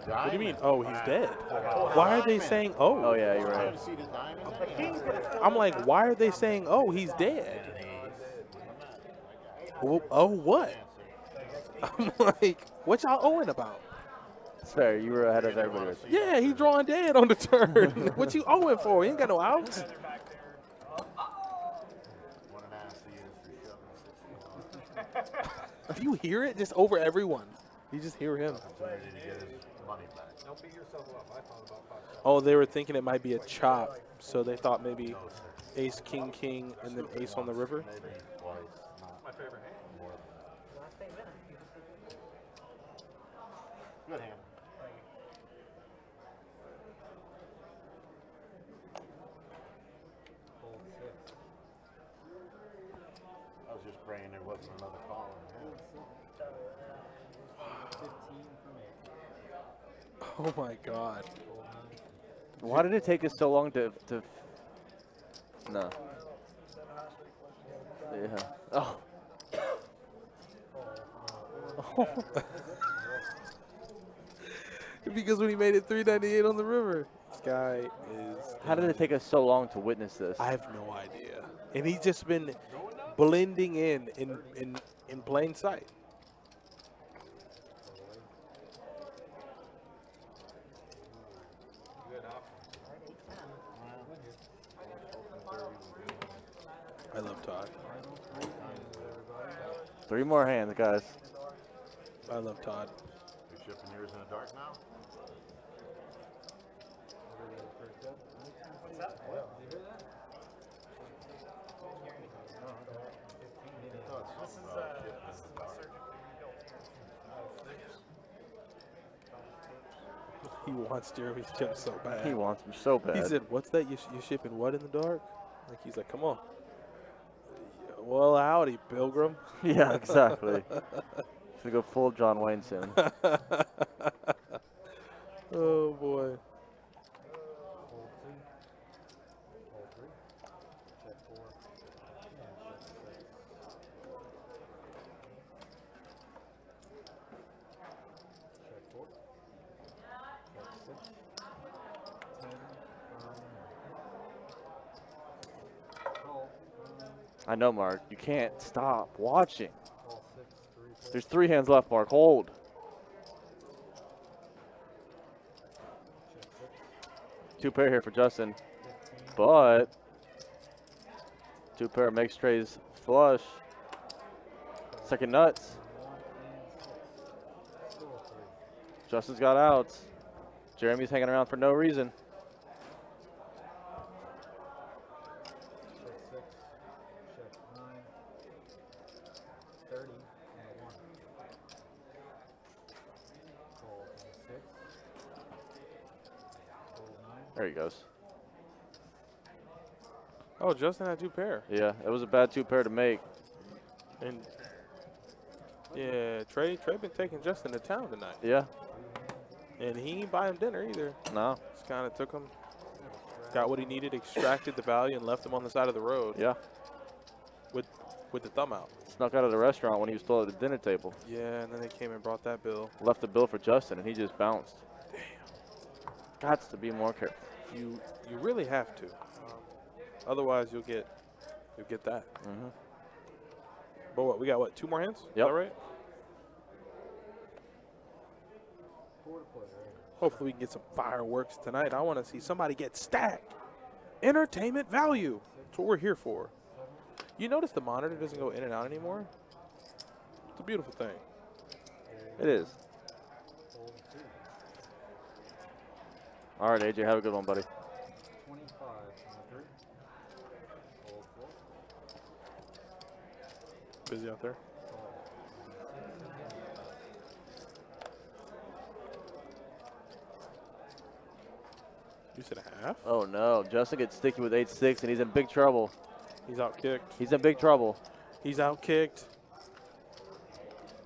What do you mean? Oh, he's dead. Why are they saying, oh? Oh, yeah, you're right. See the diamond? I'm like, why are they saying, oh, he's dead? Oh, what? I'm like, what y'all owing about? It's fair. You were ahead of everybody. else. Yeah, he drawing dead on the turn. What you owing for? He ain't got no outs. 1.5 years for shoving. Do you hear it just over everyone? You just hear him. Ready to get his money back. Don't beat yourself up. I thought about 5 Oh, they were thinking it might be a chop, so they thought maybe ace, king, king, and then ace on the river. Maybe twice. Not my favorite hand. more than that. Good hand. Fold 6. I was just praying there wasn't another call in hand. 15 from 8. Oh my God. Fold 9. Why did it take us so long to no. Yeah. Oh. Because when he made it 398 on the river, this guy is. How did it take us so long to witness this? I have no idea. And he's just been blending in plain sight. I love Todd. 3 more hands, guys. I love Todd. You're shipping yours in the dark now? What's that? This is my surgically rebuilt here. He wants Jeremy's chip so bad. He wants him so bad. He said, "What's that? You shipping what in the dark?" Like he's like, "Come on." Well, howdy, Pilgrim. Yeah, exactly. He's gonna go full John Wayne soon. Oh boy. I know, Mark. You can't stop watching. There's 3 hands left, Mark. Hold. Two pair here for Justin, but 2 pair makes trays flush. Second nuts. Justin's got outs. Jeremy's hanging around for no reason. There he goes. Oh, Justin had 2 pair. Yeah, it was a bad 2 pair to make. And yeah, Trey been taking Justin to town tonight. Yeah. And he ain't buy him dinner either. No. Just kind of took him, got what he needed, extracted the value, and left him on the side of the road. Yeah. With the thumb out. Snuck out of the restaurant when he was still at the dinner table. Yeah, and then they came and brought that bill. Left the bill for Justin, and he just bounced. Damn. Gots to be more careful. You really have to. Otherwise, you'll get that. Mm-hmm. But what, we got what, 2 more hands? Yep. Is that right? Hopefully we can get some fireworks tonight. I want to see somebody get stacked. Entertainment value. That's what we're here for. You notice the monitor doesn't go in and out anymore? It's a beautiful thing. It is. All right, AJ, have a good one, buddy. 25, 23. Hold 4. Busy out there. You said a half? Oh, no. Justin gets sticky with 8-6, and he's in big trouble. He's out kicked. He's in big trouble. He's out kicked.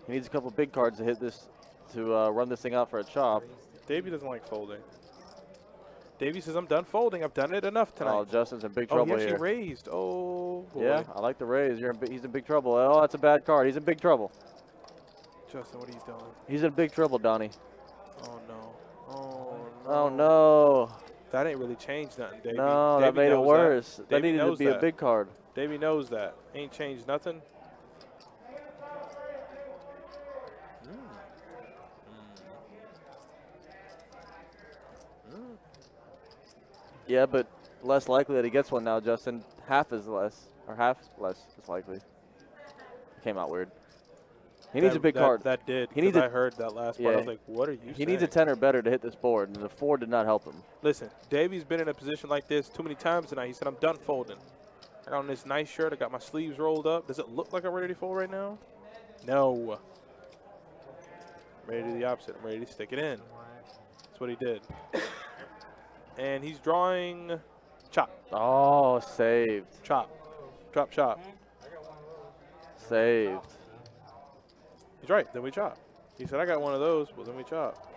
He needs a couple big cards to hit this, to run this thing out for a chop. Davey doesn't like folding. Davey says, I'm done folding. I've done it enough tonight. Oh, Justin's in big Oh, trouble he actually here. raised. Oh, boy. Yeah, I like the raise. He's in big trouble. Oh, that's a bad card. He's in big trouble. Justin, what are you doing? He's in big trouble, Donnie. Oh, no. Oh, no. Oh, no. That ain't really changed nothing, Davey. No, Davey that made it knows worse. That Davey needed to knows be a that. big card. Davey knows that. Ain't changed nothing. Yeah, but less likely that he gets one now, Justin. Half is less, or half less is likely. Came out weird. He needs a big card. That did. He needs I heard that last part. I was like, what are you saying? He needs a 10 or better to hit this board, and the 4 did not help him. Listen, Davey's been in a position like this too many times tonight. He said, I'm done folding. I got on this nice shirt. I got my sleeves rolled up. Does it look like I'm ready to fold right now? No. I'm ready to do the opposite. I'm ready to stick it in. That's what he did. And he's drawing chop. Oh, saved. Chop. Drop chop. Saved. He's right. Then we chop. He said, I got one of those, but then we chop.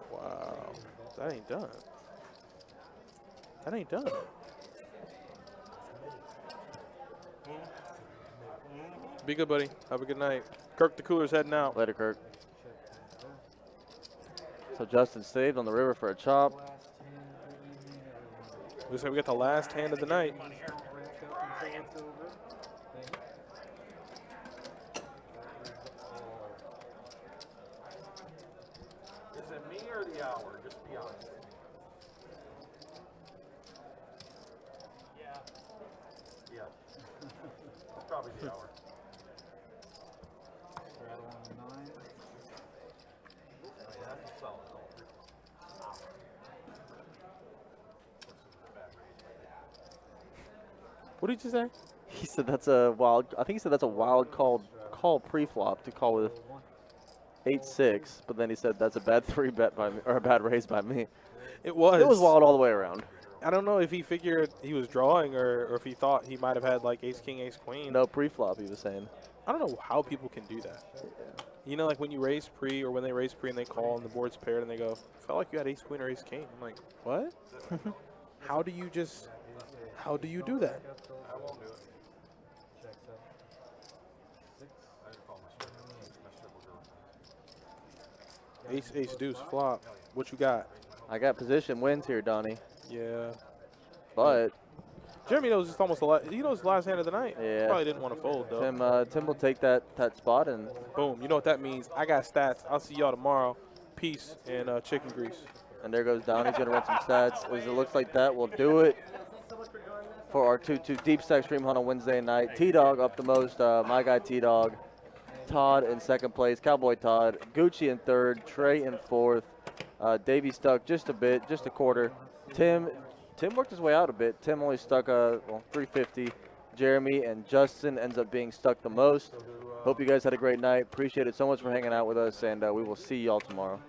Wow. That ain't done. That ain't done. Be good, buddy. Have a good night. Kirk the Cooler's heading out. Later, Kirk. So Justin saved on the river for a chop. Looks like we got the last hand of the night. Is it me or the hour? Just be honest. Yeah. Yeah. It's probably the hour. Rattle on the 9. Oh, yeah, that's a solid call. What did you say? He said that's a wild. I think he said that's a wild call pre-flop to call with 8-6, but then he said that's a bad 3 bet by me, or a bad raise by me. It was. It was wild all the way around. I don't know if he figured he was drawing or if he thought he might have had like ace king, ace queen. No pre-flop, he was saying. I don't know how people can do that. You know, like when you raise pre or when they raise pre and they call and the board's paired and they go, felt like you had ace queen or ace king. I'm like, what? How do you do that? I won't do it. Checks up. 6. I didn't call my stripper girl. Ace, ace, deuce, flop. What you got? I got position wins here, Donnie. Yeah. But Jeremy knows it's almost he knows the last hand of the night. Yeah. Probably didn't want to fold though. Tim will take that spot, and Boom. You know what that means? I got stats. I'll see y'all tomorrow. Peace and chicken grease. and there goes Donnie's gonna run some stats. As it looks like that will do it for our 2-2 deep stack stream hunt on Wednesday night. T-Dog up the most. My guy T-Dog. Todd in second place. Cowboy Todd. Gucci in third. Trey in fourth. Davey stuck just a bit, just a quarter. Tim worked his way out a bit. Tim only stuck 350. Jeremy and Justin ends up being stuck the most. Hope you guys had a great night. Appreciate it so much for hanging out with us, and we will see y'all tomorrow.